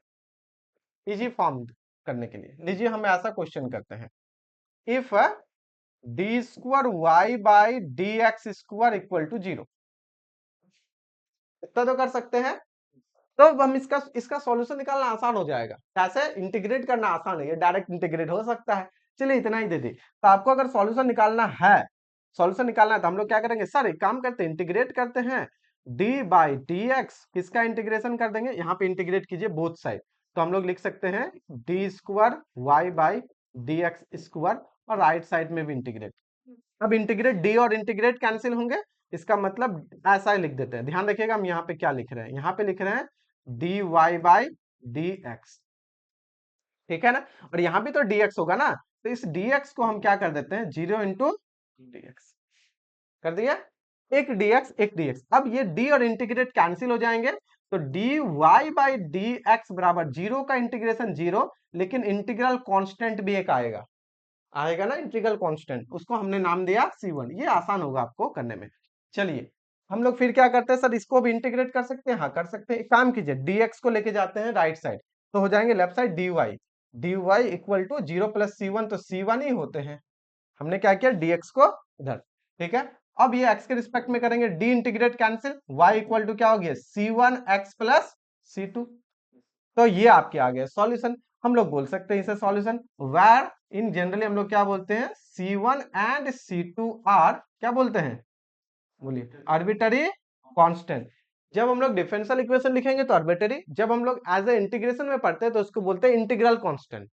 इजी फॉर्म करने के लिए लीजिए हम ऐसा क्वेश्चन करते हैं, if d square Y by D x square equal to 0, इतना तो कर सकते हैं। तो हम इसका सॉल्यूशन निकालना आसान हो जाएगा, कैसे इंटीग्रेट करना आसान है, ये डायरेक्ट इंटीग्रेट हो सकता है, चलिए इतना ही दे दी। तो आपको अगर सॉल्यूशन निकालना है, तो हम लोग क्या करेंगे सर, एक काम करते हैं, इंटीग्रेट करते हैं, d बाई डी एक्स किसका इंटीग्रेशन कर देंगे, यहाँ पे इंटीग्रेट कीजिए बोथ साइड, तो हम लोग लिख सकते हैं d square Y by D x square, और राइट साइड में भी इंटीग्रेट। अब इंटीग्रेट डी और इंटीग्रेट कैंसिल होंगे, इसका मतलब ऐसा ही लिख देते हैं, ध्यान रखिएगा हम यहाँ पे क्या लिख रहे हैं, यहाँ पे लिख रहे हैं d Y by D x, ठीक है ना, और यहाँ भी तो dx होगा ना, तो इस dx को हम क्या कर देते हैं 0 इंटू dx कर दिया, एक dx। अब ये d और इंटीग्रेट कैंसिल हो जाएंगे, तो dy बाई dx बराबर 0 का इंटीग्रेशन 0, लेकिन इंटीग्रल कांस्टेंट भी एक आएगा ना, इंटीग्रल कांस्टेंट, उसको हमने नाम दिया c1, ये आसान होगा आपको करने में। चलिए हम लोग फिर क्या करते हैं सर, इसको भी इंटीग्रेट कर सकते हैं, हाँ कर सकते हैं, एक काम कीजिए dx को लेके जाते हैं राइट साइड, तो हो जाएंगे left side dy equal to 0 plus c1, तो c1 ही होते हैं, हमने क्या किया dx को इधर, ठीक है। अब ये x के रिस्पेक्ट में करेंगे, d integrate cancel, y equal to क्या हो गया c1 x प्लस c2, तो ये आपके आ गया सॉल्यूशन। हम लोग बोल सकते हैं इसे सॉल्यूशन, वेयर इन जनरली हम लोग क्या बोलते हैं, c1 एंड c2 आर क्या बोलते हैं, बोलिए आर्बिट्ररी कांस्टेंट। जब हम लोग डिफरेंशियल इक्वेशन लिखेंगे तो आर्बिट्ररी, जब हम लोग एज ए इंटीग्रेशन में पढ़ते हैं तो उसको बोलते हैं इंटीग्रल कांस्टेंट।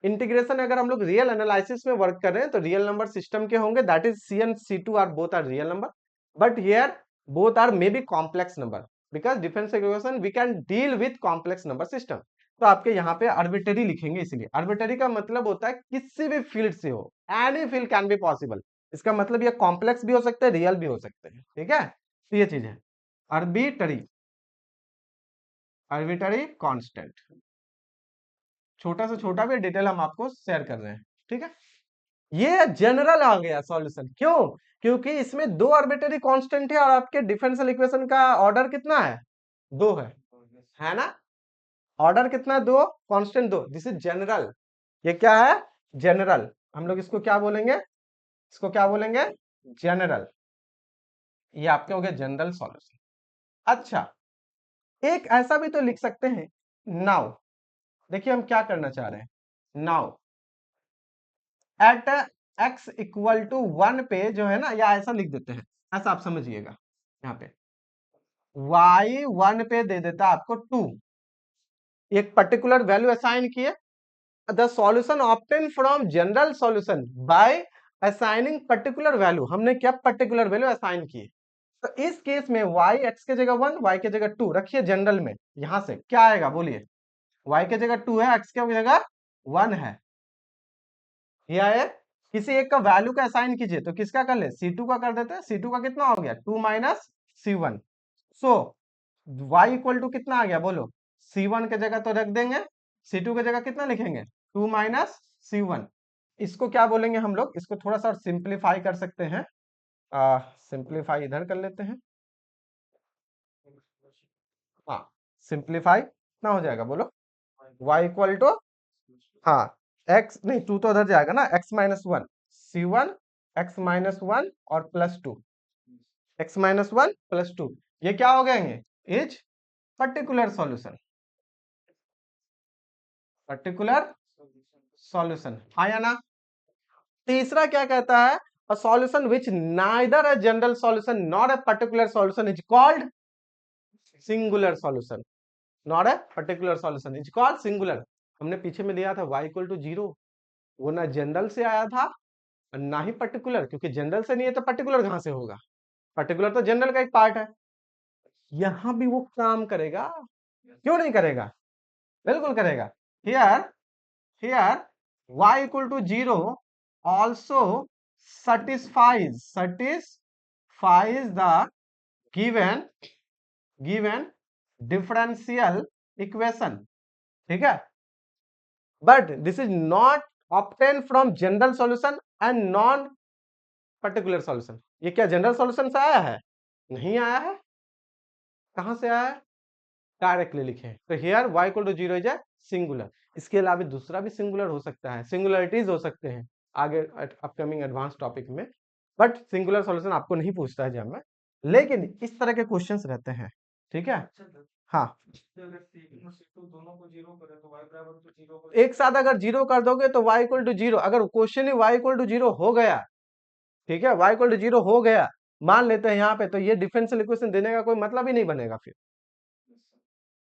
इंटीग्रेशन अगर हम लोग रियल एनालिसिस में वर्क कर रहे हैं तो रियल नंबर सिस्टम के होंगे, that is c and c2 are both are real number, but here both are may be complex number, because differential equation we can deal with complex number system. तो आपके यहाँ पे arbitrary लिखेंगे, इसलिए arbitrary का मतलब होता है किसी भी फील्ड से हो, any field can be possible, इसका मतलब ये कॉम्प्लेक्स भी हो सकते हैं, रियल भी हो सकते हैं, ठीक है। तो ये चीज है आर्बिट्ररी कांस्टेंट, छोटा से छोटा भी डिटेल हम आपको शेयर कर रहे हैं, ठीक है। ये जनरल आ गया सॉल्यूशन, क्यों, क्योंकि इसमें दो आर्बिट्ररी कांस्टेंट है और आपके डिफरेंशियल इक्वेशन का ऑर्डर कितना है, दो है ना, ऑर्डर कितना है, दो, कांस्टेंट दो, दिस इज जनरल, ये क्या है जनरल, हम लोग इसको क्या बोलेंगे, इसको क्या बोलेंगे जनरल, ये आपके हो गए जनरल सॉल्यूशन। अच्छा एक ऐसा भी तो लिख सकते हैं, नाउ देखिए हम क्या करना चाह रहे हैं, now at x equal to 1 पे जो है ना, या ऐसा लिख देते हैं, ऐसा आप समझिएगा, यहाँ पे y 1 पे दे देता आपको 2, एक पर्टिकुलर वैल्यू असाइन किए, the solution obtain from general solution bye assigning particular value, हमने क्या पर्टिकुलर वैल्यू असाइन किए, तो इस केस में y x के जगह 1, y के जगह 2 रखिए जनरल में, यहां से क्या आएगा बोलिए, y के जगह 2 है, x के जगह 1 है, ये है, किसी एक का वैल्यू का असाइन कीजिए, तो किसका कर ले, c2 का कर देते हैं, c2 का कितना हो गया 2 minus c1, so y equal to कितना आ गया बोलो, c1 के जगह तो रख देंगे, c2 के जगह कितना लिखेंगे 2 माइनस c1, इसको क्या बोलेंगे हम लोग, इसको थोड़ा सा सिंप्लीफाई कर सकते हैं, सिंप्लीफाई इधर कर लेते हैं, हाँ सिंप्लीफाई कितना हो जाएगा बोलो, y इक्वल टू, हाँ x नहीं 2 तो उधर जाएगा ना, x minus 1 c1 x minus 1 और प्लस 2, x माइनस 1 प्लस 2, ये क्या हो गए? Is particular solution, particular solution. आया ना? तीसरा क्या कहता है? A solution which neither a general solution not a particular solution is called singular solution. Not a particular solution is called singular. हमने पीछे में दिया था y इक्वल टू 0, वो ना जनरल से आया था और ना ही पर्टिकुलर, क्योंकि जनरल से नहीं है तो पर्टिकुलर कहां से होगा? पर्टिकुलर तो जनरल का एक पार्ट है। यहां भी वो काम करेगा, क्यों नहीं करेगा? बिल्कुल करेगा। Here here y equal to 0 also satisfies the given differential equation, ठीक है? but this is not obtained from general solution and non particular solution। ये क्या जनरल सॉल्यूशन से आया है? नहीं आया है। कहां से आया है? डायरेक्टली लिखे तो here y equal to 0 is a singular. इसके अलावा दूसरा भी सिंगुलर हो सकता है, सिंगुलरिटीज हो सकते हैं आगे अपकमिंग एडवांस टॉपिक में, बट सिंगुलर सॉल्यूशन आपको नहीं पूछता है जब में, लेकिन इस तरह के क्वेश्चंस रहते हैं, ठीक है? हाँ, एक साथ अगर जीरो कर दोगे तो y इक्वल टू 0, अगर क्वेश्चन ही y इक्वल टू 0 हो गया, ठीक है, y इक्वल टू 0 हो गया, मान लेते हैं यहाँ पे, तो ये डिफरेंशियल इक्वेशन देने का कोई मतलब ही नहीं बनेगा फिर,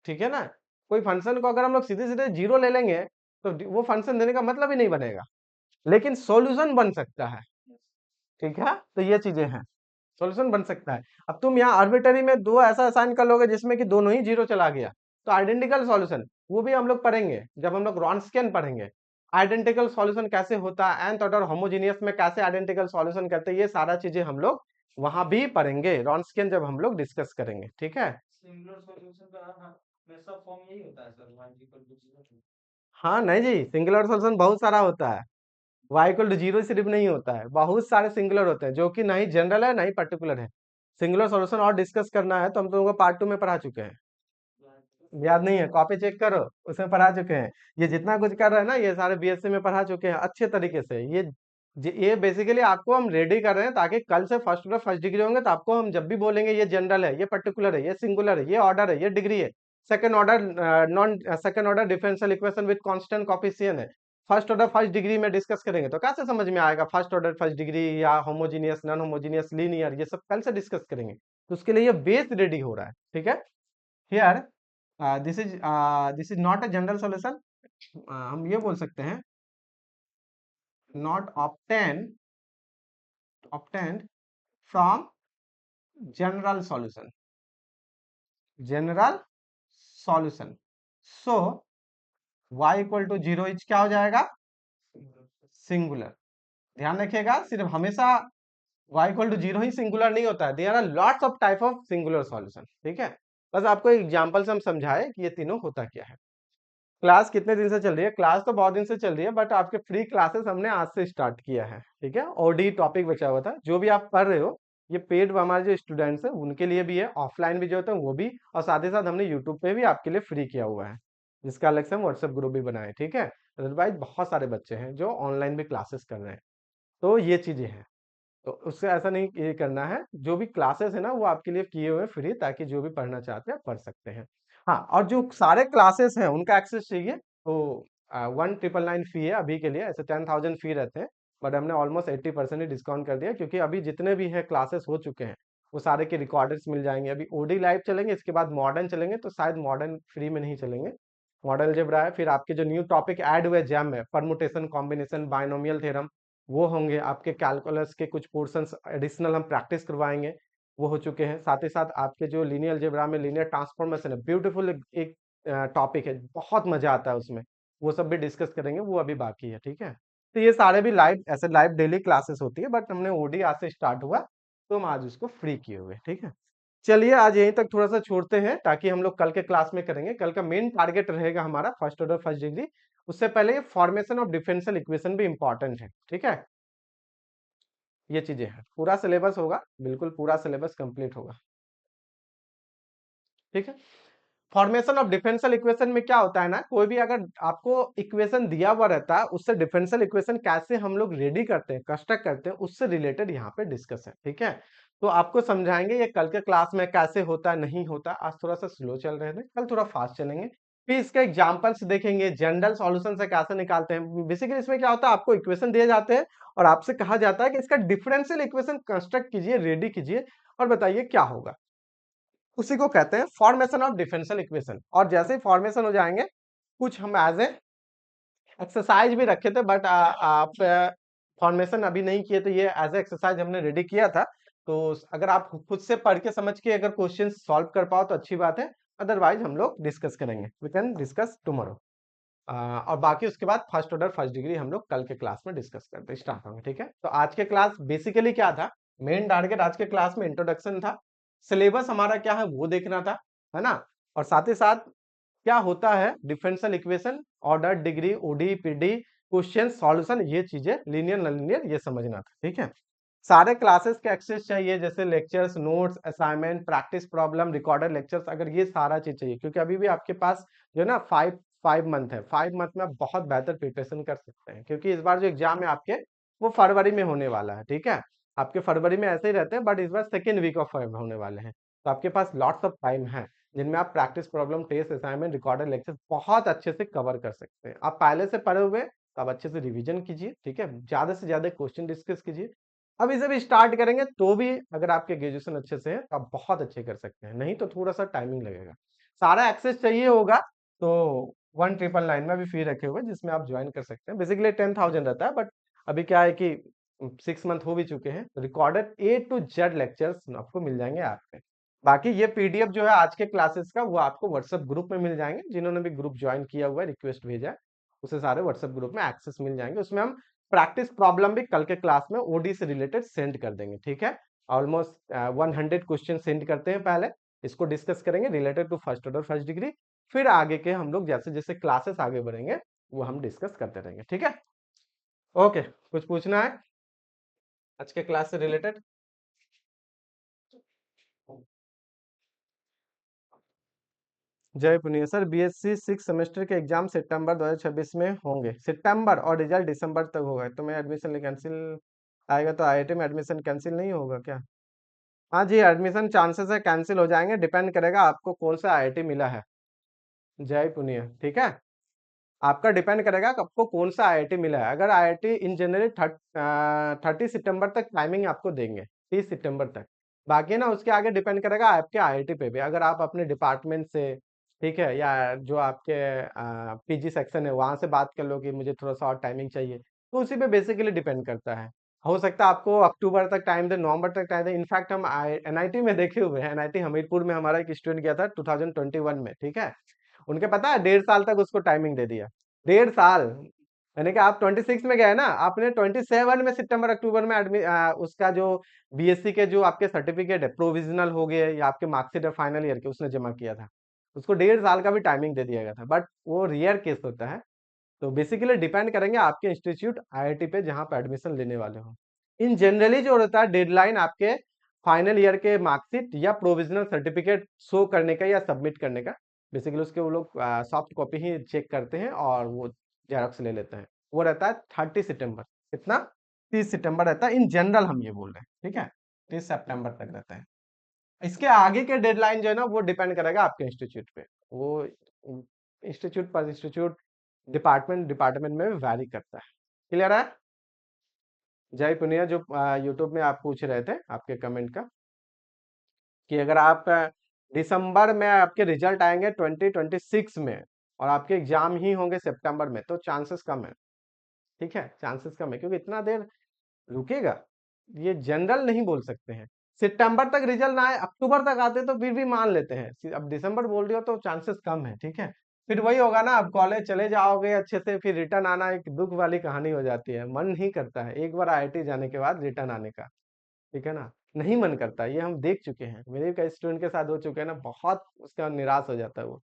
ठीक है ना? कोई फंक्शन को अगर हम लोग सीधे सीधे 0 ले लेंगे तो वो फंक्शन देने का मतलब ही नहीं बनेगा, लेकिन सॉल्यूशन बन सकता है, ठीक है? तो ये चीजें हैं, सॉल्यूशन बन सकता है। अब तुम यहाँ आर्बिट्ररी में दो ऐसा असाइन कर लोगे जिसमें कि दोनों ही 0 चला गया, तो आइडेंटिकल सॉल्यूशन वो भी हम लोग पढ़ेंगे जब हम लोग रॉन्स्कियन पढ़ेंगे। आइडेंटिकल सॉल्यूशन कैसे होता है, nth ऑर्डर होमोजेनियस में कैसे आइडेंटिकल सॉल्यूशन करते हैं, ये सारा चीजें हम लोग वहां भी पढ़ेंगे रॉन्स्कियन जब हम लोग डिस्कस करेंगे, ठीक है? हाँ नहीं जी, सिंगुलर सॉल्यूशन बहुत सारा होता है, y इक्वल टू 0 सिर्फ नहीं होता है, बहुत सारे सिंगुलर होते हैं जो कि नहीं जनरल है नहीं पर्टिकुलर है। सिंगुलर सॉल्यूशन और डिस्कस करना है तो हम तुमको पार्ट 2 में पढ़ा चुके हैं, याद नहीं है? कॉपी चेक करो, उसमें पढ़ा चुके हैं। ये जितना कुछ कर रहे हैं ना, ये सारे बीएससी में पढ़ा चुके हैं अच्छे तरीके से। ये बेसिकली आपको हम रेडी कर रहे हैं ताकि कल से फर्स्ट डिग्री होंगे तो आपको हम जब भी बोलेंगे ये जनरल है, ये पर्टिकुलर है, ये सिंगुलर है, ये ऑर्डर है, ये डिग्री है, second order differential equation with constant coefficient है, फर्स्ट ऑर्डर फर्स्ट डिग्री में डिस्कस करेंगे तो कैसे समझ में आएगा फर्स्ट ऑर्डर फर्स्ट डिग्री या होमोजीनियस नॉन होमोजीनियस लीनियर, ये सब कल से डिस्कस करेंगे। तो उसके लिए ये बेस रेडी हो रहा है, ठीक है? Here this is not a general solution, हम ये बोल सकते हैं not obtained from general solution, general solution. So y equal to 0 is क्या हो जाएगा? सिंगुलर। ध्यान रखिएगा, सिर्फ हमेशा y इक्वल टू 0 ही सिंगुलर नहीं होता है, there are lots of type of singular solution, ठीक है? बस आपको एग्जांपल से हम समझाए कि ये तीनों होता क्या है। क्लास कितने दिन से चल रही है? क्लास तो बहुत दिन से चल रही है, बट आपके फ्री क्लासेस हमने आज से स्टार्ट किया है, ठीक है? ओडी टॉपिक बचा हुआ था, जो भी आप पढ़ रहे हो ये पेड हमारे जो स्टूडेंट्स हैं उनके लिए भी है, ऑफलाइन भी जो होता है वो भी, और साथ ही साथ हमने यूट्यूब पे भी आपके लिए फ्री किया हुआ है, जिसका अलग से हम व्हाट्सएप ग्रुप भी बनाए, ठीक है? अदरवाइज बहुत सारे बच्चे हैं जो ऑनलाइन भी क्लासेस कर रहे हैं, तो ये चीजें हैं। तो उससे ऐसा नहीं ये करना है, जो भी क्लासेस है ना वो आपके लिए किए हुए फ्री, ताकि जो भी पढ़ना चाहते हैं पढ़ सकते हैं। हाँ, और जो सारे क्लासेस हैं उनका एक्सेस चाहिए तो 1999 फी है अभी के लिए, ऐसे 10,000 फी रहते हैं, बट हमने ऑलमोस्ट 80% ही डिस्काउंट कर दिया, क्योंकि अभी जितने भी है क्लासेस हो चुके हैं वो सारे के रिकॉर्डर्स मिल जाएंगे। अभी ओडी लाइव चलेंगे, इसके बाद मॉडर्न चलेंगे, तो शायद मॉडर्न फ्री में नहीं चलेंगे, मॉडल अलजेब्रा है, फिर आपके जो न्यू टॉपिक ऐड हुए जैम में, परमुटेशन, कॉम्बिनेशन, बाइनोमियल थ्योरम, वो होंगे। आपके कैलकुलस के कुछ पोर्शंस एडिशनल हम प्रैक्टिस करवाएंगे, वो हो चुके हैं। साथ ही साथ आपके जो लीनियर अलजेब्रा में लीनियर ट्रांसफॉर्मेशन है, ब्यूटीफुल एक टॉपिक है, बहुत मजा आता है उसमें, वो सब भी डिस्कस करेंगे, वो अभी बाकी है, ठीक है? तो ये सारे भी लाइव, ऐसे लाइव डेली क्लासेस होती है, बट हमने ओडी आज से स्टार्ट हुआ तो हम आज उसको फ्री किए हुए, ठीक है? चलिए आज यहीं तक थोड़ा सा छोड़ते हैं, ताकि हम लोग कल के क्लास में करेंगे। कल का मेन टारगेट रहेगा हमारा फर्स्ट ऑर्डर फर्स्ट डिग्री, उससे पहले फॉर्मेशन ऑफ डिफरेंशियल इक्वेशन भी इंपॉर्टेंट है, ठीक है? ये चीजें हैं, पूरा सिलेबस होगा, बिल्कुल पूरा सिलेबस कंप्लीट होगा, ठीक है? फॉर्मेशन ऑफ डिफरेंशियल इक्वेशन में क्या होता है ना, कोई भी अगर आपको इक्वेशन दिया हुआ रहता है, उससे डिफरेंशियल इक्वेशन कैसे हम लोग रेडी करते हैं, कंस्ट्रक्ट करते हैं, उससे रिलेटेड यहाँ पे डिस्कस है, ठीक है? तो आपको समझाएंगे ये कल के क्लास में कैसे होता नहीं होता। आज थोड़ा सा स्लो चल रहे थे, कल थोड़ा फास्ट चलेंगे। फिर इसके एग्जाम्पल्स देखेंगे, जनरल सॉल्यूशन से कैसे निकालते हैं। बेसिकली इसमें क्या होता है, आपको इक्वेशन दिए जाते हैं और आपसे कहा जाता है कि इसका डिफरेंशियल इक्वेशन कंस्ट्रक्ट कीजिए, रेडी कीजिए और बताइए क्या होगा। उसी को कहते हैं फॉर्मेशन ऑफ डिफरेंशियल इक्वेशन। और जैसे ही फॉर्मेशन हो जाएंगे, कुछ हम एज ए एक्सरसाइज भी रखे थे, बट आप फॉर्मेशन अभी नहीं किए, तो ये एज ए एक्सरसाइज हमने रेडी किया था। तो अगर आप खुद से पढ़ के समझ के अगर क्वेश्चन सॉल्व कर पाओ तो अच्छी बात है, अदरवाइज हम लोग डिस्कस करेंगे, वी कैन डिस्कस टुमारो। और बाकी उसके बाद फर्स्ट ऑर्डर फर्स्ट डिग्री हम लोग कल के क्लास में डिस्कस करते स्टार्ट होंगे, ठीक है। तो आज के क्लास बेसिकली क्या था, मेन टारगेट आज के क्लास में इंट्रोडक्शन था, सिलेबस हमारा क्या है वो देखना था, है ना। और साथ ही साथ क्या होता है differential equation, order, degree, OD, PD, question solution, ये चीजें लिनियर नॉन लिनियर ये समझना था, ठीक है। सारे क्लासेस के एक्सेस चाहिए, जैसे lectures, notes, assignment, practice problem, recorded lectures, अगर ये सारा चीज चाहिए, क्योंकि अभी भी आपके पास जो है ना 5 मंथ है, 5 मंथ में आप बहुत बेहतर प्रिपरेशन कर सकते हैं, क्योंकि इस बार जो एग्जाम है आपके वो फरवरी में होने वाला है, ठीक है। आपके फरवरी में ऐसे ही रहते हैं, बट इस बार सेकेंड वीक ऑफ होने वाले हैं, तो आपके पास लॉट्स ऑफ टाइम है जिनमें आप practice problem, test, assignment, recorded lecture बहुत अच्छे से कवर कर सकते हैं। आप पहले से पढ़े हुए तो आप अच्छे से रिवीजन कीजिए, ठीक है, ज्यादा से ज्यादा क्वेश्चन डिस्कस कीजिए। अब इसे भी स्टार्ट करेंगे तो भी अगर आपके ग्रेजुएशन अच्छे से है तो आप बहुत अच्छे कर सकते हैं, नहीं तो थोड़ा सा टाइमिंग लगेगा। सारा एक्सेस चाहिए होगा तो 1999 में भी फी रखे हुए जिसमें आप ज्वाइन कर सकते हैं। बेसिकली 10,000 रहता है, बट अभी क्या है कि 6 मंथ हो भी चुके हैं, recorded A to Z lectures आपको मिल जाएंगे ऐप पे। बाकी ये पीडीएफ जो है आज के क्लासेस का वो आपको व्हाट्सएप ग्रुप में मिल जाएंगे, जिन्होंने भी ग्रुप ज्वाइन किया हुआ है, रिक्वेस्ट भेजा है, उसे सारे व्हाट्सएप ग्रुप में एक्सेस मिल जाएंगे। उसमें हम प्रैक्टिस प्रॉब्लम भी कल के क्लास में ओडी से रिलेटेड सेंड कर देंगे, ठीक है। ऑलमोस्ट 100 क्वेश्चन सेंड करते हैं पहले, इसको डिस्कस करेंगे related to first order first degree, फिर आगे के हम लोग जैसे जैसे क्लासेस आगे बढ़ेंगे वो हम डिस्कस करते रहेंगे, ठीक है। ओके, कुछ पूछना है आज के क्लास से रिलेटेड? जय पुनिया सर, बीएससी 6 सेमेस्टर के एग्जाम सितंबर 2026 में होंगे, सितंबर, और रिजल्ट दिसंबर तक होगा, तो मैं एडमिशन कैंसिल आएगा तो आईआईटी में एडमिशन कैंसिल नहीं होगा क्या? हाँ जी, एडमिशन चांसेस है कैंसिल हो जाएंगे, डिपेंड करेगा आपको कौन सा आईआईटी मिला है। जय पुनिया, ठीक है, आपका डिपेंड करेगा कि आपको कौन सा आईआईटी मिला है। अगर आईआईटी इन जनरली 30 सितंबर तक टाइमिंग आपको देंगे, 30 सितंबर तक। बाकी ना उसके आगे डिपेंड करेगा आपके आईआईटी पे भी, अगर आप अपने डिपार्टमेंट से, ठीक है, या जो आपके पीजी सेक्शन है वहां से बात कर लो कि मुझे थोड़ा सा और टाइमिंग चाहिए, तो उसी पे बेसिकली डिपेंड करता है। हो सकता है आपको अक्टूबर तक टाइम दे, नवंबर तक टाइम दे। इनफैक्ट हम एनआईटी में देखे हुए हैं, एनआईटी हमीरपुर में हमारा एक स्टूडेंट गया था 2021 में, ठीक है, उनके पता है 1.5 साल तक उसको टाइमिंग दे दिया, 1.5 साल। यानी कि आप 26 में गए ना, आपने 27 में सितंबर अक्टूबर में उसका जो बीएससी के जो आपके सर्टिफिकेट है प्रोविजनल हो गए या आपके मार्कशीट है फाइनल ईयर के, उसने जमा किया था, उसको 1.5 साल का भी टाइमिंग दे दिया गया था, बट वो रेयर केस होता है। तो बेसिकली डिपेंड करेंगे आपके इंस्टीट्यूट आईआईटी पे जहां पे एडमिशन लेने वाले हो। इन जनरली जो रहता है डेडलाइन आपके फाइनल ईयर के मार्कशीट या प्रोविजनल सर्टिफिकेट शो करने का या सबमिट करने का, बेसिकली उसके वो लोग सॉफ्ट कॉपी ही चेक करते हैं और वो जेरॉक्स ले लेते हैं, वो रहता है 30 सितंबर। कितना? 30 सितंबर रहता है इन जनरल, हम ये बोल रहे हैं, ठीक है, 30 सितंबर तक रहता है। इसके आगे के डेडलाइन जो है ना वो डिपेंड करेगा आपके इंस्टीट्यूट पे, वो इंस्टीट्यूट पर इंस्टीट्यूट, डिपार्टमेंट डिपार्टमेंट में वैरी करता है। क्लियर है? जय पुनिया, जो यूट्यूब में आप पूछ रहे थे आपके कमेंट का कि अगर आप दिसंबर में आपके रिजल्ट आएंगे 2026 में और आपके एग्जाम ही होंगे सितंबर में, तो चांसेस कम है, ठीक है, चांसेस कम है, क्योंकि इतना देर रुकेगा ये जनरल नहीं बोल सकते हैं। सितंबर तक रिजल्ट ना आए, अक्टूबर तक आते तो फिर भी मान लेते हैं, अब दिसंबर बोल रही हो तो चांसेस कम है, ठीक है। फिर वही होगा ना, अब कॉलेज चले जाओगे अच्छे से, फिर रिटर्न आना एक दुख वाली कहानी हो जाती है, मन नहीं करता है एक बार आईआईटी जाने के बाद रिटर्न आने का, ठीक है ना, नहीं मन करता। ये हम देख चुके हैं, मेरे कई स्टूडेंट के साथ हो चुके हैं ना, बहुत उसका निराश हो जाता है वो।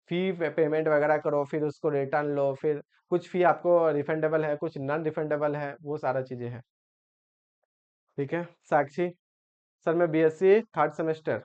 फी पेमेंट वगैरह करो, फिर उसको रिटर्न लो, फिर कुछ फी आपको रिफंडेबल है, कुछ नॉन रिफंडेबल है, वो सारा चीजें हैं, ठीक है। साक्षी, सर मैं बीएससी 3rd सेमेस्टर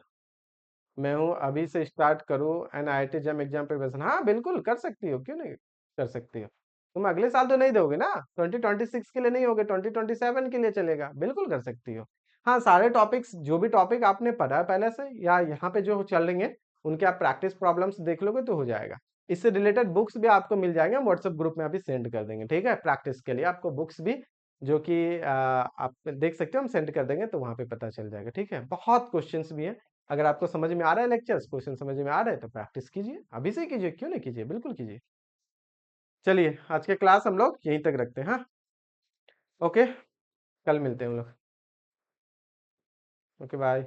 में हूँ, अभी से स्टार्ट करूँ एनआईटी जम एग्जाम प्रिपरेशन? हाँ बिल्कुल कर सकती हो, क्यों नहीं कर सकती हो। तुम अगले साल तो नहीं दोगे ना, 2026 के लिए नहीं होगे, 2027 के लिए चलेगा, बिल्कुल कर सकती हो। हाँ, सारे टॉपिक्स जो भी टॉपिक आपने पढ़ा है पहले से या यहाँ पे जो चल रही हैं उनके आप प्रैक्टिस प्रॉब्लम्स देख लोगे तो हो जाएगा। इससे रिलेटेड बुक्स भी आपको मिल जाएंगे, हम व्हाट्सएप ग्रुप में अभी सेंड कर देंगे, ठीक है। प्रैक्टिस के लिए आपको बुक्स भी जो कि आप देख सकते हो, हम सेंड कर देंगे तो वहाँ पे पता चल जाएगा, ठीक है। बहुत क्वेश्चंस भी हैं, अगर आपको समझ में आ रहा है लेक्चर्स, क्वेश्चन समझ में आ रहे हैं तो प्रैक्टिस कीजिए, अभी से कीजिए, क्यों नहीं कीजिए, बिल्कुल कीजिए। चलिए आज के क्लास हम लोग यहीं तक रखते हैं, हाँ ओके, कल मिलते हैं हम लोग, ओके बाय।